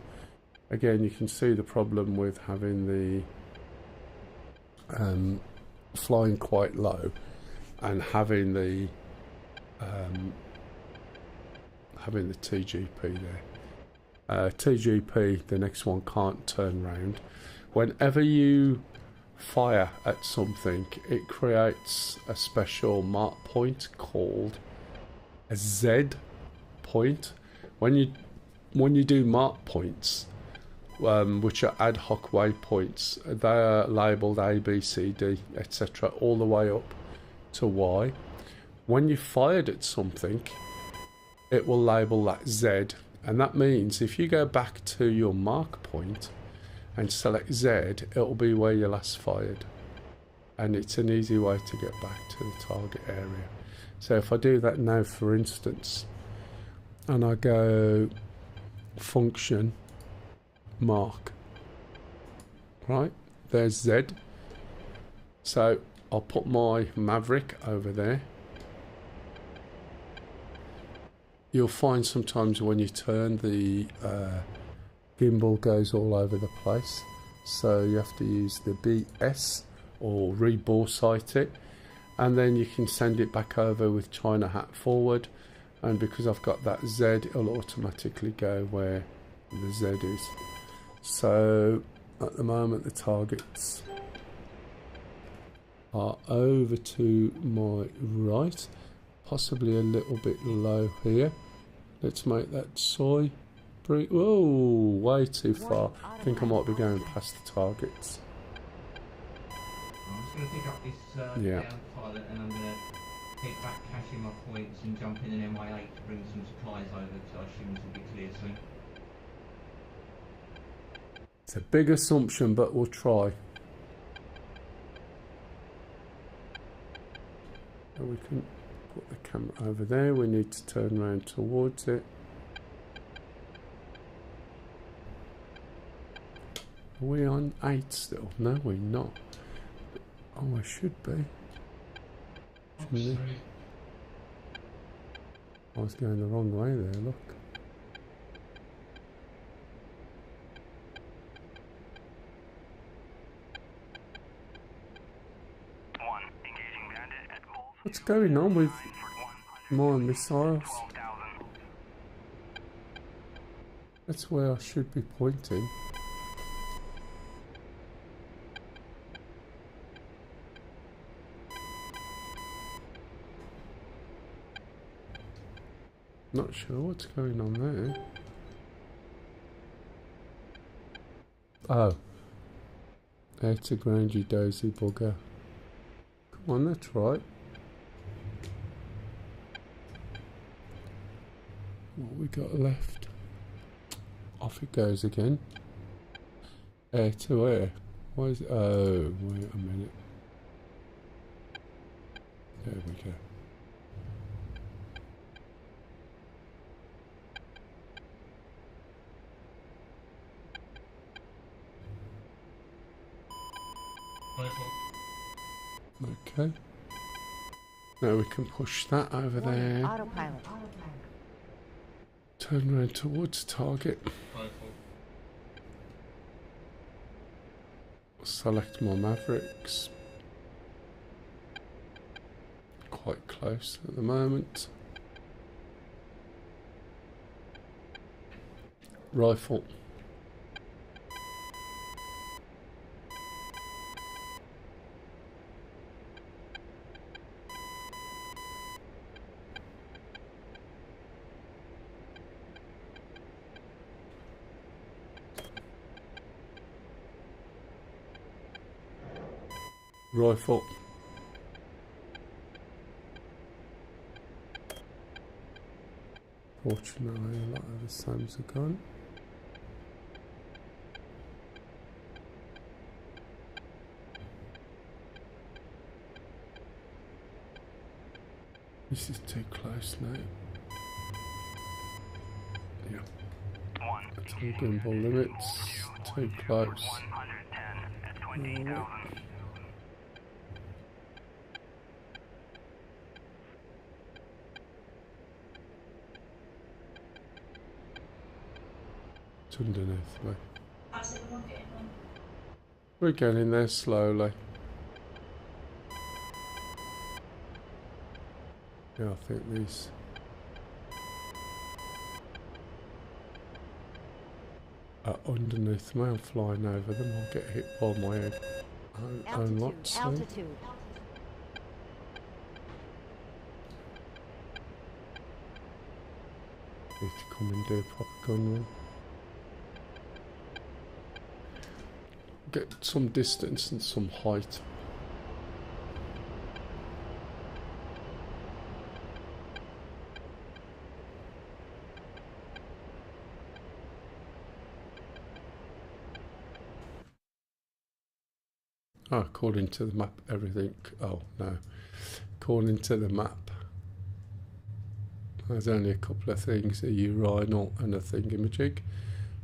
Again, you can see the problem with having the flying quite low and having the TGP there. TGP, the next one, can't turn round. Whenever you fire at something, it creates a special mark point called a Z point. When you do mark points, which are ad hoc waypoints, they are labelled A, B, C, D, etc. all the way up to Y. When you fired at something, it will label that Z. And that means if you go back to your mark point and select Z, it'll be where you last fired. And it's an easy way to get back to the target area. So if I do that now, for instance, and I go function, mark, right, there's Z. So I'll put my Maverick over there. you'll find sometimes when you turn, the gimbal goes all over the place, so you have to use the BS or rebore sight it, and then you can send it back over with China hat forward, and because I've got that Z, it'll automatically go where the Z is. So at the moment the targets are over to my right, possibly a little bit low here. Let's make that soy. Whoa, way too far. I think I might be going past the targets. I'm just going to pick up this down pilot, and I'm going to head back, cashing my points, and jump in an MI8 to bring some supplies over, because I assume this will be clear soon. It's a big assumption, but we'll try. So we can put the camera over there. We need to turn around towards it. Are we on 8 still? No, we're not. Oh, I should be. I was going the wrong way there, look. What's going on with my missiles? That's where I should be pointing. Not sure what's going on there. Oh. Air to ground, you dozy bugger. Come on, that's right. What we got left? Off it goes again. Air to air. Why is it? Oh, wait a minute. There we go. Okay. Now we can push that over there. Autopilot. Turn around towards target. Select more Mavericks. Quite close at the moment. Rifle. Rifle. Fortunately, a lot of the SAMs are gone. This is too close now. Yeah. That's all gimbal limits. Too close. Underneath me. We're getting there slowly. Yeah, I think these are underneath me. I'm flying over them. I'll get hit by my own lots. Altitude. Need to come and do a proper gun run. Get some distance and some height. Oh, according to the map, everything. Oh no, according to the map, there's only a couple of things: a urinal and a thingamajig.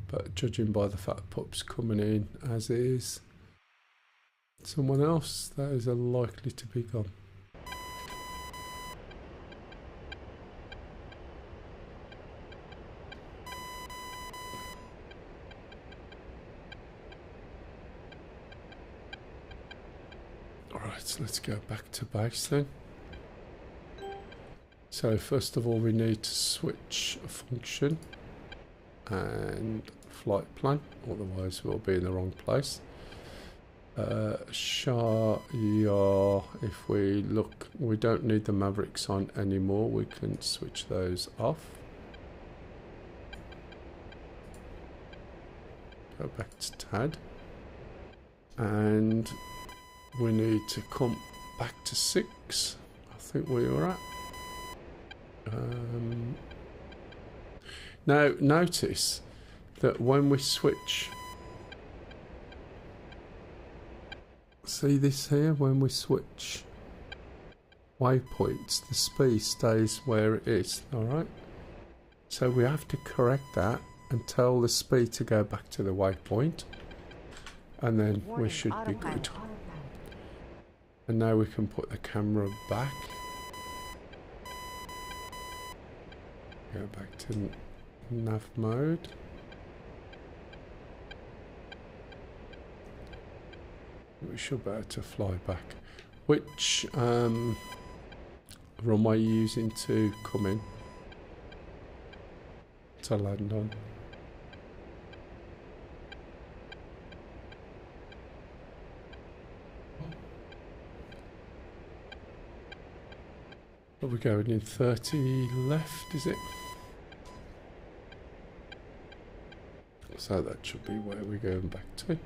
But judging by the fat pups coming in as is, someone else that is likely to be gone. Right, let's go back to base then. So first of all we need to switch a function and flight plan, otherwise we'll be in the wrong place. Yeah, if we look, we don't need the Mavericks on anymore, we can switch those off. Go back to TAD. And we need to come back to 6, I think we were at. Now notice that when we switch, see this here, when we switch waypoints the speed stays where it is, alright? So we have to correct that and tell the speed to go back to the waypoint, and then we should be good. And now we can put the camera back. Go back to nav mode. We should be able to fly back. Which runway are you using to come in? To land on? Are we going in 30 left, is it? So that should be where we're going back to,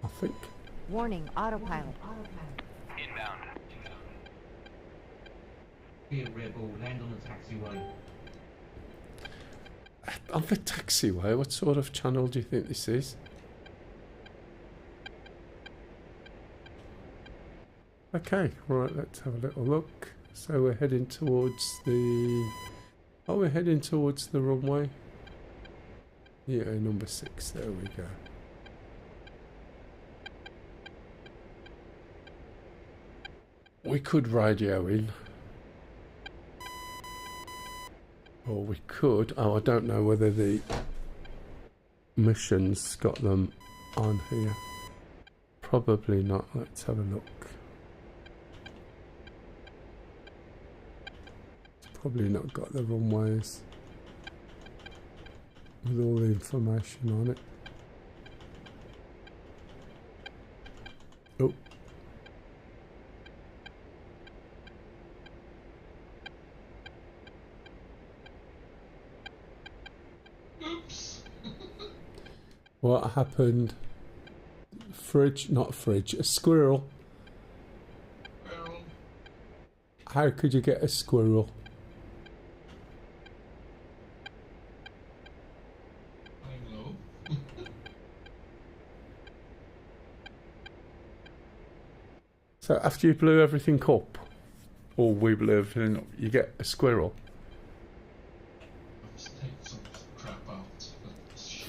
I think. Warning, autopilot. Inbound. Be a rebel, land on the taxiway. On the taxiway, what sort of channel do you think this is? Okay, right, let's have a little look. So we're heading towards the... Oh, we're heading towards the runway. Yeah, number 6, there we go. We could radio in. Or we could... Oh, I don't know whether the mission's got them on here. Probably not. Let's have a look. Probably not got the runways with all the information on it. Oh. Oops. What happened? Fridge, not fridge, a squirrel. Well, How could you get a squirrel? I know. So after you blew everything up, or we blew everything up, you get a squirrel. Let's take some crap out. Shit.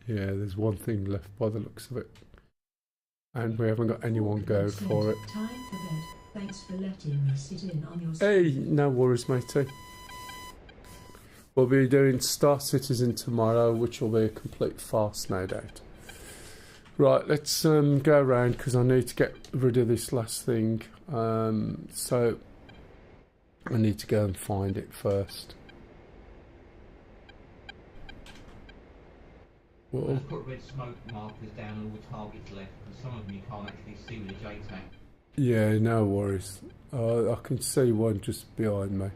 Yeah, there's one thing left by the looks of it. And we haven't got anyone going for it. Time for bed. Thanks for letting me sit in on your... Hey, no worries, matey. We'll be doing Star Citizen tomorrow, which will be a complete farce, no doubt. Right, let's go around because I need to get rid of this last thing. So I need to go and find it first. Well, Let's put red smoke markers down on all the targets left, because some of them you can't actually see with a JTAG. yeah, no worries. I can see one just behind me.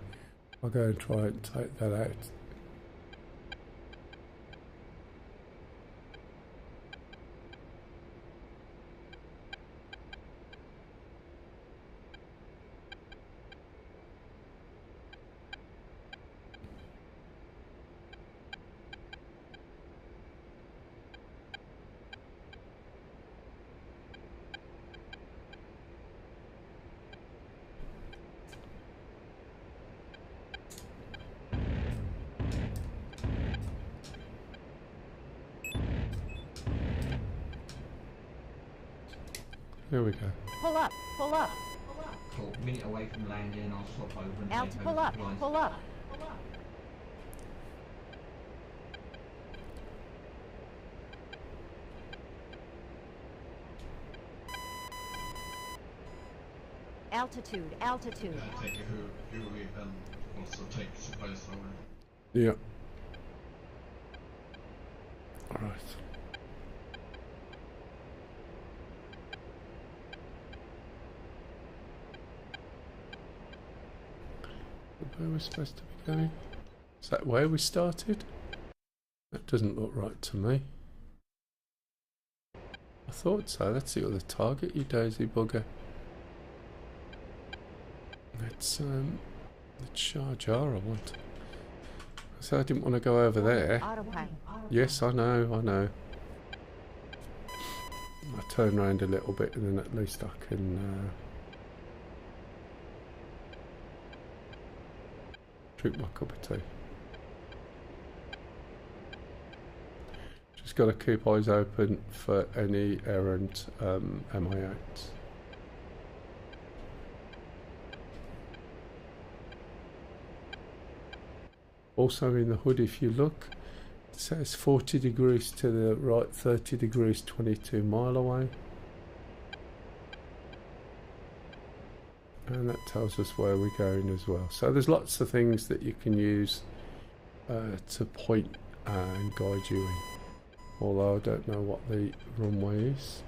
I'll go and try and take that out. Here we go. Pull up, pull up. Cool, a minute away from landing and I'll swap over and Out, take pull over up, supplies. pull up. altitude, altitude. Take a Huey and also take supplies over. Yeah. Alright. Where we're supposed to be going? Is that where we started? That doesn't look right to me. I thought so. That's the other target, you dozy bugger. That's the Shah Jar I want. So I didn't want to go over there. Autopilot. Yes, I know. I turn around a little bit and then at least I can drink my cup of tea. Just got to keep eyes open for any errant MI8s. Also in the hood, if you look, it says 40 degrees to the right, 30 degrees 22 mile away. And that tells us where we're going as well. So there's lots of things that you can use to point and guide you in. Although I don't know what the runway is.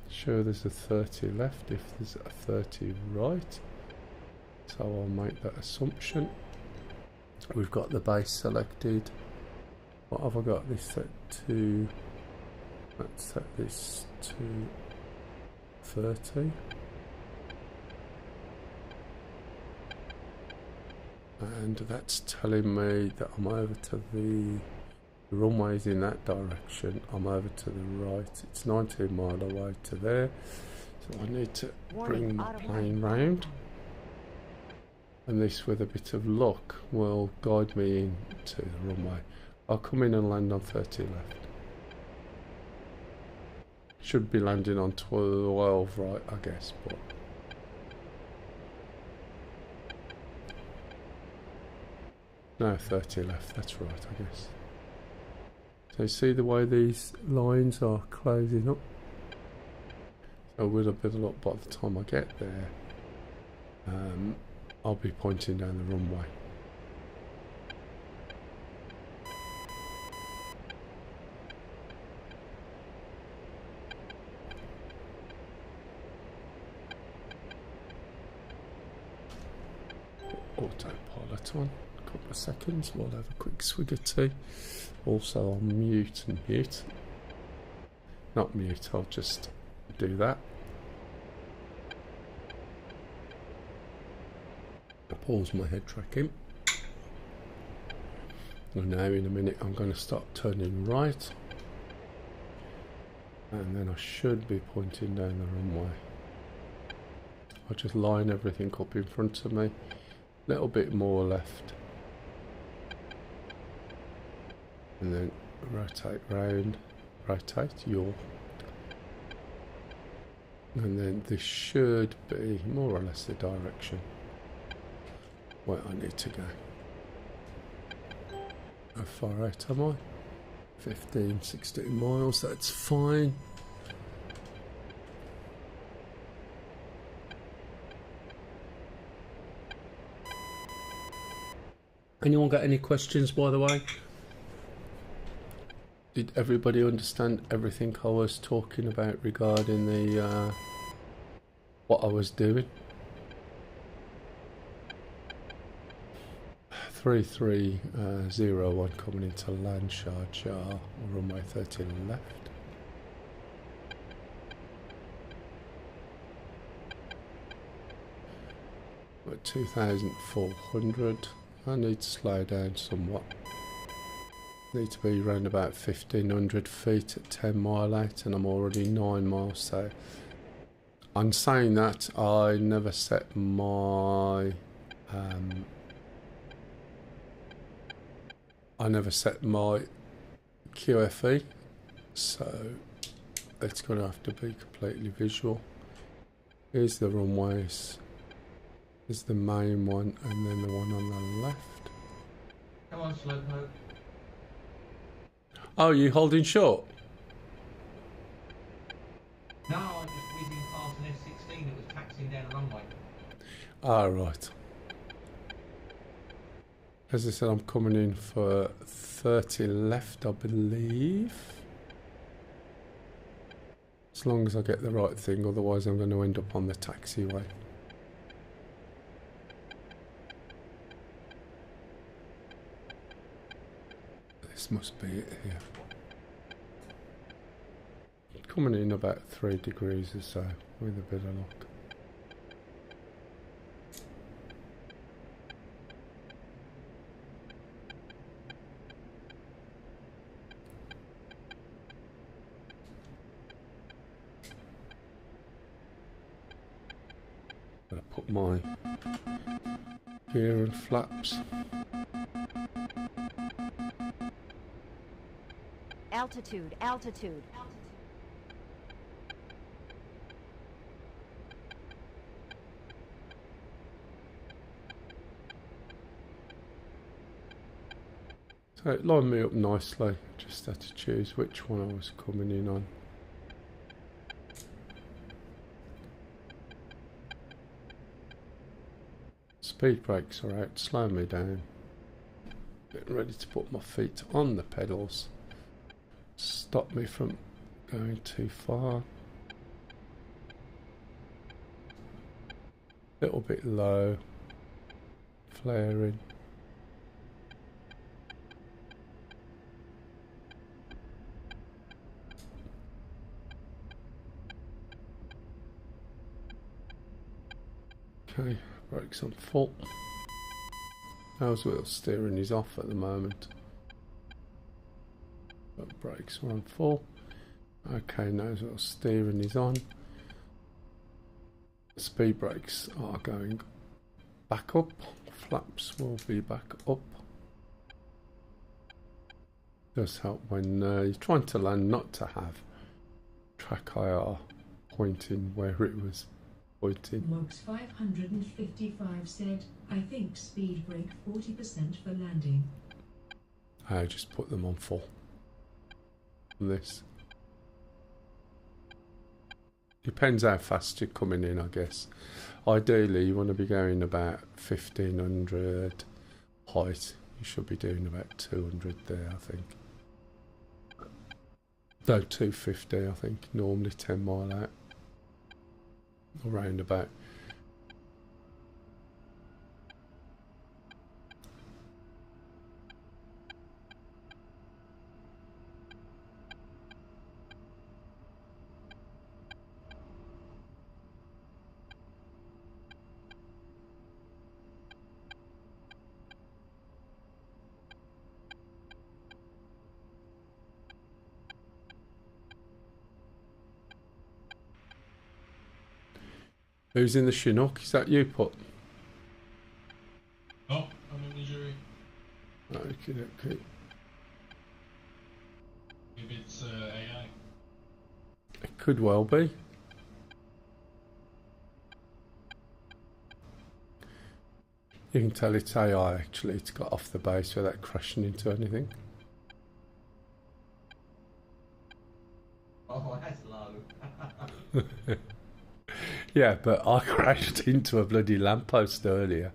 Sure, there's a 30 left if there's a 30 right. So I'll make that assumption. We've got the base selected. What have I got this set to? Let's set this to 30. And that's telling me that I'm over to the runway's in that direction. I'm over to the right. It's 19 mile away to there. So I need to bring the plane round. And this, with a bit of luck, will guide me into the runway. I'll come in and land on 30 left. Should be landing on 12 right, I guess, but no, 30 left, that's right, I guess. So you see the way these lines are closing up? So with a bit of luck, by the time I get there, I'll be pointing down the runway. Autopilot on. A couple of seconds, we'll have a quick swig of tea. Also I'll mute and mute. Not mute, I'll just do that. Pause my head tracking. And now in a minute I'm going to start turning right. And then I should be pointing down the runway. I'll just line everything up in front of me. A little bit more left. And then rotate round. Rotate your. And then this should be more or less the direction where I need to go. How far out am I? 15, 16 miles, that's fine. Anyone got any questions, by the way? Did everybody understand everything I was talking about regarding the what I was doing? 3301 coming into land, Shah Jar, runway 13 left. We're at 2,400. I need to slow down somewhat. Need to be around about 1,500 feet at 10 mile out, and I'm already 9 miles. So, I'm saying that I never set my QFE, so it's going to have to be completely visual. Here's the runways. Here's the main one, and then the one on the left. Come on, Slowpoke. Oh, you holding short? No, I'm just whizzing past an F-16. Right. As I said, I'm coming in for 30 left, I believe. As long as I get the right thing, otherwise I'm going to end up on the taxiway. This must be it here. Coming in about 3 degrees or so, with a bit of luck. Gotta put my gear and flaps. Altitude, altitude. So it lined me up nicely, just had to choose which one I was coming in on. Speed brakes are out, slowing me down. Getting ready to put my feet on the pedals. Stop me from going too far. Little bit low. Flaring. Okay, brakes on full. Nose wheel steering is off at the moment. But brakes are on full. Okay, nose wheel steering is on. Speed brakes are going back up. Flaps will be back up. Does help when you're trying to land not to have track IR pointing where it was pointing. Mogs 555 said, I think speed brake 40% for landing. I just put them on full. On this. Depends how fast you're coming in, I guess. Ideally, you want to be going about 1500 height. You should be doing about 200 there, I think. No, 250, I think. Normally 10 mile out. Or round about. Who's in the Chinook? Is that you, Put? Oh, I'm in the jury. Okay. Maybe it's AI. It could well be. You can tell it's AI actually. It's got off the base without crashing into anything. Oh, that's low. Yeah, but I crashed into a bloody lamppost earlier.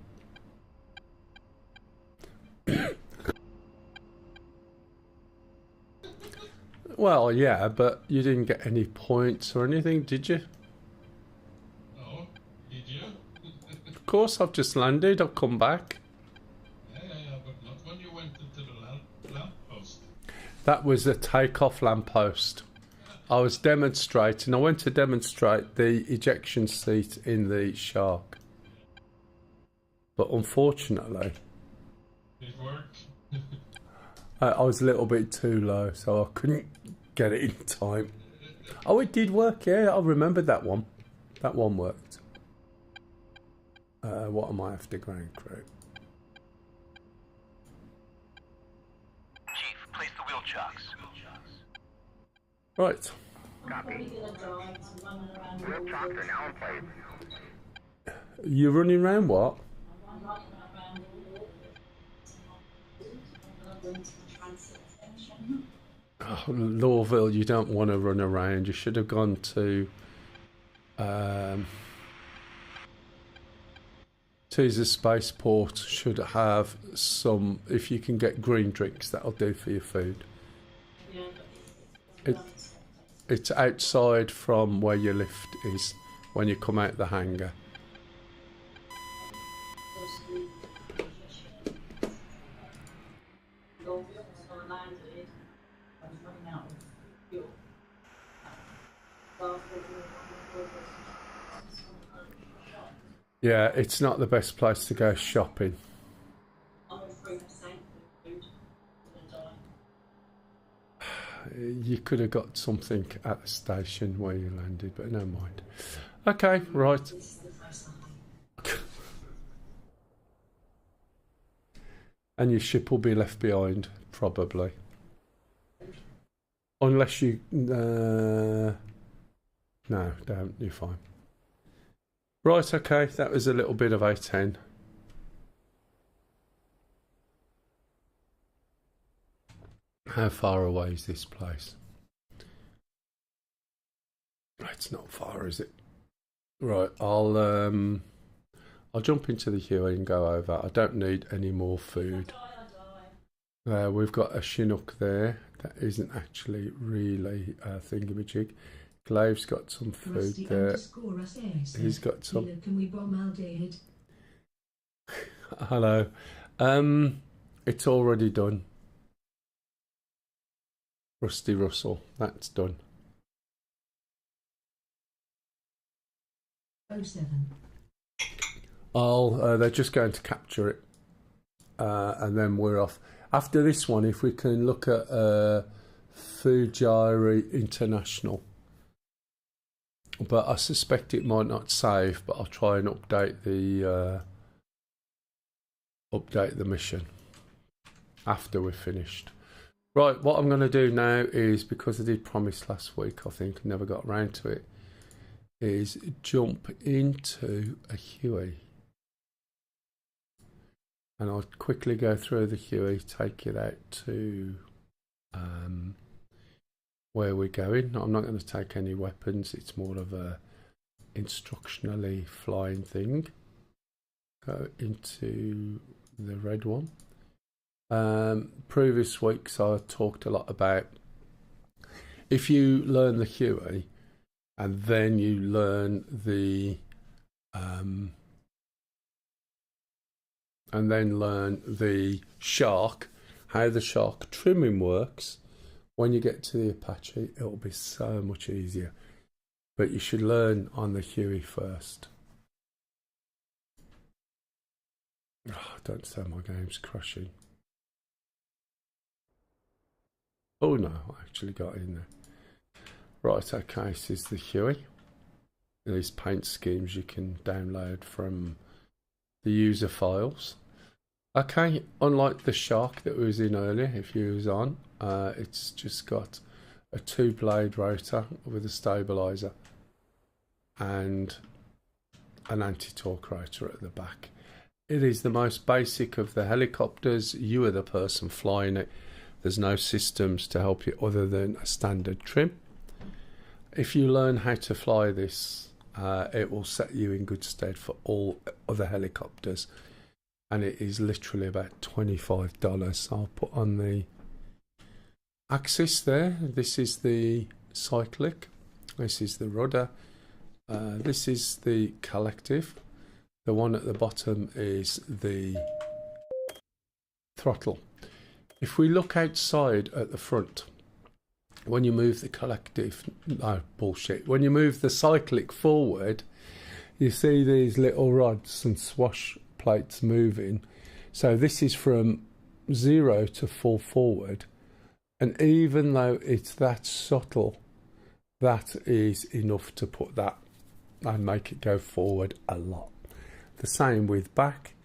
Well, yeah, but you didn't get any points or anything, did you? Oh, did you? Of course, I've just landed. I've come back. Yeah, but not when you went into the lamppost. That was a takeoff lamppost. I was demonstrating. I went to demonstrate the ejection seat in the Shark. But unfortunately, It worked. I was a little bit too low, so I couldn't get it in time. Oh, it did work, yeah. I remembered that one. That one worked. What am I after ground crew? Chief, place the wheel chocks. Right. Copy. Wheel chocks are now in place. You're running around what? Oh, Lawville, you don't want to run around. You should have gone to Teaser Spaceport should have some, if you can get green drinks, that'll do for your food. Yeah, It's outside from where your lift is when you come out the hangar. Yeah, it's not the best place to go shopping. You could have got something at the station where you landed, but no mind. Okay, right. And your ship will be left behind, probably. Unless you... no, don't. You're fine. Right, okay. That was a little bit of A10. How far away is this place? It's not far, is it? Right, I'll jump into the Huey and go over. I don't need any more food. We've got a Chinook there. That isn't actually really a thingamajig. Glaive's got some food there. He's got some. Can we bomb Aldehyde? Hello. It's already done. Rusty Russell, that's done. 07. They're just going to capture it, and then we're off. After this one, if we can look at Fujari International, but I suspect it might not save. But I'll try and update the mission after we're finished. Right, what I'm going to do now is, because I did promise last week, I think I never got around to it, is jump into a Huey. And I'll quickly go through the Huey, take it out to where we're going. I'm not going to take any weapons, it's more of a instructionally flying thing. Go into the red one. Previous weeks I talked a lot about if you learn the Huey and then you learn the shark, how the shark trimming works. When you get to the Apache, it'll be so much easier, but you should learn on the Huey first. Don't say my game's crashing. Oh no, I actually got in there. Right, okay, this is the Huey. These paint schemes you can download from the user files. Okay, unlike the shark that was in earlier, if you was on, it's just got a 2-blade rotor with a stabilizer and an anti-torque rotor at the back. It is the most basic of the helicopters. You are the person flying it. There's no systems to help you other than a standard trim. If you learn how to fly this, it will set you in good stead for all other helicopters. And it is literally about $25. I'll put on the axis there. This is the cyclic. This is the rudder. This is the collective. The one at the bottom is the throttle. If we look outside at the front, when you move the collective, no bullshit, when you move the cyclic forward, you see these little rods and swash plates moving. So this is from 0 to full forward, and even though it's that subtle, that is enough to put that and make it go forward a lot. The same with back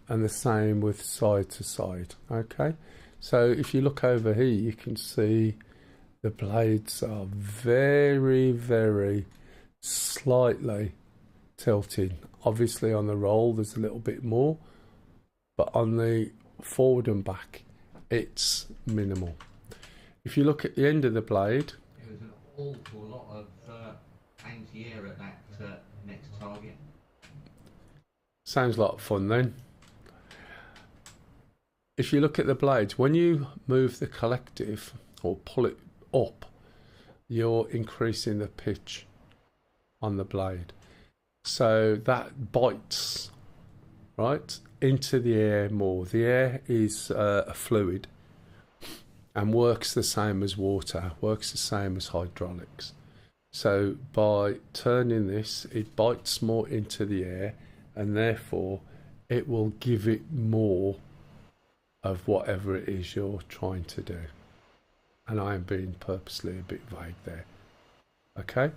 and the same with side to side. Okay, so if you look over here, you can see the blades are very, very slightly tilting. Obviously on the roll there's a little bit more, but on the forward and back it's minimal. If you look at the end of the blade, there's an awful lot of anti-air at that next target. Sounds like fun then. If you look at the blades, when you move the collective or pull it up, you're increasing the pitch on the blade. So that bites, right, into the air more. The air is a fluid and works the same as water, works the same as hydraulics. So by turning this, it bites more into the air, and therefore it will give it more of whatever it is you're trying to do. And I am being purposely a bit vague there. Okay?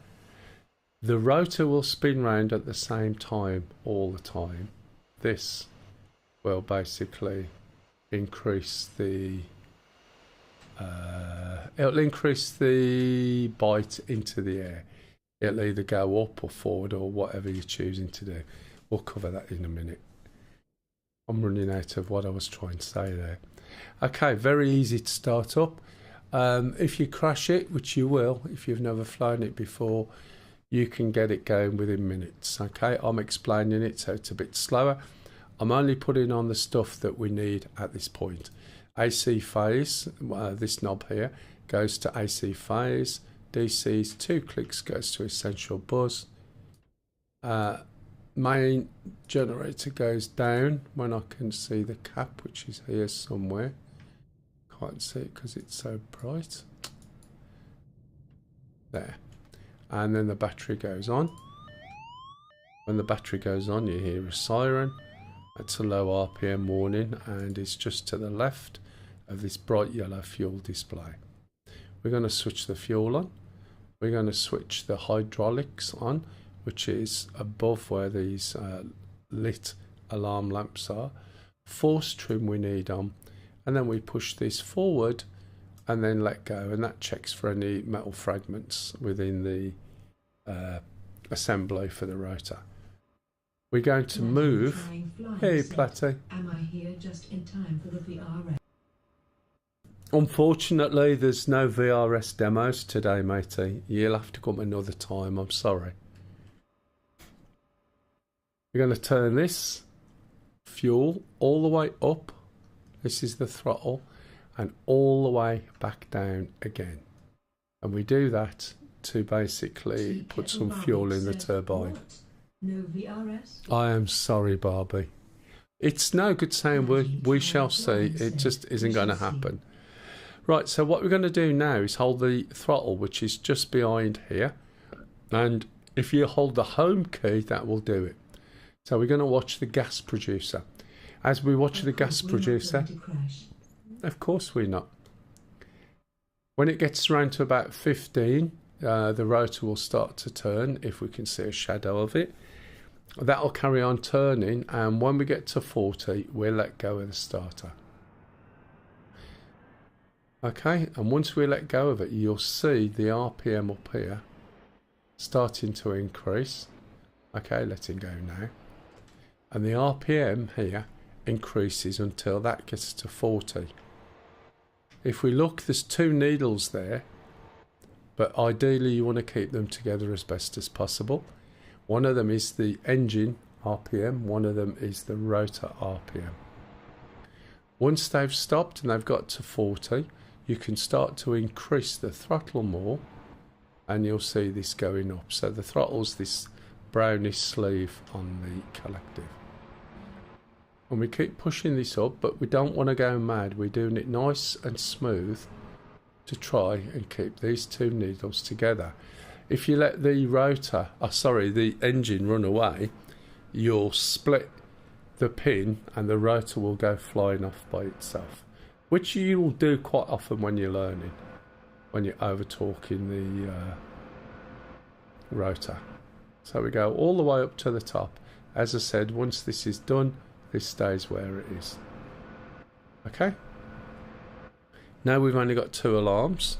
The rotor will spin round at the same time all the time. This will basically increase the it'll increase the bite into the air. It'll either go up or forward or whatever you're choosing to do. We'll cover that in a minute. I'm running out of what I was trying to say there. Okay, very easy to start up. If you crash it, which you will if you've never flown it before, you can get it going within minutes. Okay, I'm explaining it so it's a bit slower. I'm only putting on the stuff that we need at this point. AC phase, this knob here, goes to AC phase. DC's 2 clicks goes to essential buzz. Main generator goes down when I can see the cap, which is here somewhere. Can't see it because it's so bright. There. And then the battery goes on. When the battery goes on, you hear a siren. That's a low RPM warning, and it's just to the left of this bright yellow fuel display. We're going to switch the fuel on. We're going to switch the hydraulics on, which is above where these lit alarm lamps are. Force trim we need on, and then we push this forward and then let go, and that checks for any metal fragments within the assembly for the rotor. We're going to move. Hey, Platty. Am I here just in time for the VRS? Unfortunately, there's no VRS demos today, matey. You'll have to come another time. I'm sorry. We're going to turn this fuel all the way up. This is the throttle, and all the way back down again. And we do that to basically put some fuel in the turbine. No VRS? I am sorry, Barbie. It's no good saying we shall see. It just isn't going to happen. Right, so what we're going to do now is hold the throttle, which is just behind here. And if you hold the home key, that will do it. So we're going to watch the gas producer. As we watch the gas producer, of course we're not. When it gets around to about 15, the rotor will start to turn, if we can see a shadow of it. That'll carry on turning, and when we get to 40, we'll let go of the starter. Okay, and once we let go of it, you'll see the RPM up here starting to increase. Okay, letting go now. And the RPM here increases until that gets to 40. If we look, there's 2 needles there, but ideally you want to keep them together as best as possible. One of them is the engine RPM, one of them is the rotor RPM. Once they've stopped and they've got to 40, you can start to increase the throttle more, and you'll see this going up. So the throttle's this brownish sleeve on the collective. And we keep pushing this up, but we don't want to go mad. We're doing it nice and smooth to try and keep these 2 needles together. If you let the rotor, the engine run away, you'll split the pin and the rotor will go flying off by itself, which you will do quite often when you're learning, when you're over torquing the rotor. So we go all the way up to the top. As I said, once this is done, this stays where it is. Okay. Now we've only got 2 alarms.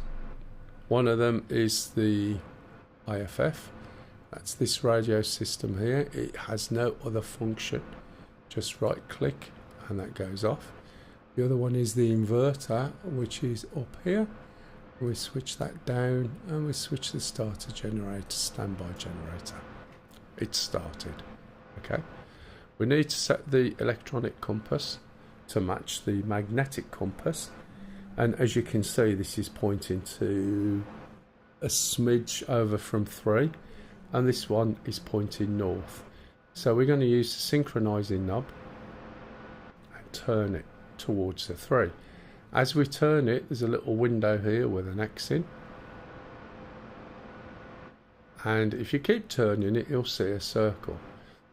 One of them is the IFF. That's this radio system here. It has no other function. Just right click and that goes off. The other one is the inverter, which is up here. We switch that down and we switch the starter generator, standby generator. It's started. Okay. We need to set the electronic compass to match the magnetic compass, and as you can see, this is pointing to a smidge over from 3, and this one is pointing north. So we're going to use the synchronizing knob and turn it towards the 3. As we turn it, there's a little window here with an X in, and if you keep turning it, you'll see a circle.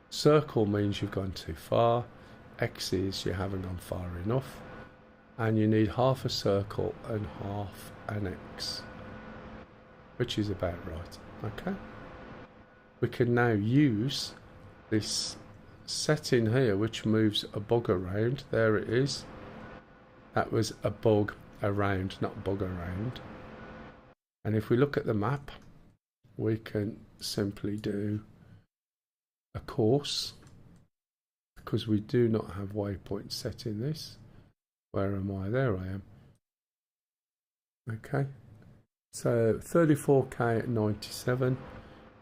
Circle means you've gone too far, X is you haven't gone far enough, and you need half a circle and half an X, which is about right. Okay, we can now use this setting here which moves a bug around. There it is. That was a bug around, not bug around. And if we look at the map, we can simply do a course, because we do not have waypoints set in this. Where am I? There I am. Okay, so 34k at 97.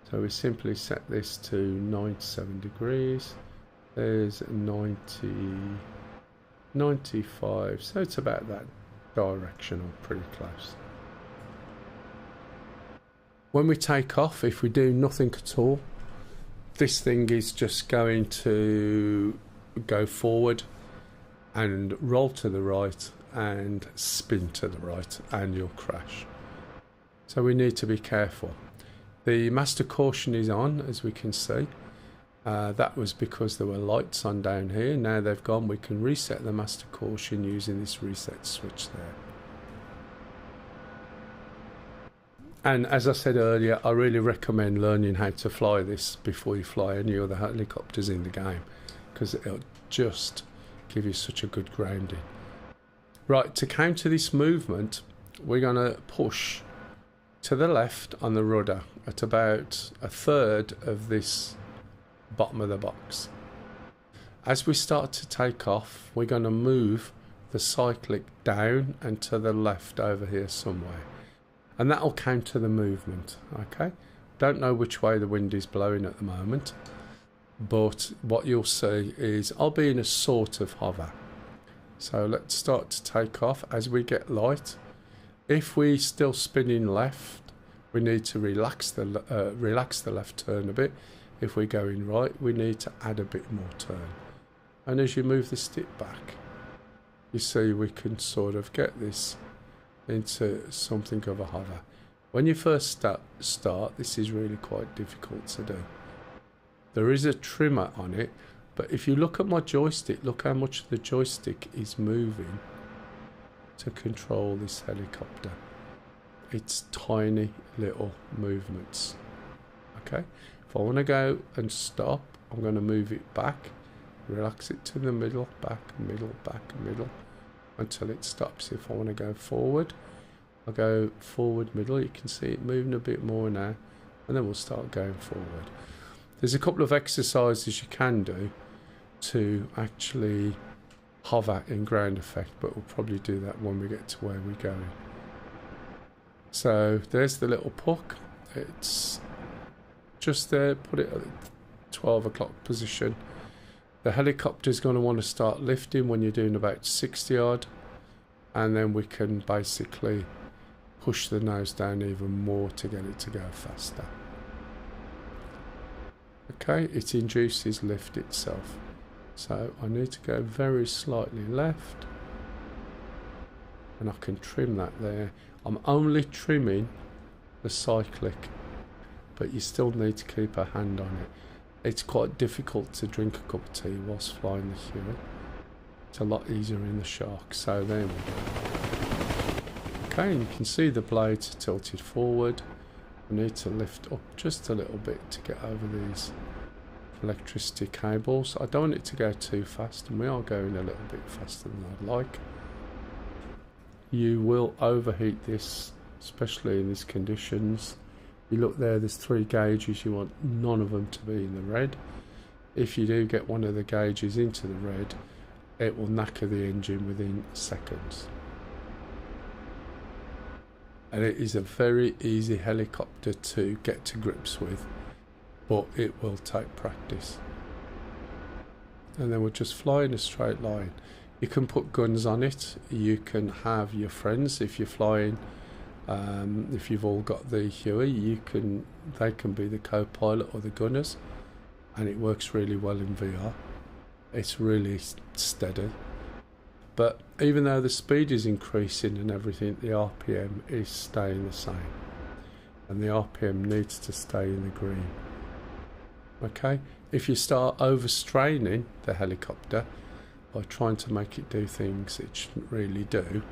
So we simply set this to 97 degrees. There's 90, 95. So it's about that direction, or pretty close. When we take off, if we do nothing at all, this thing is just going to go forward and roll to the right and spin to the right, and you'll crash. So we need to be careful. The master caution is on, as we can see. That was because there were lights on down here. Now they've gone. We can reset the master caution using this reset switch there. And as I said earlier, I really recommend learning how to fly this before you fly any other helicopters in the game, because it'll just give you such a good grounding. Right, to counter this movement, we're going to push to the left on the rudder at about a third of this bottom of the box. As we start to take off, we're going to move the cyclic down and to the left over here somewhere, and that'll counter the movement. Okay, don't know which way the wind is blowing at the moment, but what you'll see is I'll be in a sort of hover. So let's start to take off. As we get light, if we're still spinning left, we need to relax the left turn a bit. If we're going right, we need to add a bit more turn. And as you move the stick back, you see we can sort of get this into something of a hover. When you first start, this is really quite difficult to do. There is a trimmer on it, but if you look at my joystick, look how much the joystick is moving to control this helicopter. It's tiny little movements. Okay, if I want to go and stop, I'm going to move it back, relax it to the middle, back, middle, back, middle, until it stops. If I want to go forward, I'll go forward, middle. You can see it moving a bit more now, and then we'll start going forward. There's a couple of exercises you can do to actually hover in ground effect, but we'll probably do that when we get to where we're going. So there's the little puck. It's just there. Put it at the 12 o'clock position. The helicopter's going to want to start lifting when you're doing about 60 odd, and then we can basically push the nose down even more to get it to go faster. Okay, it induces lift itself. So I need to go very slightly left, and I can trim that there. I'm only trimming the cyclic, but you still need to keep a hand on it. It's quite difficult to drink a cup of tea whilst flying the Huey. It's a lot easier in the Shark. So there we go. Okay, and you can see the blades are tilted forward. I need to lift up just a little bit to get over these electricity cables. I don't want it to go too fast, and we are going a little bit faster than I'd like. You will overheat this, especially in these conditions. You look there, there's 3 gauges. You want none of them to be in the red. If you do get one of the gauges into the red, it will knacker the engine within seconds. And it is a very easy helicopter to get to grips with, but it will take practice. and then we'll just fly in a straight line. You can put guns on it. You can have your friends if you're flying. If you've all got the Huey, they can be the co-pilot or the gunners, and it works really well in VR. It's really steady. But even though the speed is increasing and everything, the RPM is staying the same, and the RPM needs to stay in the green. Okay, if you start overstraining the helicopter by trying to make it do things it shouldn't really do,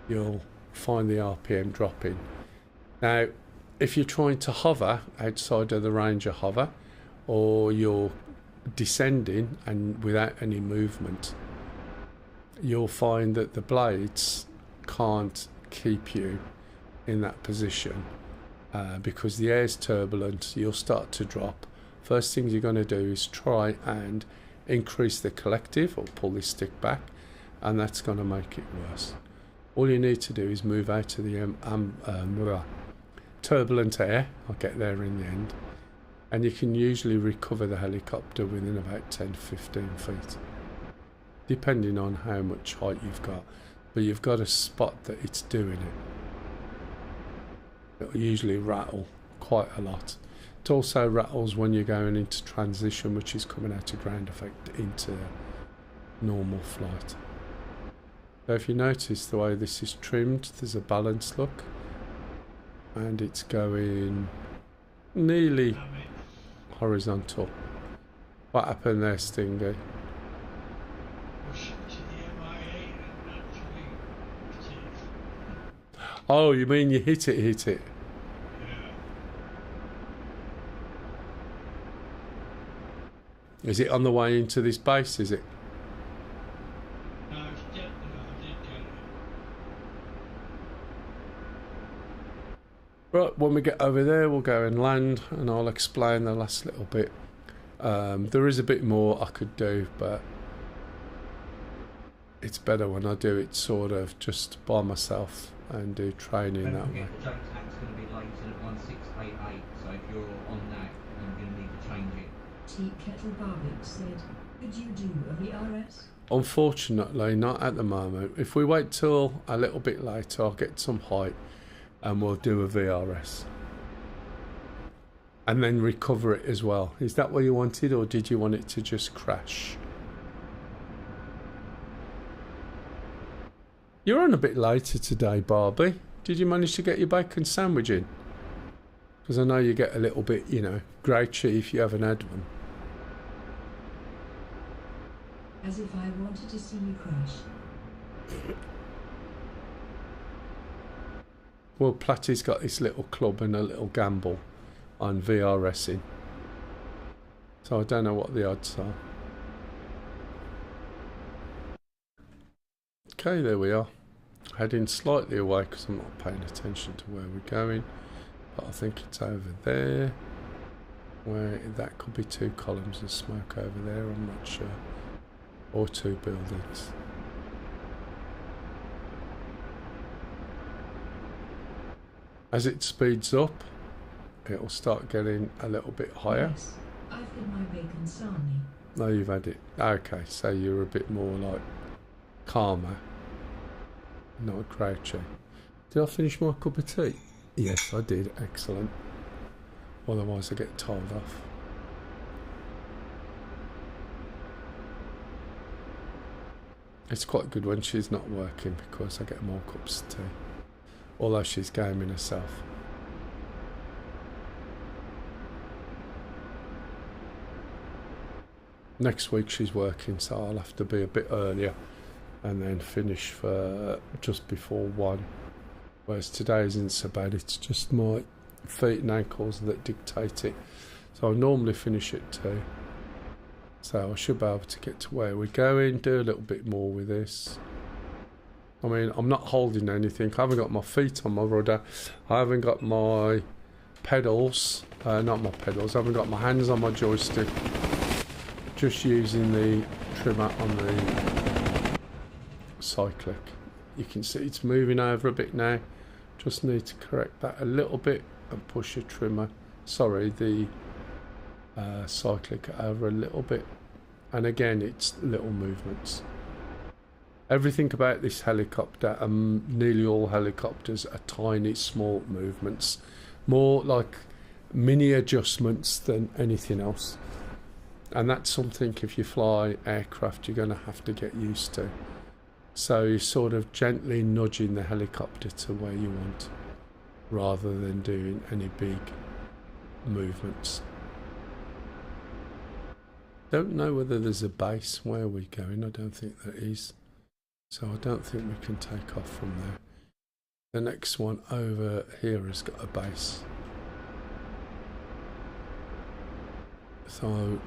you'll find the RPM dropping. Now, if you're trying to hover outside of the range of hover, or you're descending and without any movement, you'll find that the blades can't keep you in that position because the air's turbulent. You'll start to drop. First things you're going to do is try and increase the collective or pull this stick back, and that's going to make it worse. All you need to do is move out of the turbulent air. I'll get there in the end, and you can usually recover the helicopter within about 10 to 15 feet, depending on how much height you've got. But you've got to spot that it's doing it. It'll usually rattle quite a lot. It also rattles when you're going into transition, which is coming out of ground effect into normal flight. So if you notice the way this is trimmed, there's a balance look, and it's going nearly horizontal. What happened there, Stingy? Oh, you mean you hit it? Yeah. Is it on the way into this base, is it? No, it's dead. I did get it. Right, when we get over there, we'll go and land, and I'll explain the last little bit. There is a bit more I could do, but it's better when I do it sort of just by myself and do training that way. The jump tank's going to be later at 1688, so if you're on that, you're going to need to change it. Tea Kettle Barbecue said, could you do a VRS? Unfortunately, not at the moment. If we wait till a little bit later, I'll get some height and we'll do a VRS. And then recover it as well. Is that what you wanted, or did you want it to just crash? You're on a bit later today, Barbie. Did you manage to get your bacon sandwich in? Because I know you get a little bit, grouchy if you haven't had one. As if I wanted to see you crash. Well, Platty's got this little club and a little gamble on VRSing. So I don't know what the odds are. Okay, there we are. Heading slightly away because I'm not paying attention to where we're going. But I think it's over there. Where that could be 2 columns of smoke over there, I'm not sure. Or 2 buildings. As it speeds up, it'll start getting a little bit higher. Yes, I've had my bacon sarnie. No, you've had it. Okay, so you're a bit more like calmer, not grouchy. Did I finish my cup of tea? Yes, I did. Excellent. Otherwise I get told off. It's quite good when she's not working because I get more cups of tea. Although she's gaming herself. Next week she's working, so I'll have to be a bit earlier and then finish for just before 1. Whereas today isn't so bad, it's just my feet and ankles that dictate it. So I normally finish at 2. So I should be able to get to where we're going, do a little bit more with this. I mean, I'm not holding anything. I haven't got my feet on my rudder. I haven't got my pedals. Not my pedals. I haven't got my hands on my joystick. Just using the trimmer on the cyclic. You can see it's moving over a bit now. Just need to correct that a little bit and push the trimmer. Sorry, the cyclic over a little bit. And again, it's little movements. Everything about this helicopter, nearly all helicopters, are tiny, small movements. More like mini adjustments than anything else. And that's something, if you fly aircraft, you're going to have to get used to. So you're sort of gently nudging the helicopter to where you want, rather than doing any big movements. Don't know whether there's a base where we're going. I don't think there is. So I don't think we can take off from there. The next one over here has got a base. So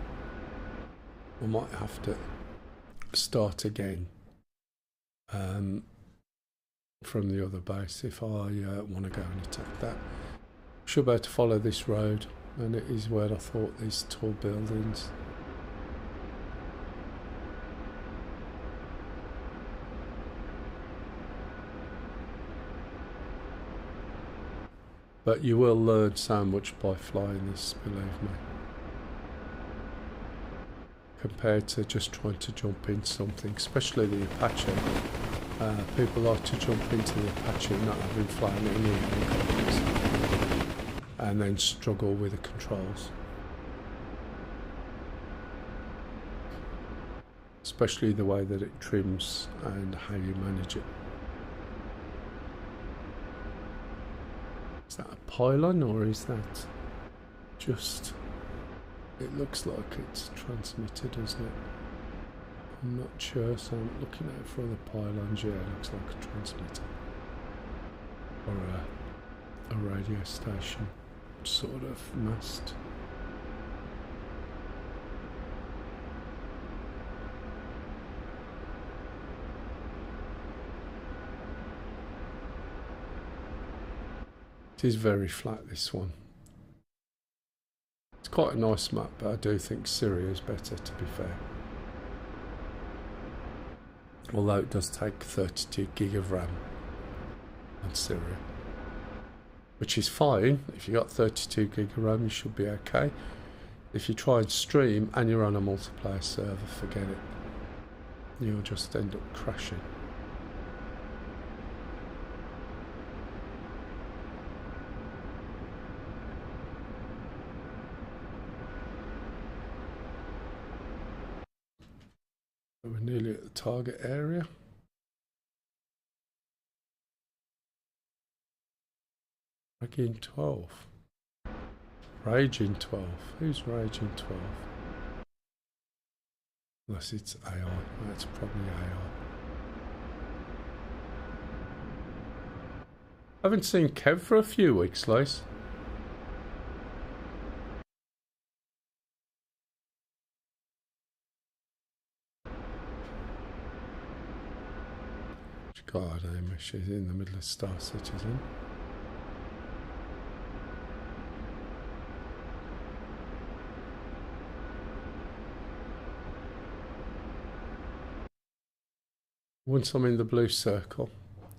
we might have to start again from the other base if I want to go and attack that. Should be able to follow this road, and it is where I thought these tall buildings. But you will learn so much by flying this, believe me, compared to just trying to jump in something, especially the Apache. People like to jump into the Apache not having flown any helicopters and then struggle with the controls. Especially the way that it trims and how you manage it. Is that a pylon, or is that just... It looks like it's transmitted, doesn't it? I'm not sure, so I'm looking out for the pylons. Yeah, it looks like a transmitter. Or a radio station sort of mast. It is very flat, this one. It's quite a nice map, but I do think Syria is better, to be fair. Although it does take 32 gig of RAM on Syria, which is fine. If you got 32 gig of RAM, you should be okay. If you try and stream and you're on a multiplayer server, forget it. You'll just end up crashing. We're nearly at the target area. Raging 12. Raging 12. Who's Raging 12? Unless it's AI. That's probably AI. Haven't seen Kev for a few weeks, Lace. God, she's in the middle of Star Citizen. Once I'm in the blue circle,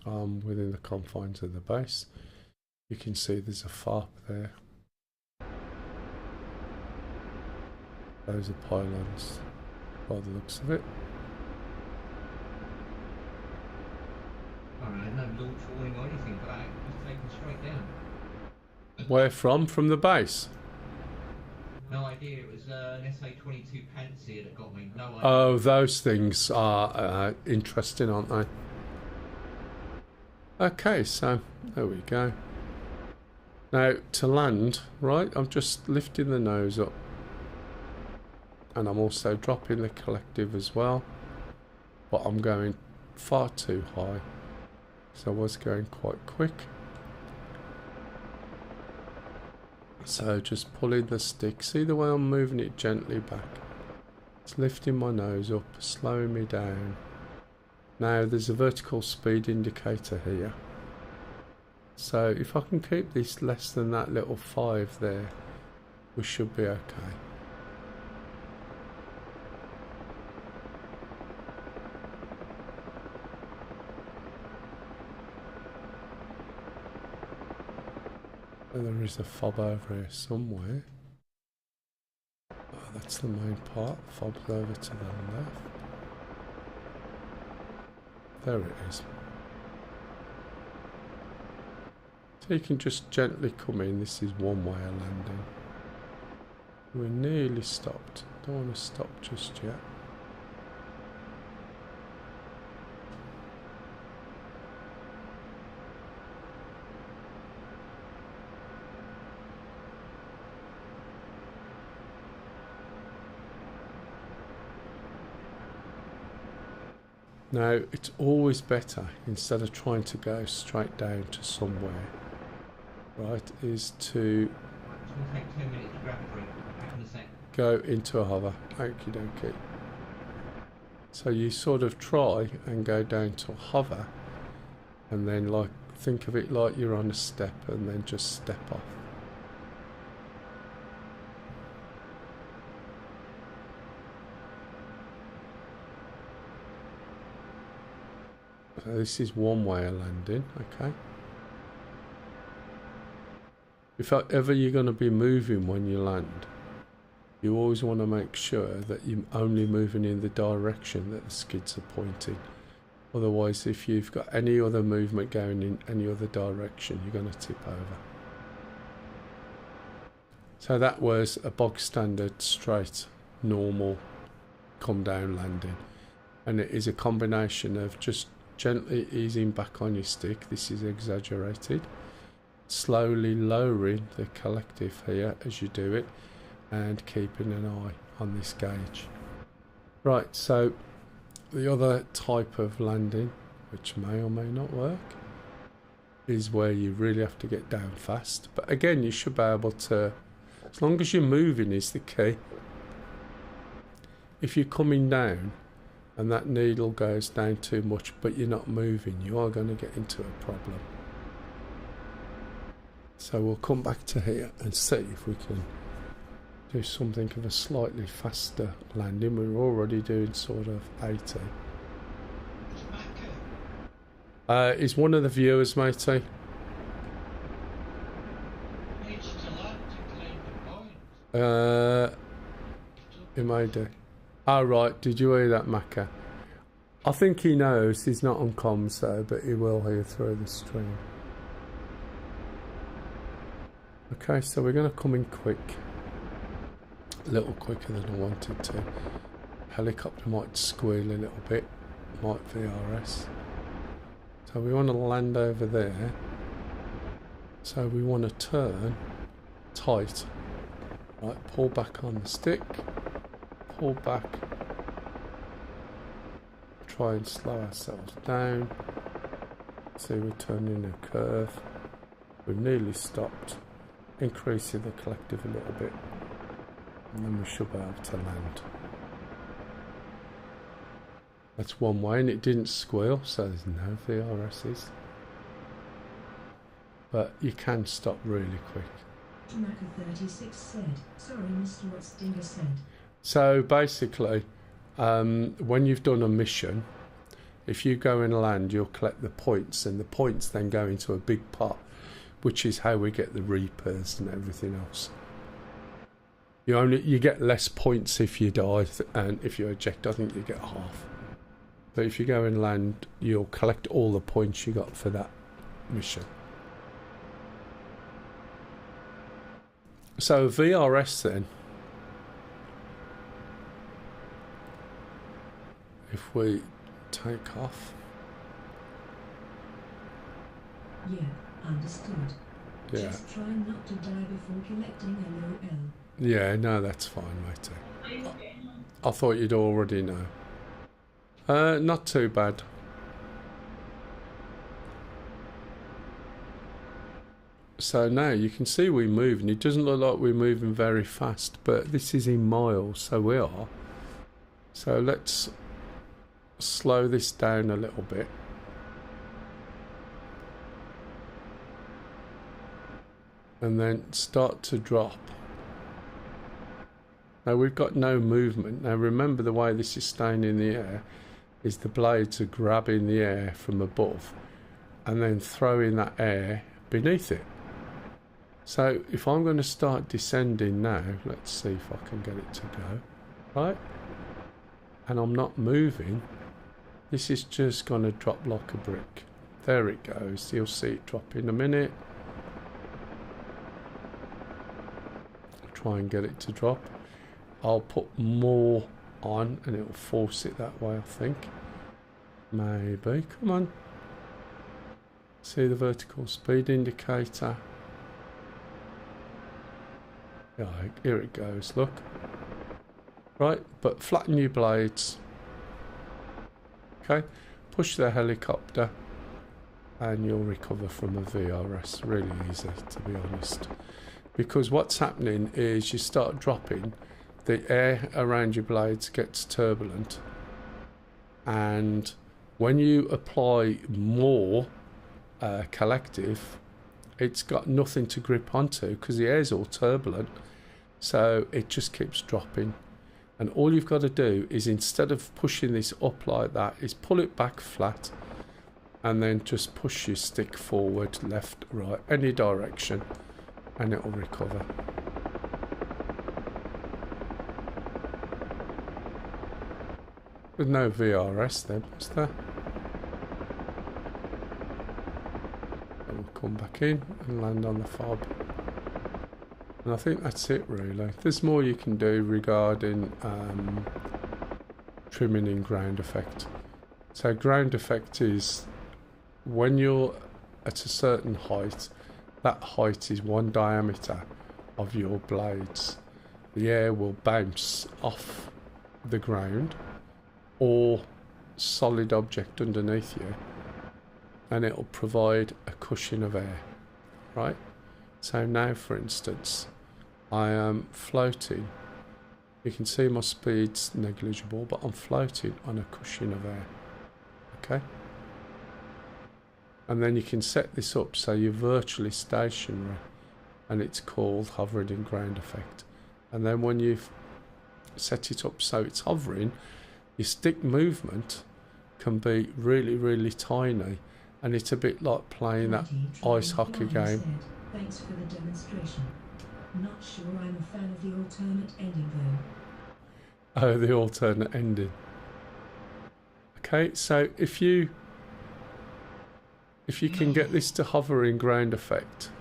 within the confines of the base, you can see there's a FARP there. Those are pylons, by the looks of it. No launch warning or anything, but it was taken straight down. Where from? From the base? No idea. It was an SA-22 Pantsir that got me. No idea. Oh, those things are interesting, aren't they? Okay, so there we go. Now to land, right? I'm just lifting the nose up, and I'm also dropping the collective as well, but I'm going far too high. So I was going quite quick. So just pulling the stick. See the way I'm moving it gently back? It's lifting my nose up, slowing me down. Now there's a vertical speed indicator here. So if I can keep this less than that little 5 there, we should be okay. And there is a fob over here somewhere. Oh, that's That's the main part. Fobs over to the left. There it is. So you can just gently come in. This is one way of landing. We're nearly stopped. Don't want to stop just yet. Now, it's always better, instead of trying to go straight down to somewhere, right, is to It's going to take 2 minutes to grab a drink. Back in a sec. go into a hover. Okie dokie. So you sort of try and go down to a hover, and then like think of it like you're on a step, and then just step off. So this is one way of landing, okay? If ever you're going to be moving when you land, you always want to make sure that you're only moving in the direction that the skids are pointing. Otherwise, if you've got any other movement going in any other direction, you're going to tip over. So that was a bog standard, straight, normal, come down landing. And it is a combination of just gently easing back on your stick. This is exaggerated. Slowly lowering the collective here as you do it, and keeping an eye on this gauge. Right, so the other type of landing, which may or may not work, is where you really have to get down fast. But again, you should be able to, as long as you're moving is the key. If you're coming down and that needle goes down too much but you're not moving, you are going to get into a problem. So we'll come back to here and see if we can do something of a slightly faster landing. We're already doing sort of 80. He's one of the viewers, matey. He may do. Oh, right, did you hear that, Macca? I think he knows. He's not on comms though, but he will hear through the stream. Okay, so we're going to come in quick. A little quicker than I wanted to. Helicopter might squeal a little bit. Might VRS. So we want to land over there. So we want to turn tight. Right, pull back on the stick. Pull back. Try and slow ourselves down. See, we're turning a curve. We've nearly stopped. Increasing the collective a little bit. And then we should be able to land. That's one way, and it didn't squeal, so there's no VRSs. But you can stop really quick. Maka36 said, sorry, missed what Stinger said. So basically, when you've done a mission, if you go and land, you'll collect the points, and the points then go into a big pot, which is how we get the Reapers and everything else. You get less points if you die, and if you eject, I think you get half. But if you go and land, you'll collect all the points you got for that mission. So VRS then, if we take off. Yeah, understood. Yeah. Just try not to die before collecting LOL. Yeah, no, that's fine, matey. I thought you'd already know. Not too bad. So now you can see we're moving. It doesn't look like we're moving very fast, but this is in miles, so we are. So let's slow this down a little bit. And then start to drop. Now we've got no movement. Now remember, the way this is staying in the air is the blades are grabbing the air from above and then throwing that air beneath it. So if I'm going to start descending now, let's see if I can get it to go. Right? And I'm not moving. This is just going to drop like a brick. There it goes. You'll see it drop in a minute. Try and get it to drop. I'll put more on and it'll force it that way, I think. Maybe. Come on. See the vertical speed indicator. Yeah, here it goes, look. Right, but flatten your blades. Okay, push the helicopter and you'll recover from a VRS. Really easy, to be honest. Because what's happening is you start dropping, the air around your blades gets turbulent, and when you apply more collective, it's got nothing to grip onto because the air's all turbulent, so it just keeps dropping. And all you've got to do is, instead of pushing this up like that, is pull it back flat and then just push your stick forward, left, right, any direction, and it'll recover. With no VRS then, was there? And we'll come back in and land on the fob. And I think that's it really. There's more you can do regarding trimming in ground effect. So ground effect is when you're at a certain height, that height is one diameter of your blades. The air will bounce off the ground or solid object underneath you, and it'll provide a cushion of air, right? So now, for instance, I am floating. You can see my speed's negligible, but I'm floating on a cushion of air. Okay? And then you can set this up so you're virtually stationary, and it's called hovering in ground effect. And then when you've set it up so it's hovering, your stick movement can be really, really tiny, and it's a bit like playing that ice hockey game. Thanks for the demonstration. Not sure I'm a fan of the alternate ending though. Oh, the alternate ending. Okay, so if you can get this to hover in ground effect.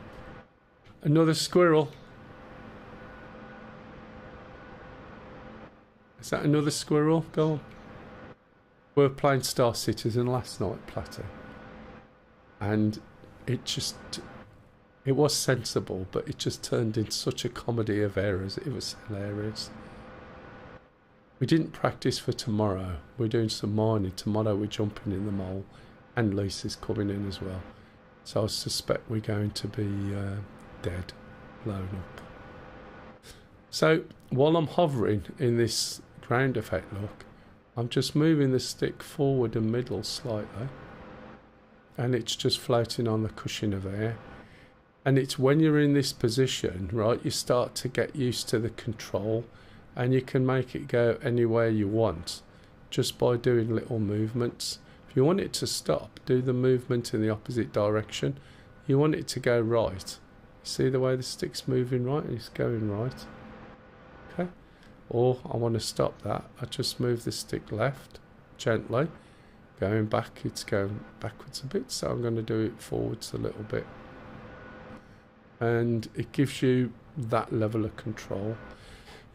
Another squirrel. Is that another squirrel? Go on. We were playing Star Citizen last night, Platy. And it was sensible, but it just turned into such a comedy of errors. It was hilarious. We didn't practice for tomorrow. We're doing some mining. Tomorrow we're jumping in the mole, and Lisa's coming in as well. So I suspect we're going to be dead, blown up. So while I'm hovering in this ground effect look, I'm just moving the stick forward and middle slightly, and it's just floating on the cushion of air. And it's when you're in this position, right, you start to get used to the control, and you can make it go anywhere you want just by doing little movements. If you want it to stop, do the movement in the opposite direction. You want it to go right. See the way the stick's moving right? It's going right. Okay. Or I want to stop that. I just move the stick left, gently. Going back, it's going backwards a bit, so I'm going to do it forwards a little bit. And it gives you that level of control.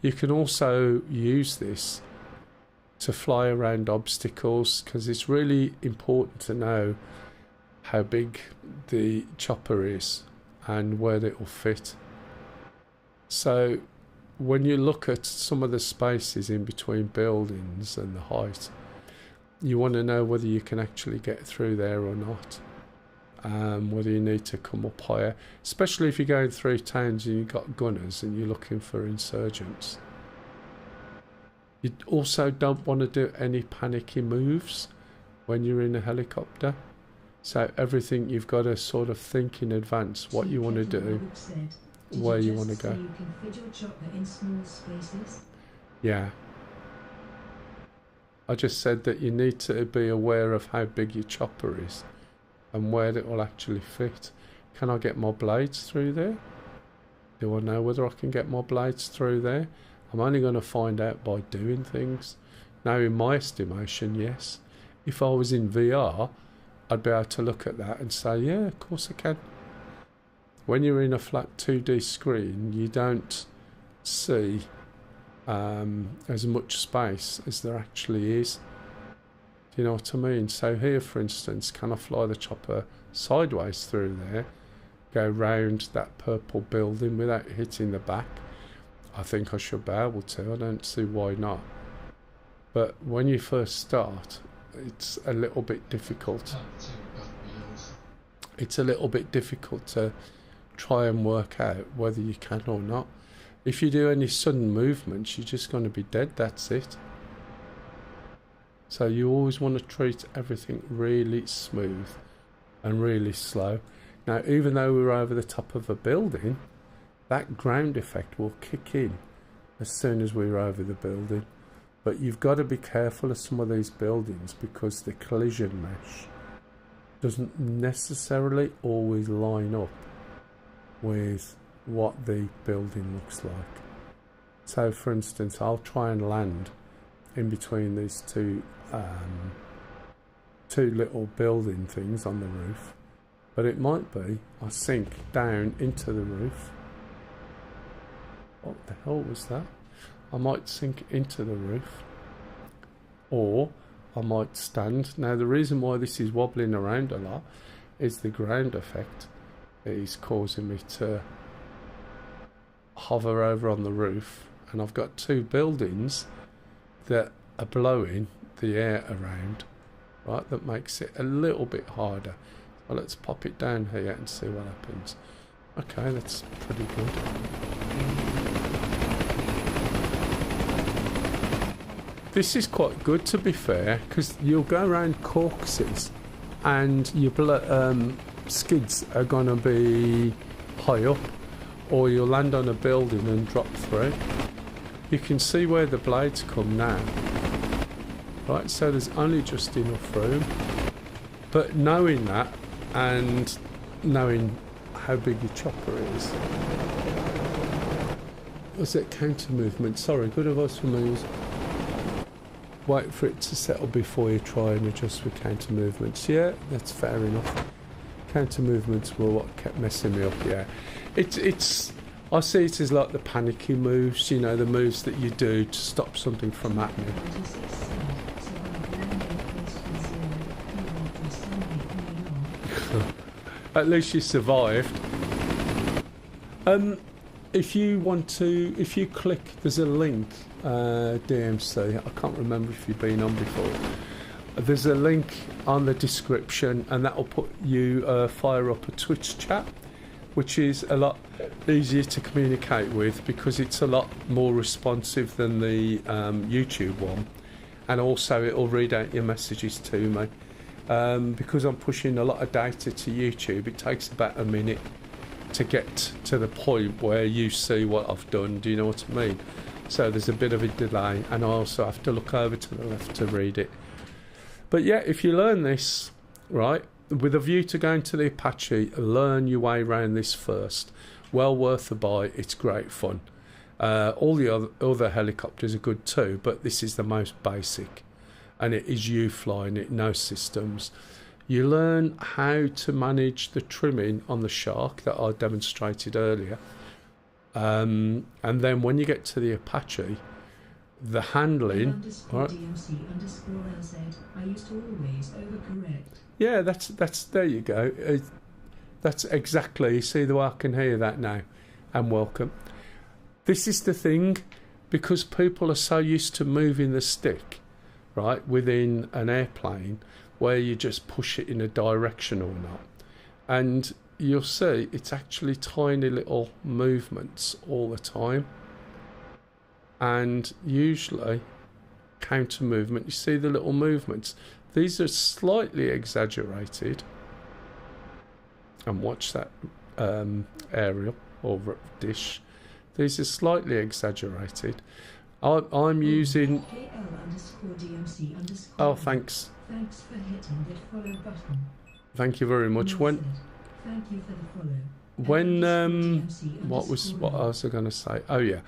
You can also use this to fly around obstacles, because it's really important to know how big the chopper is and where it will fit. So when you look at some of the spaces in between buildings and the height, you want to know whether you can actually get through there or not. Whether you need to come up higher, especially if you're going through towns and you've got gunners and you're looking for insurgents. You also don't want to do any panicky moves when you're in a helicopter. So everything you've got to sort of think in advance what you want to do, where you want to go. You can fit your chopper in small spaces? Yeah. I just said that you need to be aware of how big your chopper is and where it will actually fit. Can I get my blades through there? Do I know whether I can get my blades through there? I'm only going to find out by doing things. Now, in my estimation, yes. If I was in VR, I'd be able to look at that and say, yeah, of course I can. When you're in a flat 2D screen, you don't see as much space as there actually is. Do you know what I mean? So here, for instance, can I fly the chopper sideways through there, go round that purple building without hitting the back? I think I should be able to. I don't see why not. But when you first start, it's a little bit difficult. It's a little bit difficult to try and work out whether you can or not. If you do any sudden movements, you're just going to be dead, that's it. So you always want to treat everything really smooth and really slow. Now, even though we're over the top of a building, that ground effect will kick in as soon as we're over the building. But you've got to be careful of some of these buildings because the collision mesh doesn't necessarily always line up with what the building looks like. So, for instance, I'll try and land in between these two little building things on the roof, but it might be I sink down into the roof. What the hell was that? I might sink into the roof, or I might stand. Now, the reason why this is wobbling around a lot is the ground effect is causing me to hover over on the roof, and I've got two buildings that are blowing the air around, right? That makes it a little bit harder. Well, let's pop it down here and see what happens. Okay, that's pretty good. This is quite good, to be fair, because you'll go around corkscrews and your skids are going to be high up, or you'll land on a building and drop through. You can see where the blades come now. Right, so there's only just enough room. But knowing that, and knowing how big your chopper is. Was it counter movement? Sorry, good advice from me was wait for it to settle before you try and adjust with counter movements. Yeah, that's fair enough. Counter movements were what kept messing me up, yeah. It's I see it as like the panicky moves, you know, the moves that you do to stop something from happening. At least you survived. If you click, there's a link, DMC, I can't remember if you've been on before. There's a link on the description, and that will put you fire up a Twitch chat, which is a lot easier to communicate with because it's a lot more responsive than the YouTube one, and also it'll read out your messages to me. Because I'm pushing a lot of data to YouTube, it takes about a minute to get to the point where you see what I've done. Do you know what I mean? So there's a bit of a delay, and I also have to look over to the left to read it. But yeah, if you learn this, right, with a view to going to the Apache, learn your way around this first. Well worth a buy, it's great fun. All the other helicopters are good too, but this is the most basic. And it is you flying it, no systems. You learn how to manage the trimming on the Shark that I demonstrated earlier. And then when you get to the Apache, the handling... Right? DMC_LZ, I used to always overcorrect. Yeah, that's there you go. That's exactly, you see the way I can hear that now. And welcome. This is the thing, because people are so used to moving the stick, right, within an airplane, where you just push it in a direction or not. And you'll see it's actually tiny little movements all the time. And usually, counter movement, you see the little movements. These are slightly exaggerated. And watch that aerial or dish. These are slightly exaggerated. I'm using... Oh, thanks. Thanks for hitting that follow button. Thank you very much. When... Thank you for the follow. when what else was I going to say? Oh yeah,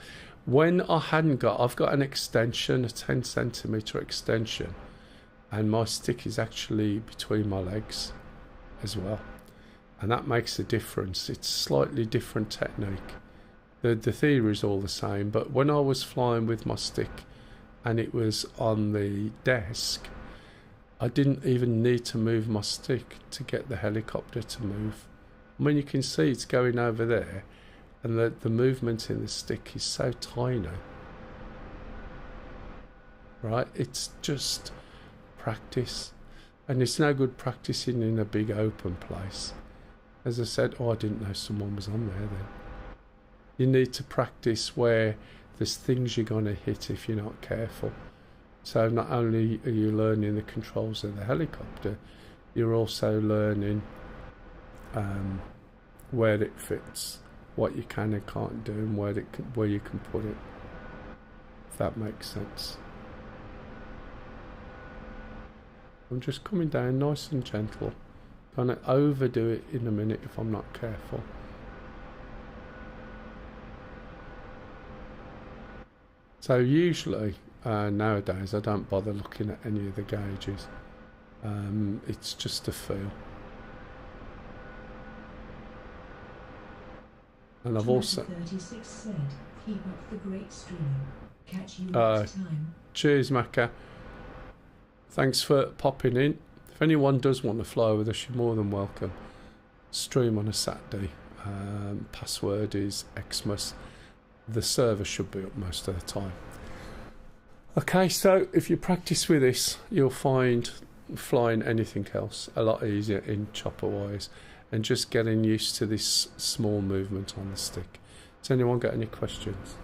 when I've got an extension, a 10 centimeter extension, and my stick is actually between my legs as well, and that makes a difference. It's slightly different technique. The theory is all the same, but when I was flying with my stick and it was on the desk, I didn't even need to move my stick to get the helicopter to move. I mean, you can see it's going over there, and the movement in the stick is so tiny. Right? It's just practice. And it's no good practicing in a big open place. As I said, I didn't know someone was on there then. You need to practice where there's things you're going to hit if you're not careful. So not only are you learning the controls of the helicopter, you're also learning where it fits, what you can and can't do, and where you can put it. If that makes sense. I'm just coming down nice and gentle. Gonna overdo it in a minute if I'm not careful. So usually nowadays I don't bother looking at any of the gauges. It's just a feel. And I've also 36 said, keep up the great stream. Catch you next time. Cheers, Macca. Thanks for popping in. If anyone does want to fly with us, you're more than welcome. Stream on a Saturday. Password is Xmas. The server should be up most of the time. Okay, so if you practice with this, you'll find flying anything else a lot easier in chopper wise, and just getting used to this small movement on the stick. Does anyone got any questions?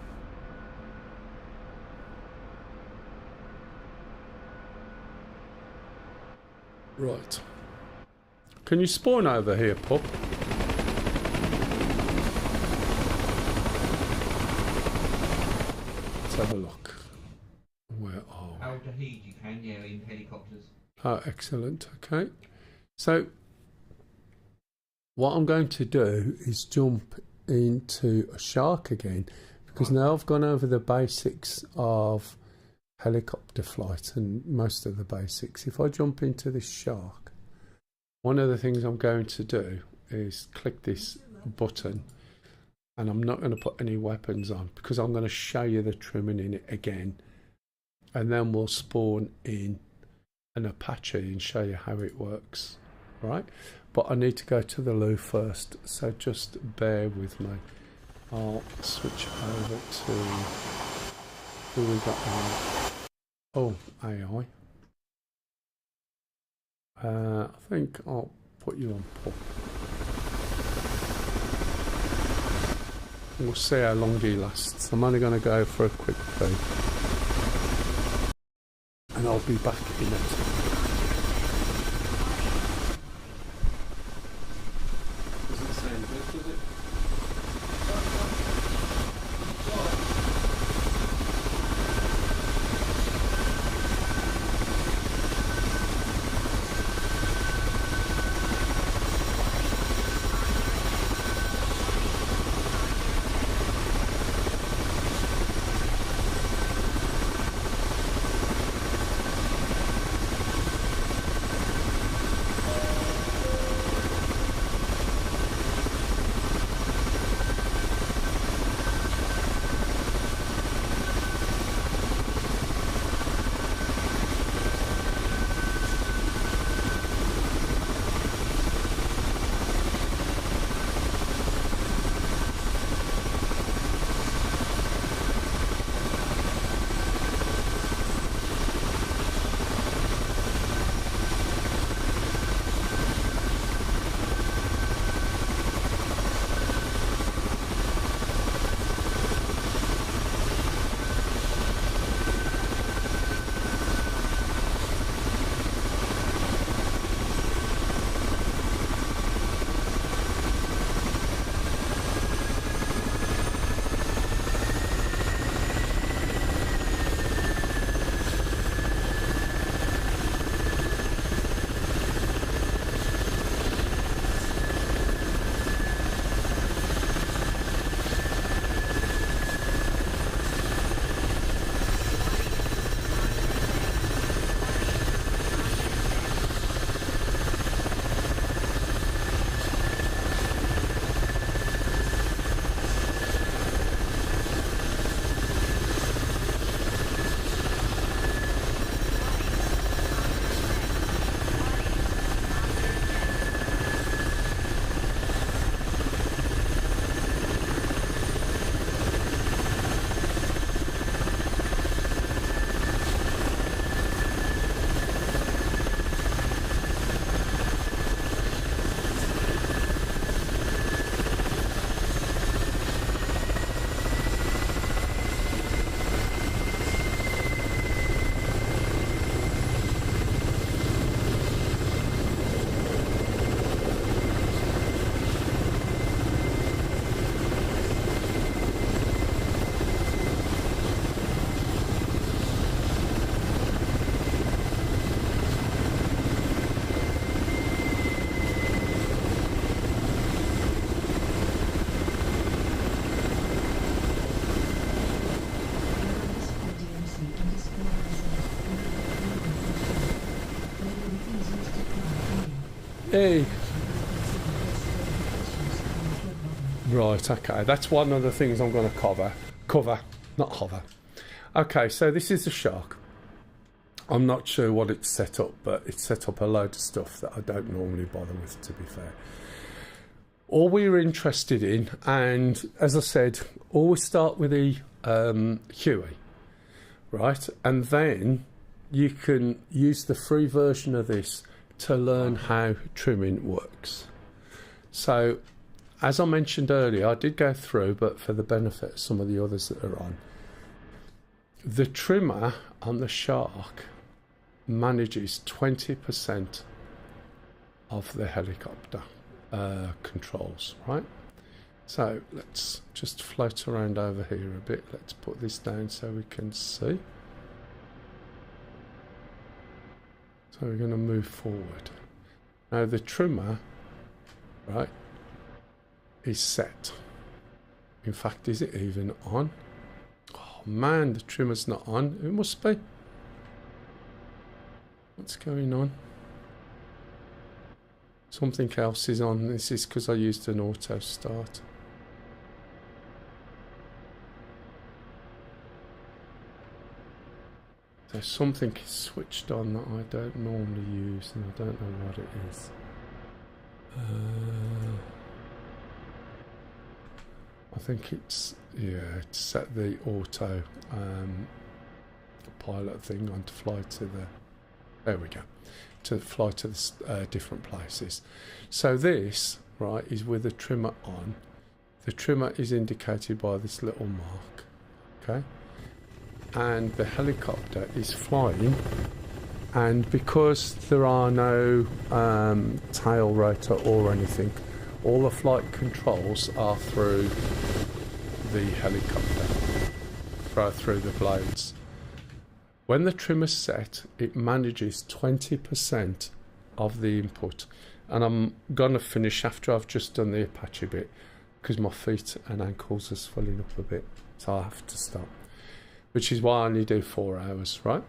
Right. Can you spawn over here, pup? Let's have a look. Where are we? Al Dahid, you can, yeah, in helicopters. Oh, excellent. Okay. So, what I'm going to do is jump into a shark again, because now I've gone over the basics of helicopter flight and most of the basics. If I jump into this shark, one of the things I'm going to do is click this button, and I'm not going to put any weapons on because I'm going to show you the trimming in it again, and then we'll spawn in an Apache and show you how it works, right? But I need to go to the loo first, so just bear with me. I'll switch over to who we got now. Oh, AI. I think I'll put you on pup. We'll see how long he lasts. I'm only going to go for a quick pee, and I'll be back in it. Doesn't sound good, does it? Hey. Right, okay, that's one of the things I'm going to not hover. Okay, so this is the shark. I'm not sure what it's set up, but it's set up a load of stuff that I don't normally bother with, to be fair. All we're interested in, and as I said, always start with the Huey, right? And then you can use the free version of this to learn how trimming works. So, as I mentioned earlier, I did go through, but for the benefit of some of the others that are on, the trimmer on the shark manages 20% of the helicopter controls, right? So let's just float around over here a bit. Let's put this down so we can see. So we're going to move forward. Now the trimmer, right, is set. In fact, is it even on? Oh man, the trimmer's not on. It must be. What's going on? Something else is on. This is because I used an auto start. There's something switched on that I don't normally use, and I don't know what it is. I think it's, yeah, it's set the auto pilot thing on to fly to the, there we go, to fly to the different places. So this, right, is with the trimmer on. The trimmer is indicated by this little mark, okay? And the helicopter is flying, and because there are no tail rotor or anything, all the flight controls are through the helicopter, through the blades. When the trimmer's set, it manages 20% of the input, and I'm gonna finish after I've just done the Apache bit, because my feet and ankles are swelling up a bit, so I have to stop, which is why I only do 4 hours, right?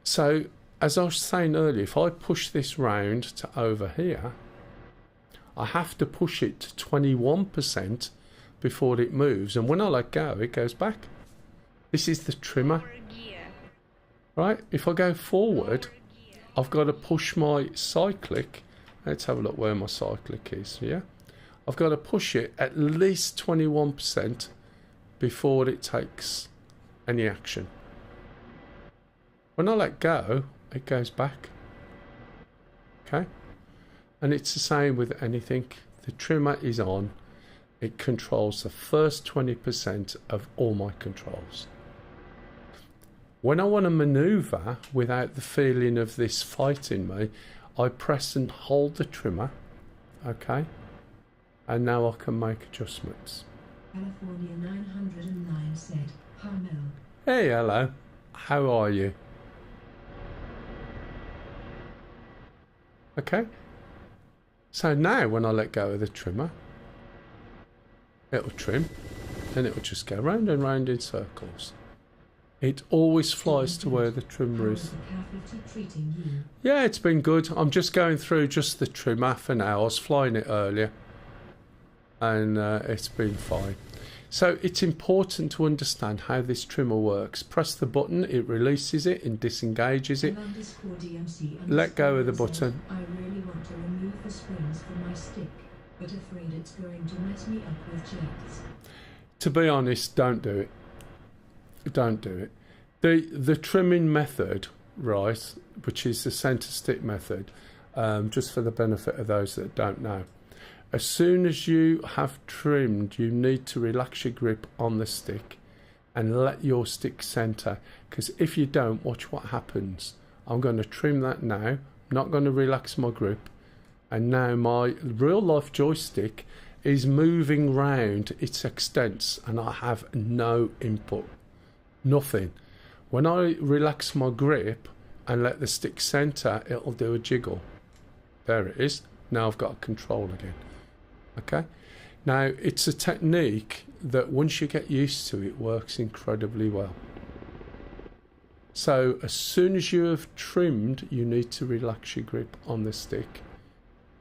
So as I was saying earlier, if I push this round to over here, I have to push it to 21% before it moves, and when I let go, it goes back. This is the trimmer, right? If I go forward, I've got to push my cyclic. Let's have a look where my cyclic is. Yeah, I've got to push it at least 21% before it takes any action. When I let go, it goes back. Okay, and it's the same with anything. The trimmer is on. It controls the first 20% of all my controls. When I want to maneuver without the feeling of this fighting me, I press and hold the trimmer, okay? And now I can make adjustments. California 909 said, Harmel. Hey, hello. How are you? Okay. So now when I let go of the trimmer, it'll trim, and it'll just go round and round in circles. It always flies to where the trimmer is. Yeah, it's been good. I'm just going through just the trimmer for now. I was flying it earlier, and it's been fine. So it's important to understand how this trimmer works. Press the button, it releases it and disengages it. Let go of the button. I really want to remove the springs from my stick, but afraid it's going to mess me up with jets. To be honest, don't do it. Don't do it. The trimming method, right, which is the centre stick method, just for the benefit of those that don't know. As soon as you have trimmed, you need to relax your grip on the stick and let your stick centre, because if you don't, watch what happens. I'm going to trim that now, I'm not going to relax my grip, and now my real life joystick is moving round its extents and I have no input, nothing. When I relax my grip and let the stick centre, it'll do a jiggle. There it is. Now I've got control again. Okay, now it's a technique that once you get used to, it works incredibly well. So as soon as you have trimmed, you need to relax your grip on the stick,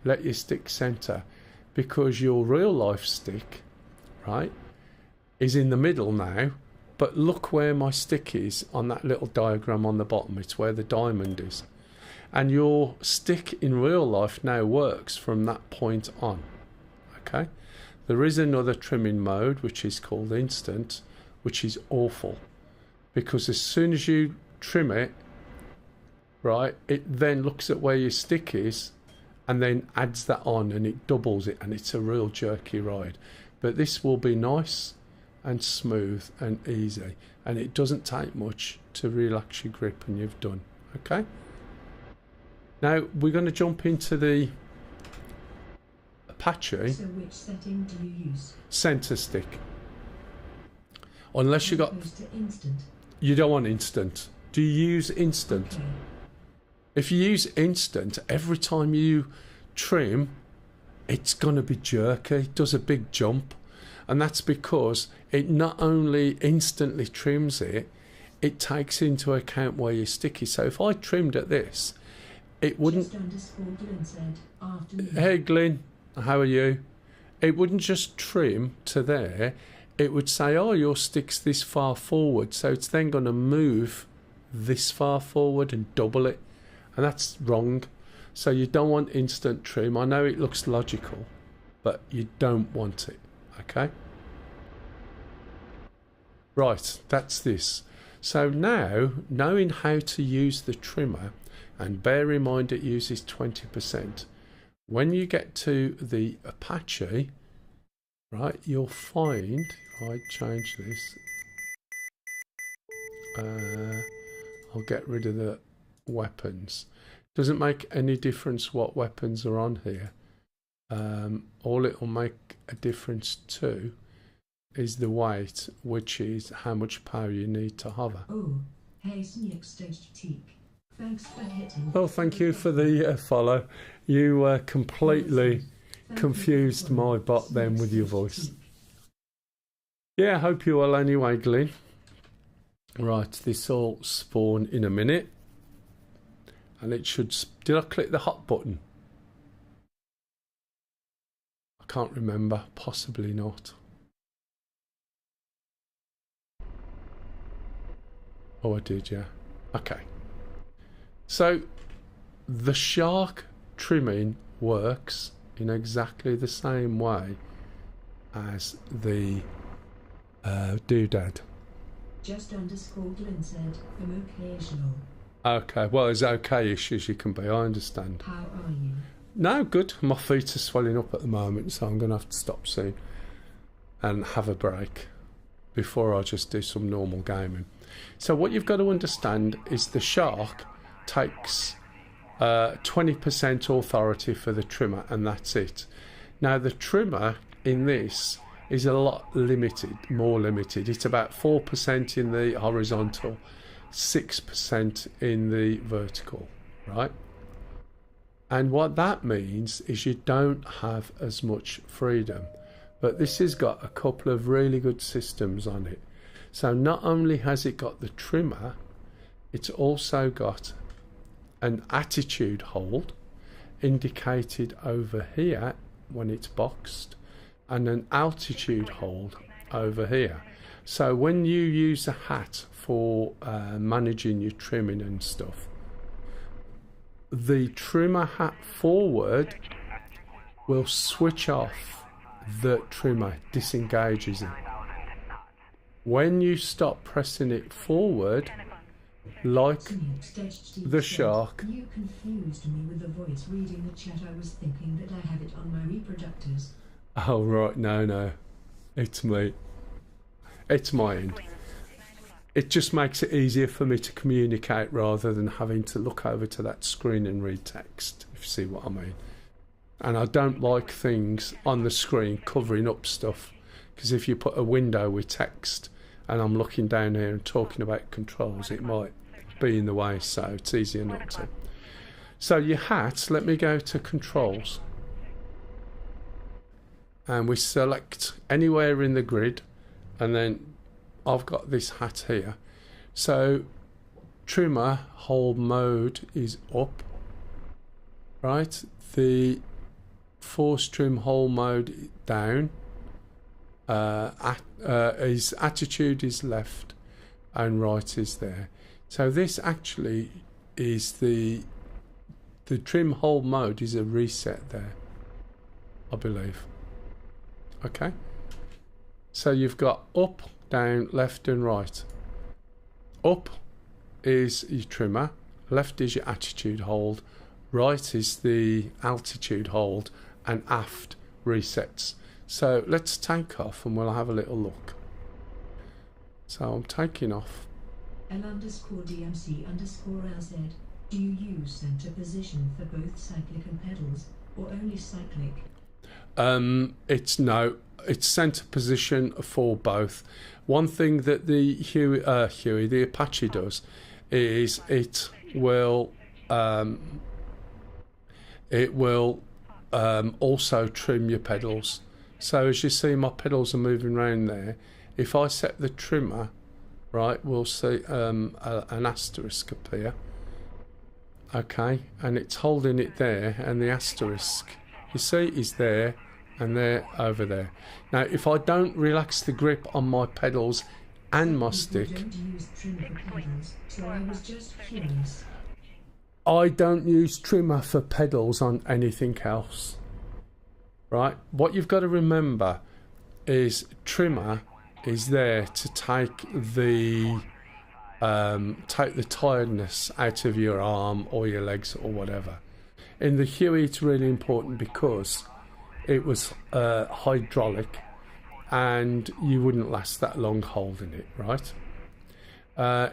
let your stick center, because your real life stick, right, is in the middle now. But look where my stick is on that little diagram on the bottom. It's where the diamond is. And your stick in real life now works from that point on. Okay? There is another trimming mode, which is called instant, which is awful. Because as soon as you trim it, right, it then looks at where your stick is and then adds that on, and it doubles it, and it's a real jerky ride. But this will be nice and smooth and easy, and it doesn't take much to relax your grip, and you've done. Okay, now we're going to jump into the Apache. So which setting do you use? Center stick. Unless you got, Opposed to instant. you don't want instant. Do you use instant? Okay. If you use instant, every time you trim, it's going to be jerky. It does a big jump. And that's because it not only instantly trims it, it takes into account where your stick is. So if I trimmed at this, it wouldn't... Glenn said, afternoon. Hey Glyn, how are you? It wouldn't just trim to there. It would say, oh, your stick's this far forward. So it's then going to move this far forward and double it. And that's wrong. So you don't want instant trim. I know it looks logical, but you don't want it. Okay? Right, that's this. So now, knowing how to use the trimmer, and bear in mind it uses 20%, when you get to the Apache, right, you'll find, if I change this, I'll get rid of the weapons. Doesn't make any difference what weapons are on here. All it will make a difference to is the weight, which is how much power you need to hover. Oh, hey, Sneak Stage Teak. Thanks for hitting. Well, thank you for the follow. You completely confused my bot then with your voice. Yeah, I hope you will anyway, Glyn. Right, this will spawn in a minute. And it should... Did I click the hot button? I can't remember. Possibly not. Oh, I did, yeah. Okay. So, the shark trimming works in exactly the same way as the doodad. Just underscore Glenn said, I'm occasional. Okay, well, as okay-ish as you can be, I understand. How are you? No, good. My feet are swelling up at the moment, so I'm going to have to stop soon and have a break before I just do some normal gaming. So what you've got to understand is the shark takes 20% authority for the trimmer, and that's it. Now, the trimmer in this is a lot limited, more limited. It's about 4% in the horizontal, 6% in the vertical, right? And what that means is you don't have as much freedom. But this has got a couple of really good systems on it. So not only has it got the trimmer, it's also got an attitude hold indicated over here when it's boxed, and an altitude hold over here. So when you use a hat for managing your trimming and stuff, the trimmer hat forward will switch off the trimmer, disengages it. When you stop pressing it forward, like the shark. You confused me with the voice reading the chat. I was thinking that I have it on my reproductors. Oh right, no, it's me. It's my end. It just makes it easier for me to communicate rather than having to look over to that screen and read text, if you see what I mean. And I don't like things on the screen covering up stuff, because if you put a window with text and I'm looking down here and talking about controls, it might be in the way, so it's easier not to. So your hat, let me go to controls. And we select anywhere in the grid, and then I've got this hat here. So trimmer hold mode is up, right? The force trim hole mode down. His attitude is left and right is there. So this actually is the trim hole mode is a reset there, I believe. Okay, so you've got up, down, left and right. Up is your trimmer, left is your attitude hold, right is the altitude hold, and aft resets. So let's take off and we'll have a little look. So I'm taking off. L_DMC_LZ. Do you use center position for both cyclic and pedals, or only cyclic? It's center position for both. One thing that the the Apache does is it will also trim your pedals. So as you see, my pedals are moving around there. If I set the trimmer, right, we'll see an asterisk appear. Okay, and it's holding it there, and the asterisk, you see, is there, and there, over there. Now, if I don't relax the grip on my pedals and my stick, Don't use trim for pedals, so I was just curious. I don't use trimmer for pedals on anything else. Right? What you've got to remember is trimmer is there to take the tiredness out of your arm or your legs or whatever. In the Huey, it's really important because it was hydraulic and you wouldn't last that long holding it, right?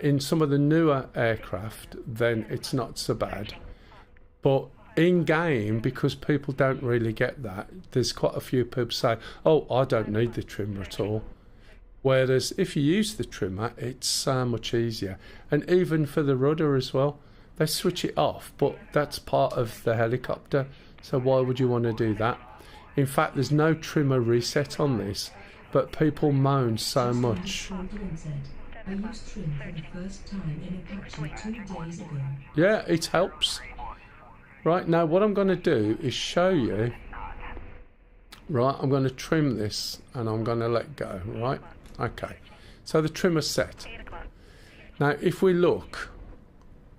In some of the newer aircraft, then it's not so bad. But in game, because people don't really get that, there's quite a few people say, oh, I don't need the trimmer at all. Whereas if you use the trimmer, it's so much easier. And even for the rudder as well, they switch it off, but that's part of the helicopter, so why would you want to do that? In fact, there's no trimmer reset on this, but people moan so much. I used trim for the first time in Apache 2 days ago. Yeah, it helps. Right, now what I'm going to do is show you. Right, I'm going to trim this and I'm going to let go, right? Okay, so the trimmer's set. Now if we look,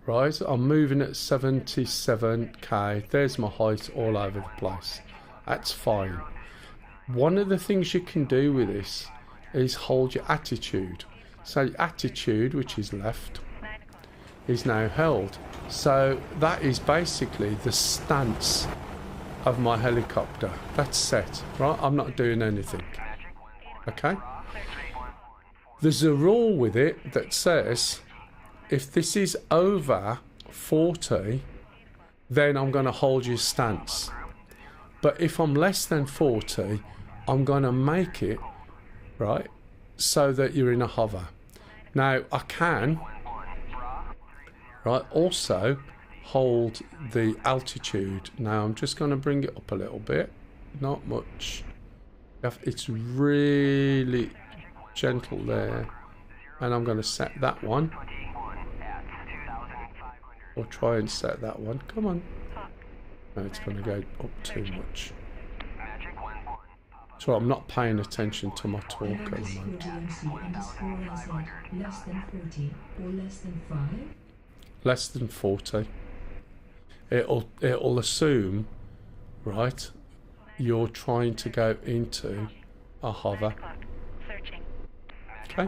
right, I'm moving at 77k. There's my height all over the place. That's fine. One of the things you can do with this is hold your attitude. So your attitude, which is left, is now held. So that is basically the stance of my helicopter. That's set, right? I'm not doing anything. Okay? There's a rule with it that says if this is over 40, then I'm going to hold your stance. But if I'm less than 40, I'm going to make it, right, so that you're in a hover. Now, I can, right, also hold the altitude. Now, I'm just going to bring it up a little bit. Not much. It's really gentle there. And I'm going to set that one. Or try and set that one. Come on. No, it's going to go up too much. So I'm not paying attention to my talk at the moment. Less than 40 or less than 5? Less than 40. It'll assume, right, you're trying to go into a hover. Okay.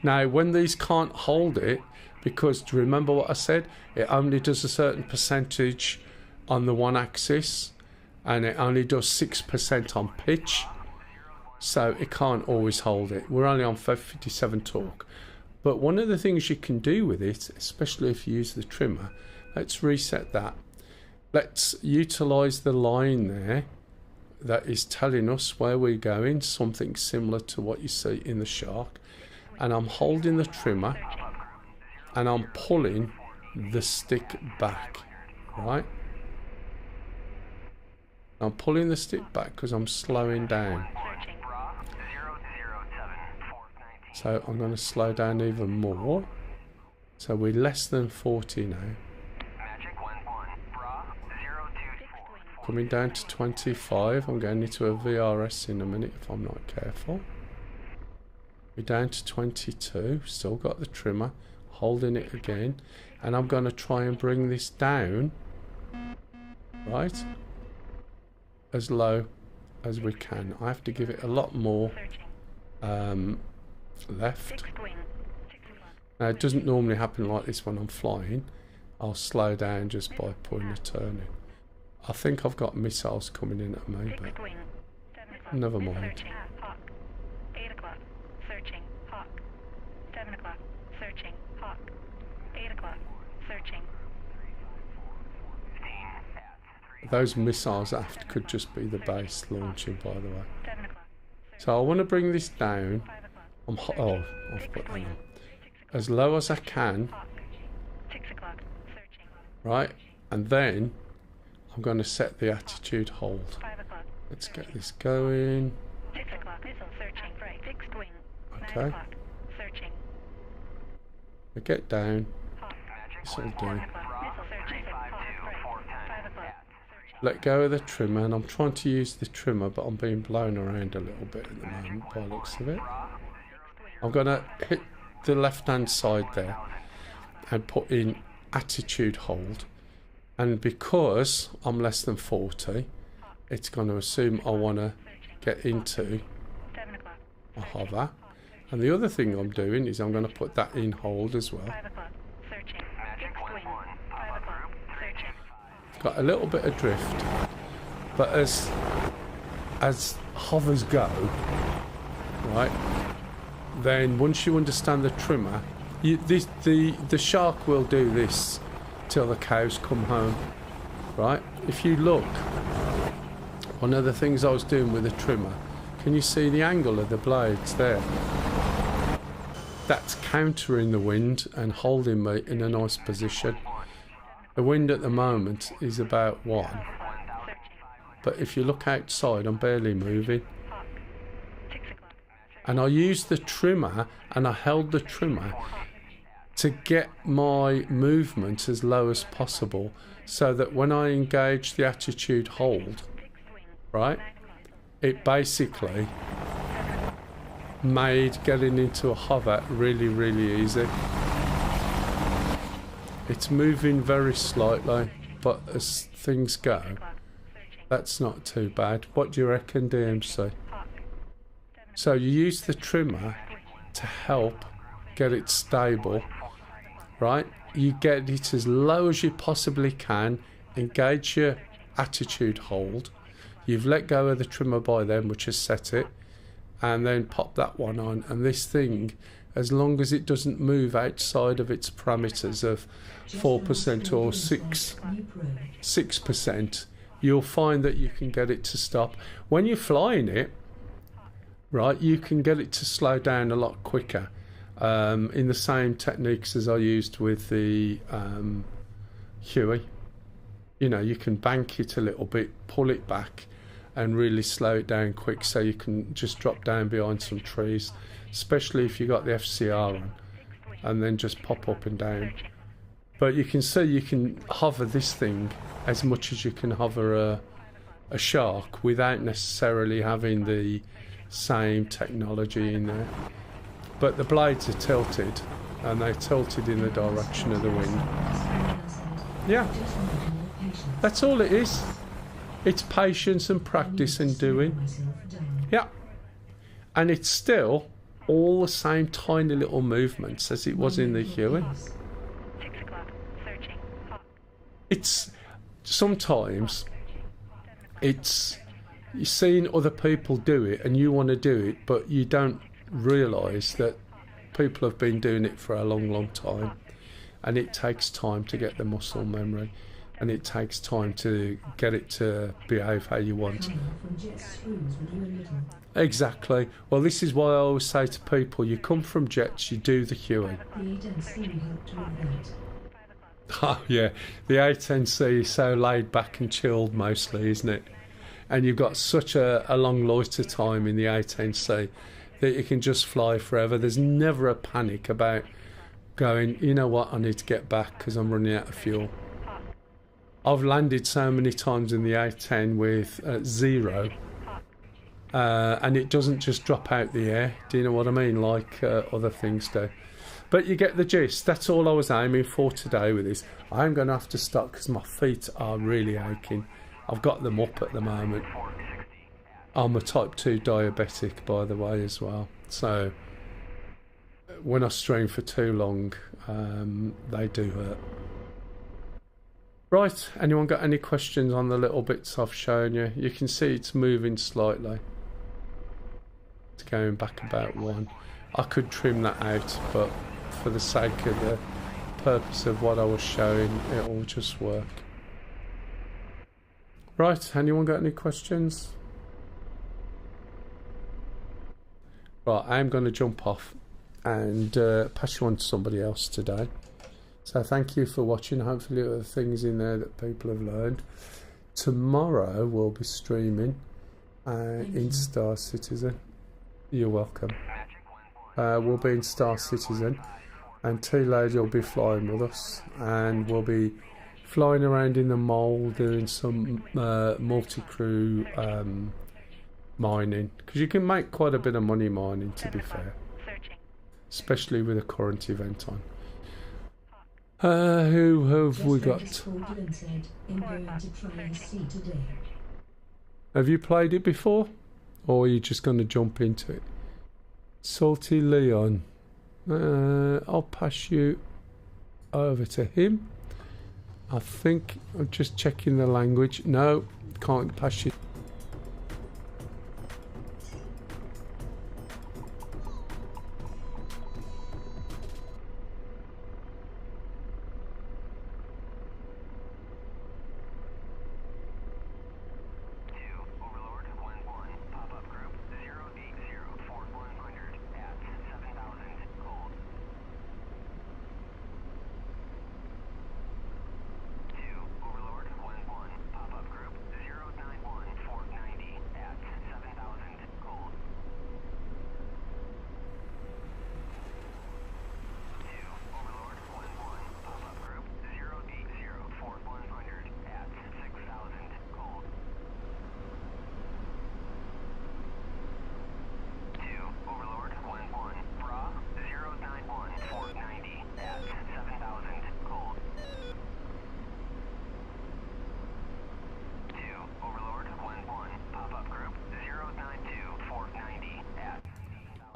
Now, when these can't hold it, because do you remember what I said? It only does a certain percentage on the one axis, and it only does 6% on pitch, so it can't always hold it. We're only on 557 torque. But one of the things you can do with it, especially if you use the trimmer, let's reset that. Let's utilize the line there that is telling us where we're going, something similar to what you see in the Shark. And I'm holding the trimmer and I'm pulling the stick back, right? I'm pulling the stick back because I'm slowing down. So I'm going to slow down even more. So we're less than 40 now. Coming down to 25. I'm going into a VRS in a minute if I'm not careful. We're down to 22. Still got the trimmer. Holding it again. And I'm going to try and bring this down. Right? As low as we can. I have to give it a lot more left. Now it doesn't normally happen like this when I'm flying. I'll slow down just by putting a turn in. I think I've got missiles coming in at me, but never mind. 8 o'clock, searching, Hawk. 7 o'clock, searching, Hawk. 8 o'clock, searching. Those missiles aft could just be the base launching, by the way. So I want to bring this down. I've put that on. As low as I can. Right, and then I'm going to set the attitude hold. Let's get this going. Okay. We get down. This will do. Let go of the trimmer, and I'm trying to use the trimmer, but I'm being blown around a little bit at the moment by the looks of it. I'm going to hit the left hand side there and put in attitude hold, and because I'm less than 40, it's going to assume I want to get into a hover. And the other thing I'm doing is I'm going to put that in hold as well. Got a little bit of drift, but as hovers go, right, then once you understand the trimmer, the shark will do this till the cows come home, right? If you look, one of the things I was doing with the trimmer, can you see the angle of the blades there? That's countering the wind and holding me in a nice position. The wind at the moment is about 1, but if you look outside, I'm barely moving. And I used the trimmer, and I held the trimmer to get my movement as low as possible, so that when I engage the attitude hold, right, it basically made getting into a hover really, really easy. It's moving very slightly, but as things go, that's not too bad. What do you reckon, DMC? So you use the trimmer to help get it stable, right? You get it as low as you possibly can, engage your attitude hold. You've let go of the trimmer by then, which has set it, and then pop that one on. And this thing, as long as it doesn't move outside of its parameters of 4% or 6%, you'll find that you can get it to stop. When you're flying it, right, you can get it to slow down a lot quicker, in the same techniques as I used with the Huey. You know, you can bank it a little bit, pull it back, and really slow it down quick, so you can just drop down behind some trees, especially if you got the FCR on, and then just pop up and down. But you can see you can hover this thing as much as you can hover a shark without necessarily having the same technology in there. But the blades are tilted, and they're tilted in the direction of the wind. Yeah, that's all it is. It's patience and practice and doing. Yeah, and it's still all the same tiny little movements as it was in the Huey. It's sometimes it's you're seeing other people do it and you want to do it, but you don't realise that people have been doing it for a long, long time, and it takes time to get the muscle memory, and it takes time to get it to behave how you want. Exactly. Well, this is why I always say to people, you come from jets, you do the Huey. Oh yeah, the A10C is so laid back and chilled mostly, isn't it? And you've got such a long loiter time in the A10C that you can just fly forever. There's never a panic about going, you know what, I need to get back because I'm running out of fuel. I've landed so many times in the A10 with 0, and it doesn't just drop out the air. Do you know what I mean? Like other things do. But you get the gist. That's all I was aiming for today with this. I'm going to have to stop because my feet are really aching. I've got them up at the moment. I'm a type 2 diabetic, by the way, as well. So when I stream for too long, they do hurt. Right, anyone got any questions on the little bits I've shown you? You can see it's moving slightly. It's going back about 1. I could trim that out, but for the sake of the purpose of what I was showing, it will just work. Right, anyone got any questions? Right, I'm going to jump off and pass you on to somebody else today. So thank you for watching. Hopefully there are things in there that people have learned. Tomorrow we'll be streaming in Star Citizen. You're welcome. We'll be in Star Citizen, and T-Lady will be flying with us, and we'll be flying around in the mole doing some multi-crew mining, because you can make quite a bit of money mining, to be fair, especially with a current event on. Who have we got? Have you played it before, or are you just going to jump into it? Salty Leon, I'll pass you over to him. I think I'm just checking the language. No, can't pass you.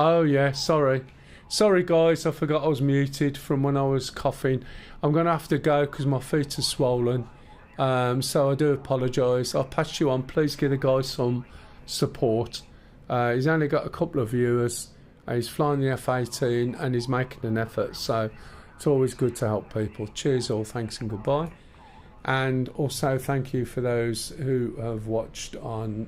Oh yeah, sorry guys, I forgot I was muted from when I was coughing. I'm going to have to go because my feet are swollen, so I do apologise. I'll pass you on. Please give the guy some support. He's only got a couple of viewers, he's flying the F-18 and he's making an effort, so it's always good to help people. Cheers all, thanks and goodbye. And also thank you for those who have watched on